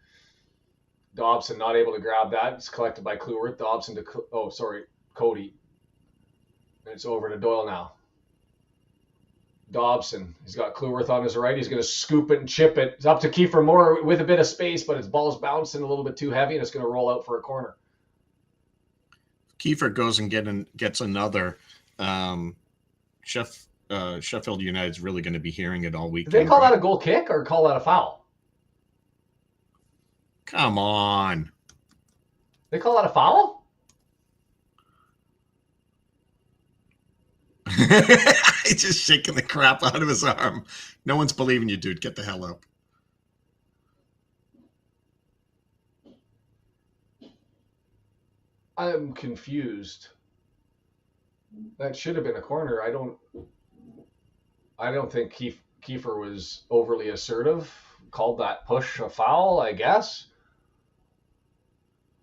Dobson not able to grab that. It's collected by Kluwer. Dobson to, Cody. And it's over to Doyle now. Dobson, he's got Kluworth on his right. He's going to scoop it and chip it. It's up to Kiefer Moore with a bit of space, but his ball's bouncing a little bit too heavy, and it's going to roll out for a corner. Kiefer goes and gets another. Sheffield United's really going to be hearing it all week. Did they call that a goal kick or call that a foul? Come on. They call that a foul? He's just shaking the crap out of his arm. No one's believing you, dude. Get the hell up. I'm confused. That should have been a corner. I don't think Kiefer was overly assertive. Called that push a foul, I guess.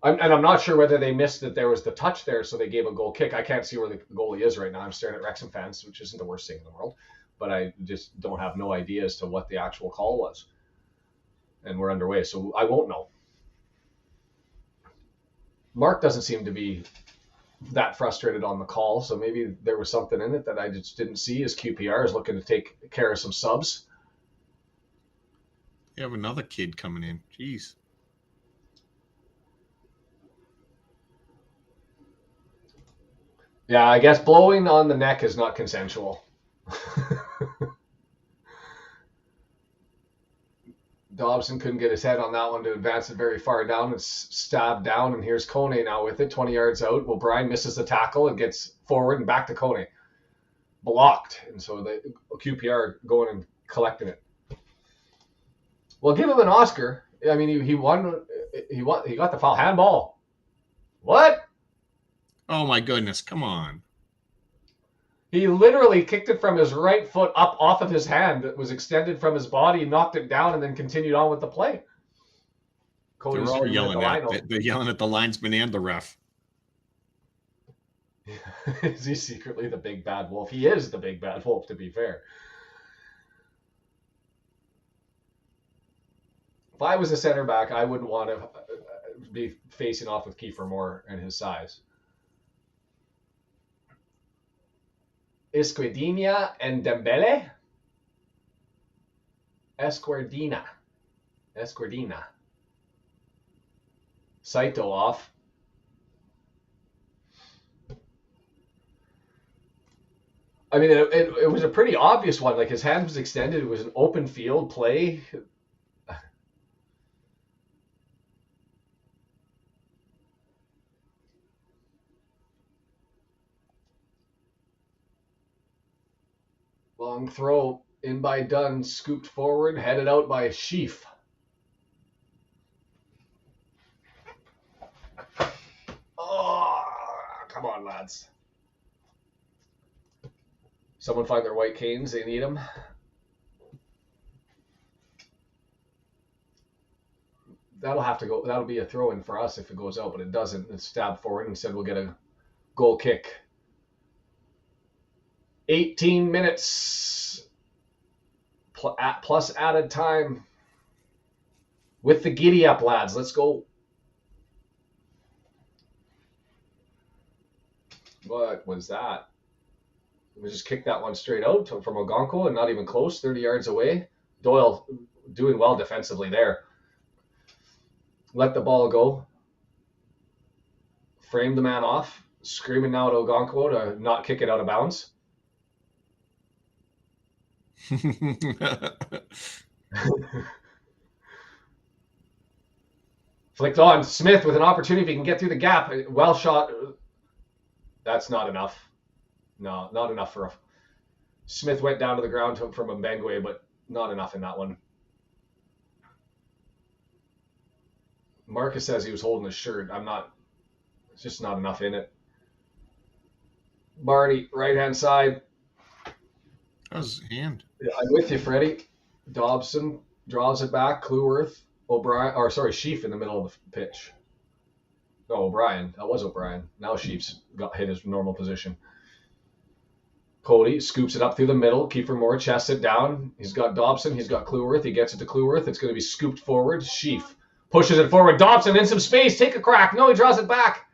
I'm not sure whether they missed that there was the touch there, so they gave a goal kick. I can't see where the goalie is right now. I'm staring at Wrexham fans, which isn't the worst thing in the world, but I just don't have no idea as to what the actual call was. And we're underway, so I won't know. Mark doesn't seem to be that frustrated on the call, so maybe there was something in it that I just didn't see, as QPR is looking to take care of some subs. You have another kid coming in. Jeez. Yeah, I guess blowing on the neck is not consensual. Dobson couldn't get his head on that one to advance it very far down. It's stabbed down, and here's Kone now with it, 20 yards out. Well, Brian misses the tackle and gets forward and back to Kone. Blocked, and so the QPR going and collecting it. Well, give him an Oscar. I mean, he won. He got the foul. Handball. What? Oh, my goodness. Come on. He literally kicked it from his right foot up off of his hand that was extended from his body, knocked it down, and then continued on with the play. They're all yelling they're yelling at the linesman and the ref. Is he secretly the big bad wolf? He is the big bad wolf, to be fair. If I was a center back, I wouldn't want to be facing off with Kiefer Moore and his size. Esquerdina and Dembele. Esquerdina. Saito off. I mean, it was a pretty obvious one. Like, his hand was extended. It was an open field play. Long throw in by Dunn, scooped forward, headed out by Sheaf. Oh, come on, lads. Someone find their white canes. They need them. That'll have to go. That'll be a throw-in for us if it goes out, but it doesn't. It's stabbed forward. Instead, we'll get a goal kick. 18 minutes plus added time with the giddy up, lads. Let's go. What was that? We just kicked that one straight out from Ogonko and not even close, 30 yards away. Doyle doing well defensively there. Let the ball go. Frame the man off. Screaming now at Ogonko to not kick it out of bounds. Flicked on. Smith with an opportunity if he can get through the gap. Well shot. That's not enough. No, not enough for a... Smith went down to the ground from Mbengwe, but not enough in that one. Marcus says he was holding his shirt. I'm not... It's just not enough in it. Marty, right-hand side. That was his hand. Yeah, I'm with you, Freddie. Dobson draws it back. Cleworth. O'Brien... Or, sorry, Sheaf in the middle of the pitch. No, O'Brien. That was O'Brien. Now Sheaf's got hit his normal position. Cody scoops it up through the middle. Kiefer Moore chests it down. He's got Dobson. He's got Cleworth. He gets it to Cleworth. It's going to be scooped forward. Sheaf pushes it forward. Dobson in some space. Take a crack. No, he draws it back.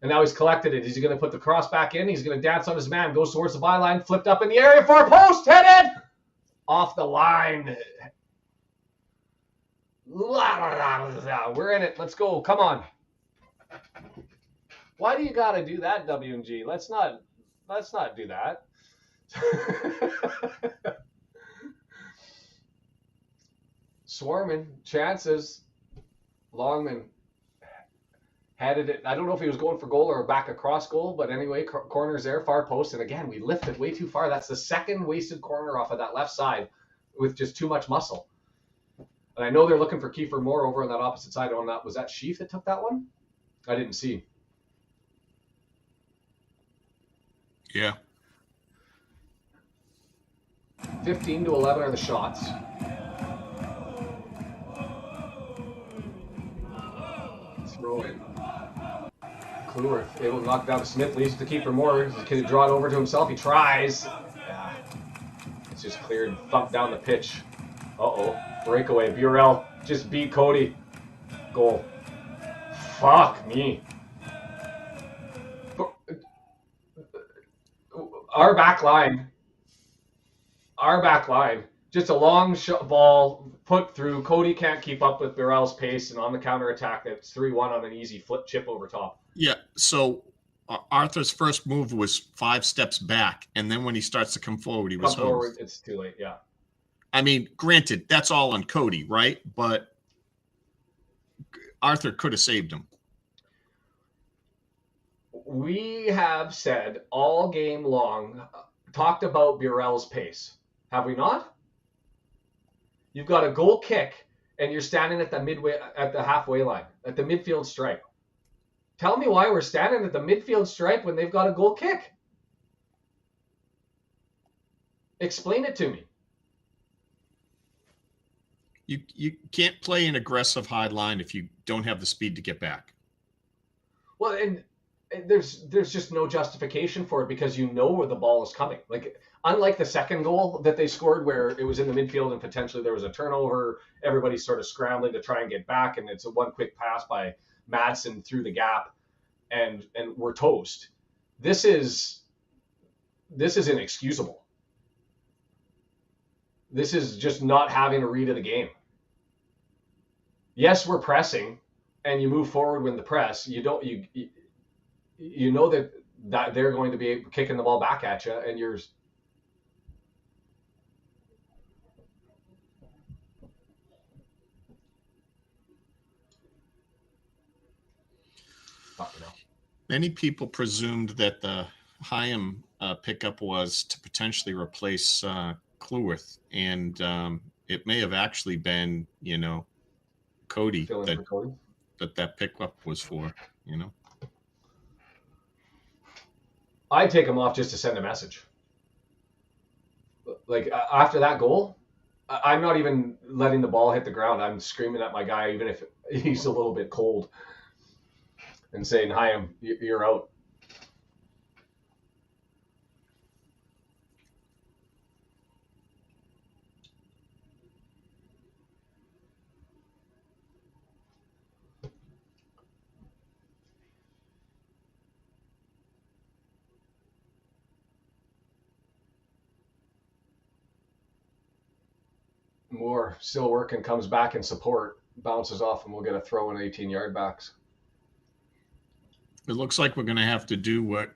And now he's collected it. He's going to put the cross back in. He's going to dance on his man. Goes towards the byline. Flipped up in the area for a post. Headed off the line. We're in it. Let's go. Come on. Why do you got to do that, W&G? Let's not do that. Swarming chances. Longman headed it. I don't know if he was going for goal or back across goal, but anyway, corner's there, far post. And again, we lifted way too far. That's the second wasted corner off of that left side with just too much muscle. And I know they're looking for Kiefer Moore over on that opposite side. On that, was that Sheaf that took that one? I didn't see. Yeah. 15-11 are the shots. Throw in. Cleworth able to knock down Smith, leaves to Kiefer Moore. He's going to draw it over to himself. He tries. Yeah. It's just cleared. Thumped down the pitch. Uh-oh. Breakaway. Burrell just beat Cody. Goal. Fuck me. Our back line, just a long ball put through. Cody can't keep up with Burrell's pace, and on the counterattack, it's 3-1 on an easy flip chip over top. Yeah, so Arthur's first move was 5 steps back, and then when he starts to come forward, he was hosed. It's too late, yeah. I mean, granted, that's all on Cody, right? But Arthur could have saved him. We have said all game long, talked about Burrell's pace. Have we not? You've got a goal kick, and you're standing at the halfway line, at the midfield stripe. Tell me why we're standing at the midfield stripe when they've got a goal kick. Explain it to me. You can't play an aggressive high line if you don't have the speed to get back. Well, and there's just no justification for it because you know where the ball is coming. Like, unlike the second goal that they scored where it was in the midfield and potentially there was a turnover, everybody's sort of scrambling to try and get back, and it's a one quick pass by Madsen through the gap, and we're toast. This is inexcusable. This is just not having a read of the game. Yes, we're pressing, and you move forward with the press. You know that they're going to be kicking the ball back at you, and you're. Many people presumed that the Hyam pickup was to potentially replace Cleworth, and it may have actually been, Cody that pickup was for, I'd take him off just to send a message. Like, after that goal, I'm not even letting the ball hit the ground. I'm screaming at my guy, even if he's a little bit cold, and saying, "Hyam, you're out." Moore still working, comes back in support, bounces off, and we'll get a throw in 18-yard backs. It looks like we're going to have to do what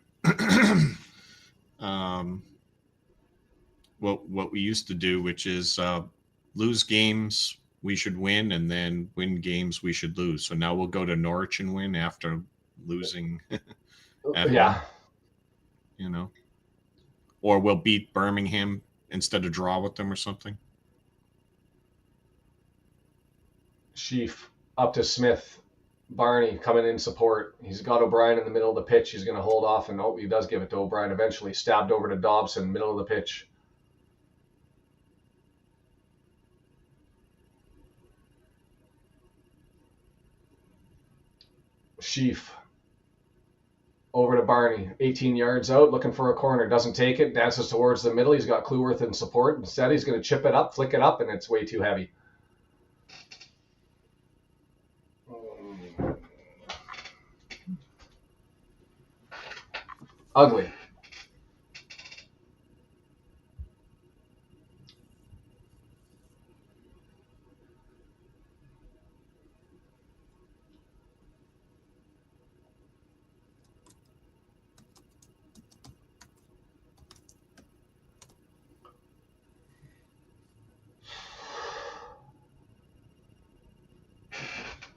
what we used to do, which is lose games we should win, and then win games we should lose. So now we'll go to Norwich and win after losing at home, or we'll beat Birmingham instead of draw with them or something. Sheaf up to Smith. Barney coming in support. He's got O'Brien in the middle of the pitch. He's going to hold off, and he does give it to O'Brien eventually. Stabbed over to Dobson, middle of the pitch. Sheaf over to Barney. 18 yards out, looking for a corner. Doesn't take it. Dances towards the middle. He's got Cleworth in support. Instead, he's going to chip it up, flick it up, and it's way too heavy. Ugly.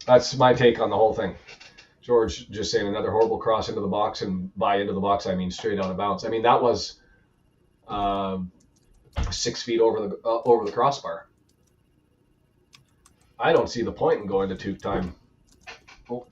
That's my take on the whole thing. George just saying another horrible cross into the box, and by into the box, I mean straight out of bounds. I mean, that was 6 feet over the crossbar. I don't see the point in going to Tuke time. Oh.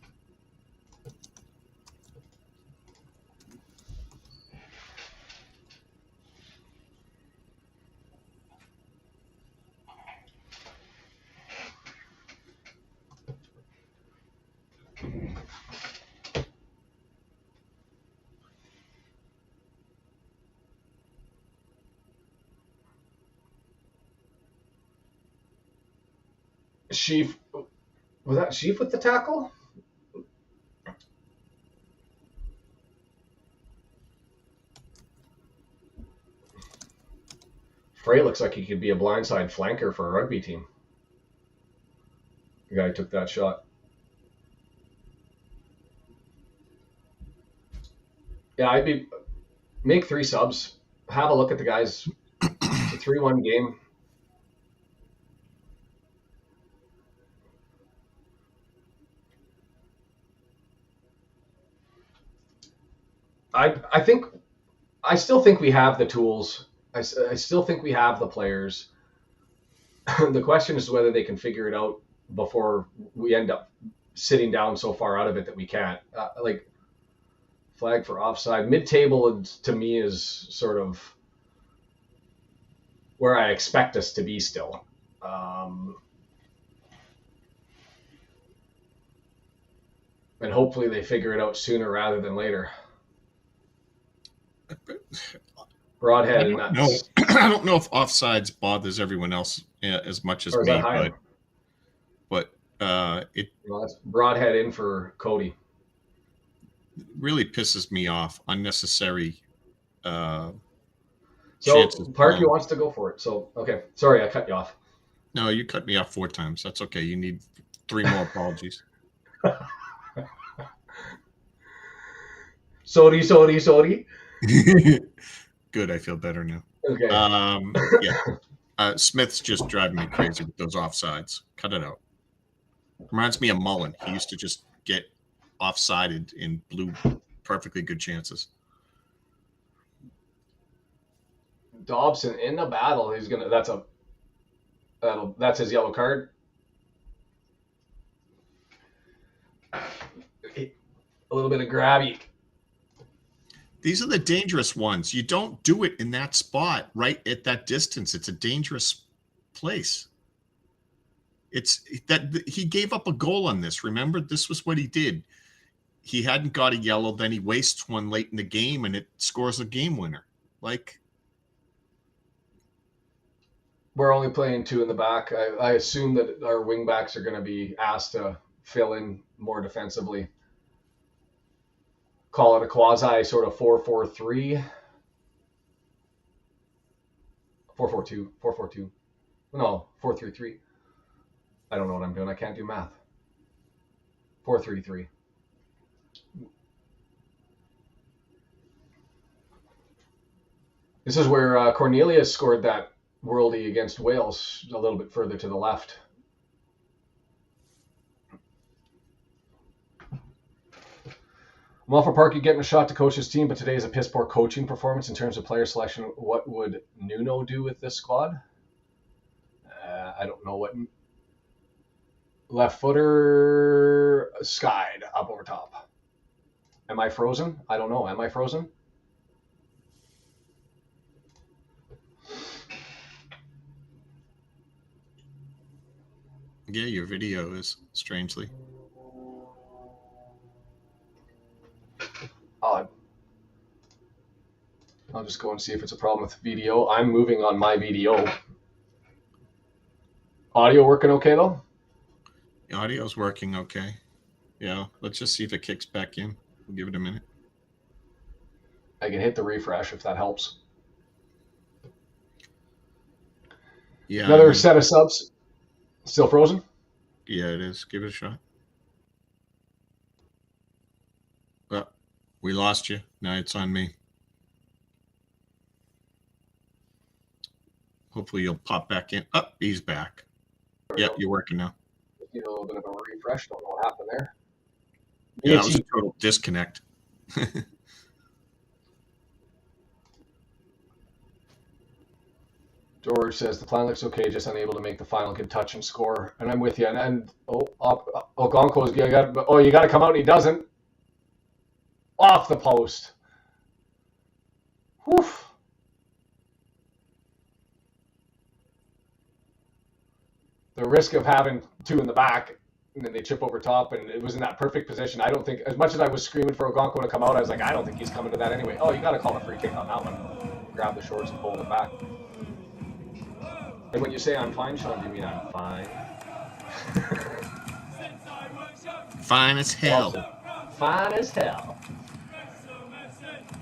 Sheaf, was that Sheaf with the tackle? Frey looks like he could be a blindside flanker for a rugby team. The guy took that shot. Yeah, make 3 subs. Have a look at the guys. It's a 3-1 game. I still think we have the tools. I still think we have the players. The question is whether they can figure it out before we end up sitting down so far out of it that we can't. Flag for offside. Mid-table to me is sort of where I expect us to be still. And hopefully they figure it out sooner rather than later. Broadhead and that's... I don't know if offsides bothers everyone else as much as me, but it that's Broadhead in for Cody. Really pisses me off. Unnecessary so chances. Parky wants to go for it. So okay, sorry I cut you off. No, you cut me off 4 times. That's okay. You need 3 more apologies. Sorry. Good, I feel better now. Okay. Yeah. Smith's just driving me crazy with those offsides. Cut it out. Reminds me of Mullen. He used to just get offsided in blue, perfectly good chances. Dobson in the battle. He's gonna. That's his yellow card. A little bit of grabby. These are the dangerous ones. You don't do it in that spot, right at that distance. It's a dangerous place. It's that he gave up a goal on this. Remember, this was what he did. He hadn't got a yellow, then he wastes one late in the game, and it scores a game winner. Like, we're only playing 2 in the back. I assume that our wing backs are going to be asked to fill in more defensively. Call it a quasi sort of 4-4-3. 4-4-2. 4-4-2. No, 4-3-3. I don't know what I'm doing. I can't do math. 4-3-3. This is where Cornelius scored that worldie against Wales a little bit further to the left. I'm all for Parky getting a shot to coach his team, but today is a piss poor coaching performance in terms of player selection. What would Nuno do with this squad? I don't know what. Left footer, skied up over top. Am I frozen? I don't know. Am I frozen? Yeah, your video is strangely odd. I'll just go and see if it's a problem with video. I'm moving on my video. Audio working okay though? The audio's working okay. Yeah, let's just see if it kicks back in. We'll give it a minute. I can hit the refresh if that helps. Yeah. Another set of subs. Still frozen? Yeah, it is. Give it a shot. Oh, we lost you. Now it's on me. Hopefully you'll pop back in. Oh, he's back. Yep, you're working now. You know, a little bit of a refresh. Don't know what happened there. Yeah, that was a total disconnect. George says the plan looks okay, just unable to make the final good touch and score. And I'm with you. And Gonko's you got to come out and he doesn't. Off the post. Whew. The risk of having 2 in the back, and then they chip over top, and it was in that perfect position. I don't think, as much as I was screaming for Ogonko to come out, I was like, I don't think he's coming to that anyway. Oh, you got to call a free kick on that one. Grab the shorts and pull it back. And when you say I'm fine, Sean, do you mean I'm fine? Fine as hell. Awesome. Fine as hell.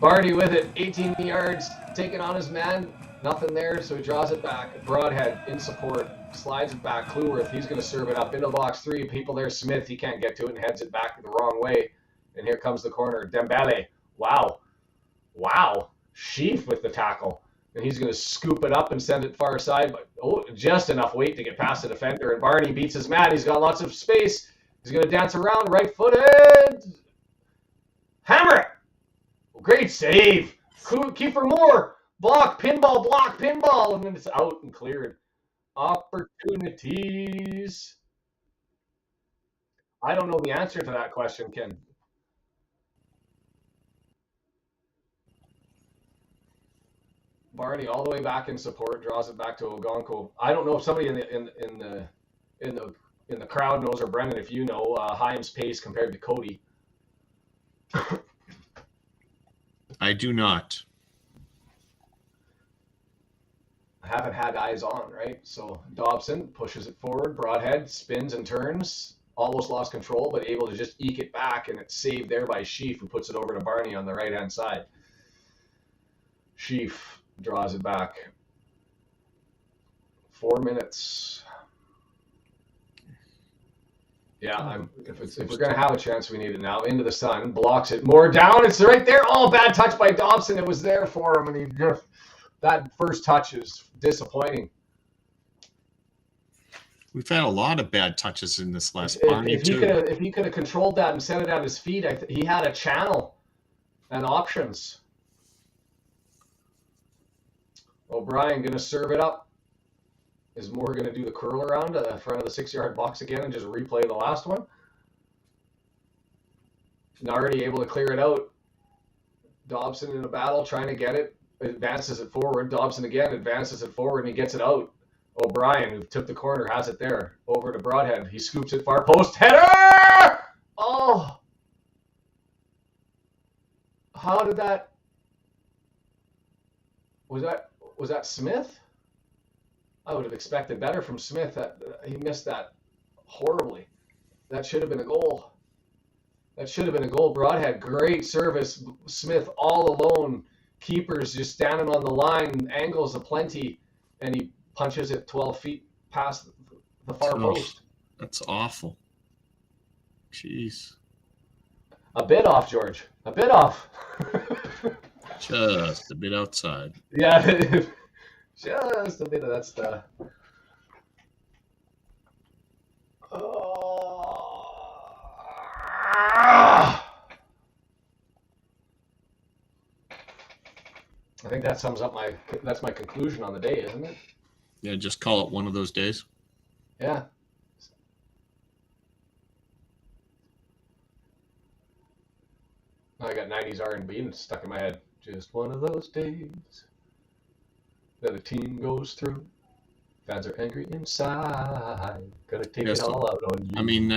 Barty with it, 18 yards, taking on his man. Nothing there, so he draws it back. Broadhead in support, slides it back. Clueworth, he's going to serve it up into box 3. People there, Smith, he can't get to it and heads it back the wrong way. And here comes the corner. Dembele, wow. Sheaf with the tackle. And he's going to scoop it up and send it far side, but just enough weight to get past the defender. And Barney beats his man. He's got lots of space. He's going to dance around, right-footed. Hammer it. Great save. Kiefer Moore. Block, pinball. And then it's out and cleared. Opportunities. I don't know the answer to that question, Ken. Barney all the way back in support, draws it back to Ogonko. I don't know if somebody in the crowd knows, or Brendan, if you know, Chaim's pace compared to Cody. I do not. Haven't had eyes on, right? So Dobson pushes it forward, Broadhead spins and turns, almost lost control, but able to just eke it back, and it's saved there by Sheaf, who puts it over to Barney on the right-hand side. Sheaf draws it back. 4 minutes. Yeah, if we're going to have a chance, we need it now. Into the sun, blocks it. More down, it's right there. Oh, bad touch by Dobson. It was there for him, and he just... That first touch is disappointing. We've had a lot of bad touches in this last If he could have controlled that and sent it at his feet, he had a channel and options. O'Brien going to serve it up. Is Moore going to do the curl around in front of the 6-yard box again and just replay the last one? Nardi able to clear it out. Dobson in a battle trying to get it. Advances it forward. Dobson again advances it forward, and he gets it out. O'Brien, who took the corner, has it there. Over to Broadhead. He scoops it far post. Header! Oh! How did that... Was that Smith? I would have expected better from Smith. He missed that horribly. That should have been a goal. Broadhead, great service. Smith all alone. Keeper's just standing on the line, angles aplenty, and he punches it 12 feet past the far post. That's awful. Jeez. A bit off, George. A bit off. Just a bit outside. Yeah, just a bit of that stuff. I think that sums up that's my conclusion on the day, isn't it? Yeah, just call it one of those days. Yeah. I got 90s R&B stuck in my head. Just one of those days that a team goes through. Fans are angry inside. Gotta take it all out on you. I mean,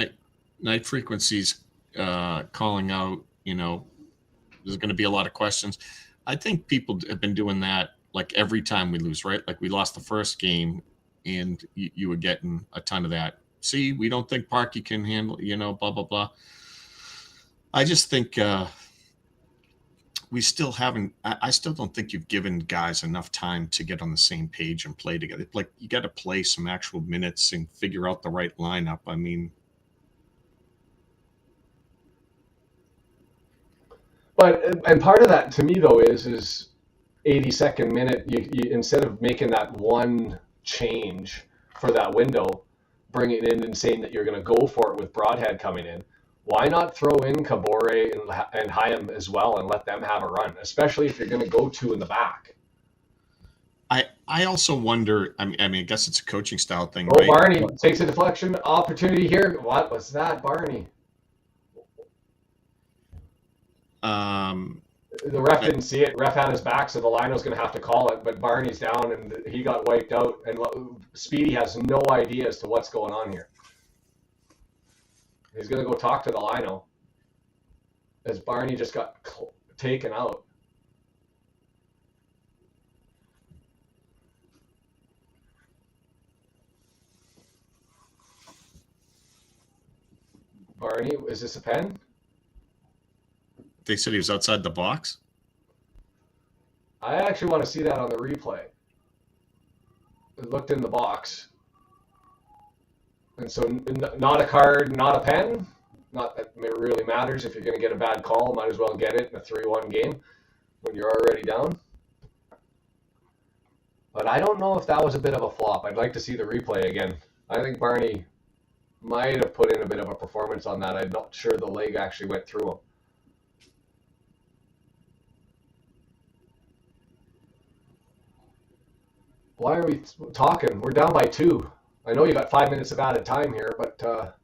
night frequencies calling out, there's going to be a lot of questions. I think people have been doing that like every time we lose, right? Like we lost the first game and you were getting a ton of that. See, we don't think Parky can handle, blah, blah, blah. I just think we still haven't, I still don't think you've given guys enough time to get on the same page and play together. Like you got to play some actual minutes and figure out the right lineup. I mean, and part of that to me though is 82nd minute. You instead of making that one change for that window, bring it in and saying that you're going to go for it with Broadhead coming in. Why not throw in Kabore and Hyam as well and let them have a run, especially if you're going to go two in the back? I also wonder. I mean, I guess it's a coaching style thing. Oh, right? Barney takes a deflection opportunity here. What was that, Barney? The ref didn't see it. Ref had his back, so the line was going to have to call it. But Barney's down, and he got wiped out. And Speedy has no idea as to what's going on here. He's going to go talk to the lino as Barney just got taken out. Barney, is this a pen? They said he was outside the box. I actually want to see that on the replay. It looked in the box. And so not a card, not a pen. Not that it really matters. If you're going to get a bad call, might as well get it in a 3-1 game when you're already down. But I don't know if that was a bit of a flop. I'd like to see the replay again. I think Barney might have put in a bit of a performance on that. I'm not sure the leg actually went through him. Why are we talking? We're down by 2. I know you got 5 minutes of added time here, but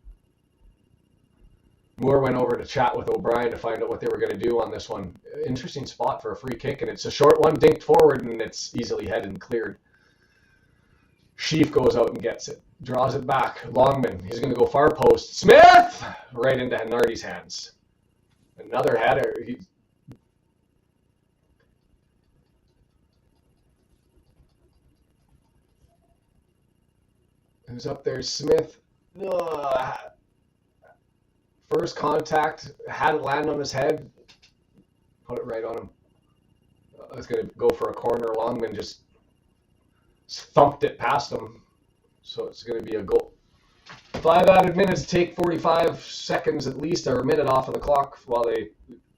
Moore went over to chat with O'Brien to find out what they were going to do on this one. Interesting spot for a free kick, and it's a short one, dinked forward, and it's easily headed and cleared. Sheaf goes out and gets it, draws it back. Longman, he's going to go far post. Smith! Right into Nardi's hands. Another header. Who's up there? Smith. Ugh. First contact, had it land on his head, put it right on him. I was going to go for a corner. Longman just thumped it past him. So it's going to be a goal. 5 added minutes take 45 seconds at least, or a minute off of the clock while they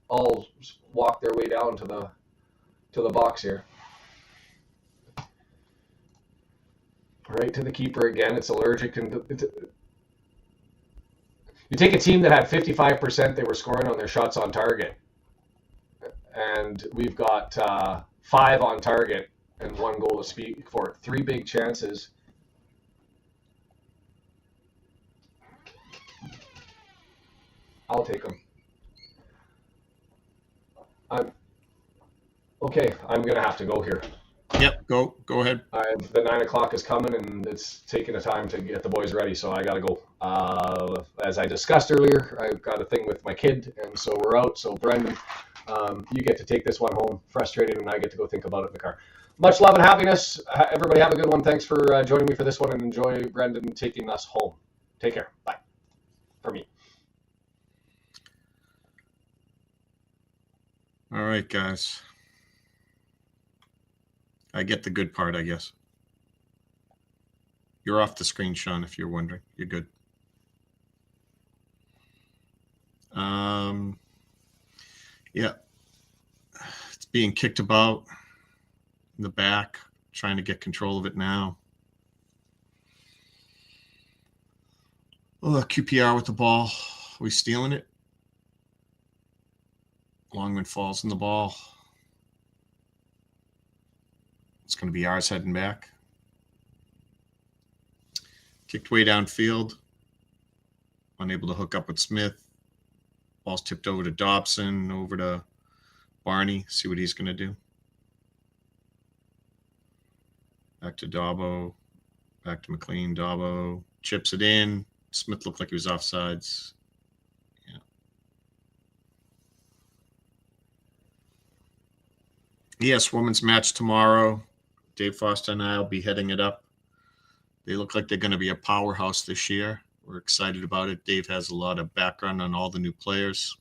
all walk their way down to the box here. Right to the keeper again. It's allergic. You take a team that had 55% they were scoring on their shots on target, and we've got 5 on target and 1 goal to speak for. 3 big chances. I'll take them. I'm going to have to go here. Yep, go ahead. The 9 o'clock is coming, and it's taking a time to get the boys ready, so I got to go. As I discussed earlier, I've got a thing with my kid, and so we're out. So, Brendan, you get to take this one home, frustrated, and I get to go think about it in the car. Much love and happiness. Everybody have a good one. Thanks for joining me for this one, and enjoy Brendan taking us home. Take care. Bye. For me. All right, guys. I get the good part, I guess. You're off the screen, Sean, if you're wondering. You're good. Yeah. It's being kicked about in the back, trying to get control of it now. Oh, QPR with the ball. Are we stealing it? Longman falls in the ball. It's going to be ours heading back. Kicked way downfield. Unable to hook up with Smith. Ball's tipped over to Dobson, over to Barney. See what he's going to do. Back to Dabo. Back to McLean. Dabo chips it in. Smith looked like he was offsides. Yeah. Yes, women's match tomorrow. Dave Foster and I will be heading it up. They look like they're going to be a powerhouse this year. We're excited about it. Dave has a lot of background on all the new players,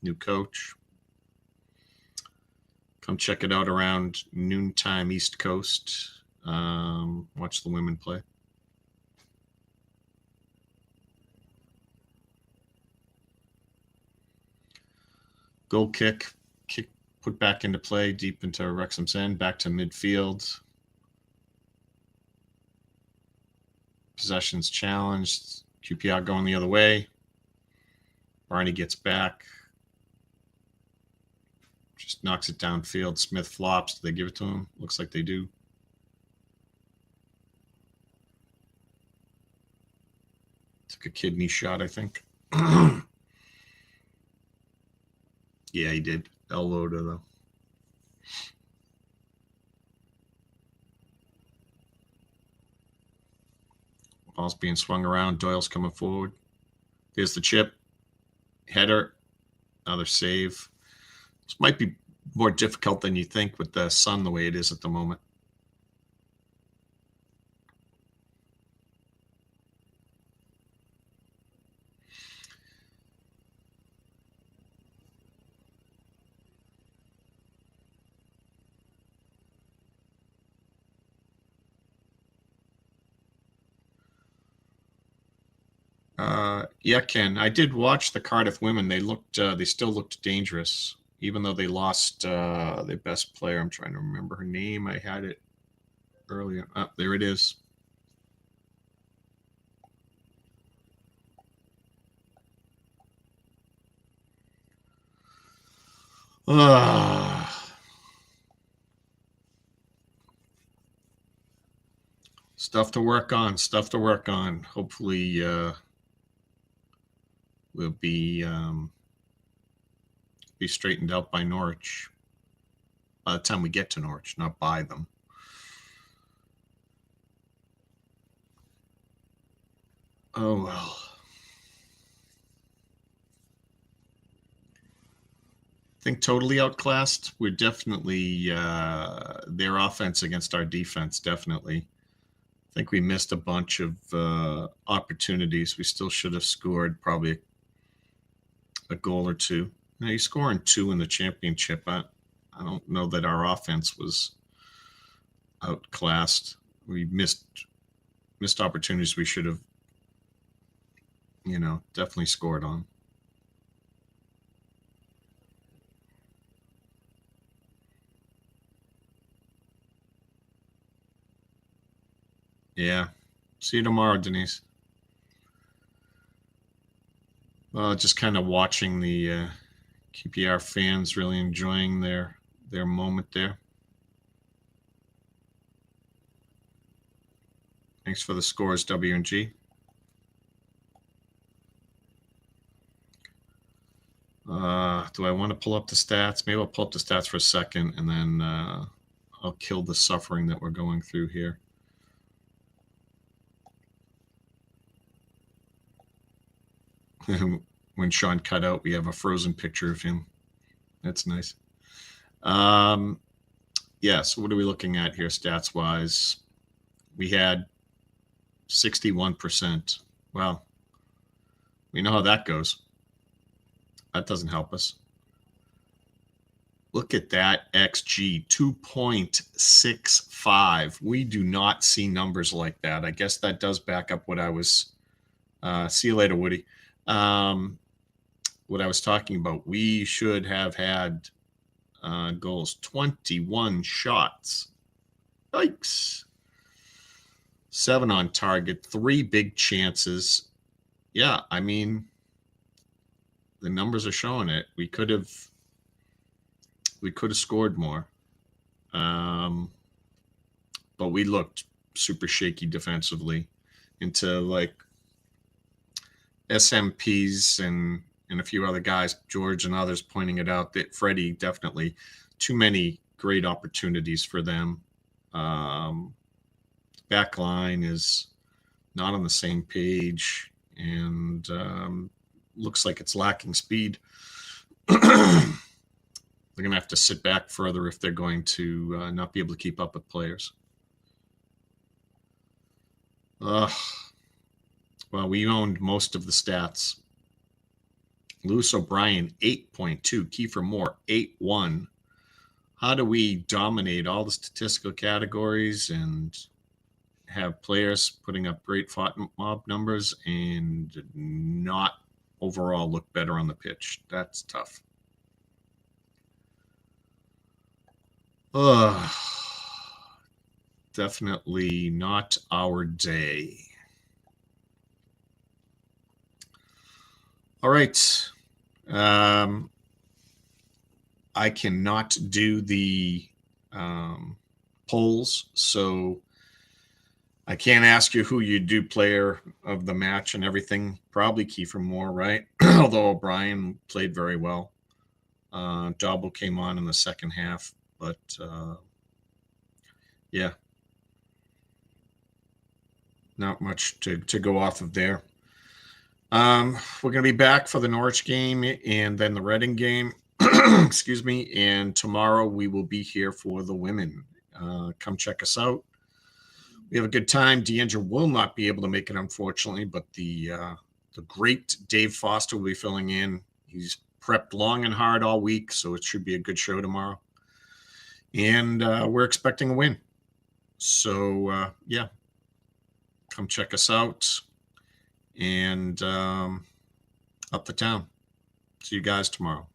new coach. Come check it out around noontime East Coast. Watch the women play. Goal kick put back into play, deep into Wrexham's end, back to midfield. Possessions challenged. QPR going the other way. Barney gets back. Just knocks it downfield. Smith flops. Do they give it to him? Looks like they do. Took a kidney shot, I think. Yeah, he did. Elbowed her, though. Ball's being swung around. Doyle's coming forward. There's the chip. Header. Another save. This might be more difficult than you think with the sun the way it is at the moment. Yeah, Ken. I did watch the Cardiff women. They still looked dangerous, even though they lost their best player. I'm trying to remember her name. I had it earlier. There it is. Stuff to work on. Hopefully, we'll be straightened out by Norwich by the time we get to Norwich, not by them. Oh well. think totally outclassed. We're definitely their offense against our defense, definitely. I think we missed a bunch of opportunities. We still should have scored probably a goal or two. Now, you scoring 2 in the championship. I don't know that our offense was outclassed. We missed opportunities we should have, definitely scored on. Yeah. See you tomorrow, Denise. Just kind of watching the QPR fans really enjoying their moment there. Thanks for the scores, W and G. Do I want to pull up the stats? Maybe I'll pull up the stats for a second, and then I'll kill the suffering that we're going through here. When Sean cut out, we have a frozen picture of him. That's nice. Yeah, so what are we looking at here stats-wise? We had 61%. Well, we know how that goes. That doesn't help us. Look at that XG, 2.65. We do not see numbers like that. I guess that does back up what I was see you later, Woody. What I was talking about. We should have had goals. 21 shots. Yikes. 7 on target. 3 big chances. Yeah, I mean, the numbers are showing it. We could have scored more. But we looked super shaky defensively into like SMPs and a few other guys, George and others pointing it out, that Freddie definitely too many great opportunities for them. Back line is not on the same page and looks like it's lacking speed. They're going to have to sit back further if they're going to not be able to keep up with players. Well, we owned most of the stats. Lewis O'Brien, 8.2. Kiefer Moore, 8.1. How do we dominate all the statistical categories and have players putting up great mob numbers and not overall look better on the pitch? That's tough. Definitely not our day. All right. I cannot do the polls, so I can't ask you who you do player of the match and everything. Probably Kiefer Moore, right? Although O'Brien played very well. Dobble came on in the second half, but yeah, not much to go off of there. We're going to be back for the Norwich game and then the Reading game. Excuse me. And tomorrow we will be here for the women. Come check us out. We have a good time. Deandra will not be able to make it, unfortunately, but the great Dave Foster will be filling in. He's prepped long and hard all week, so it should be a good show tomorrow. And we're expecting a win. So, yeah, come check us out. And up the town. See you guys tomorrow.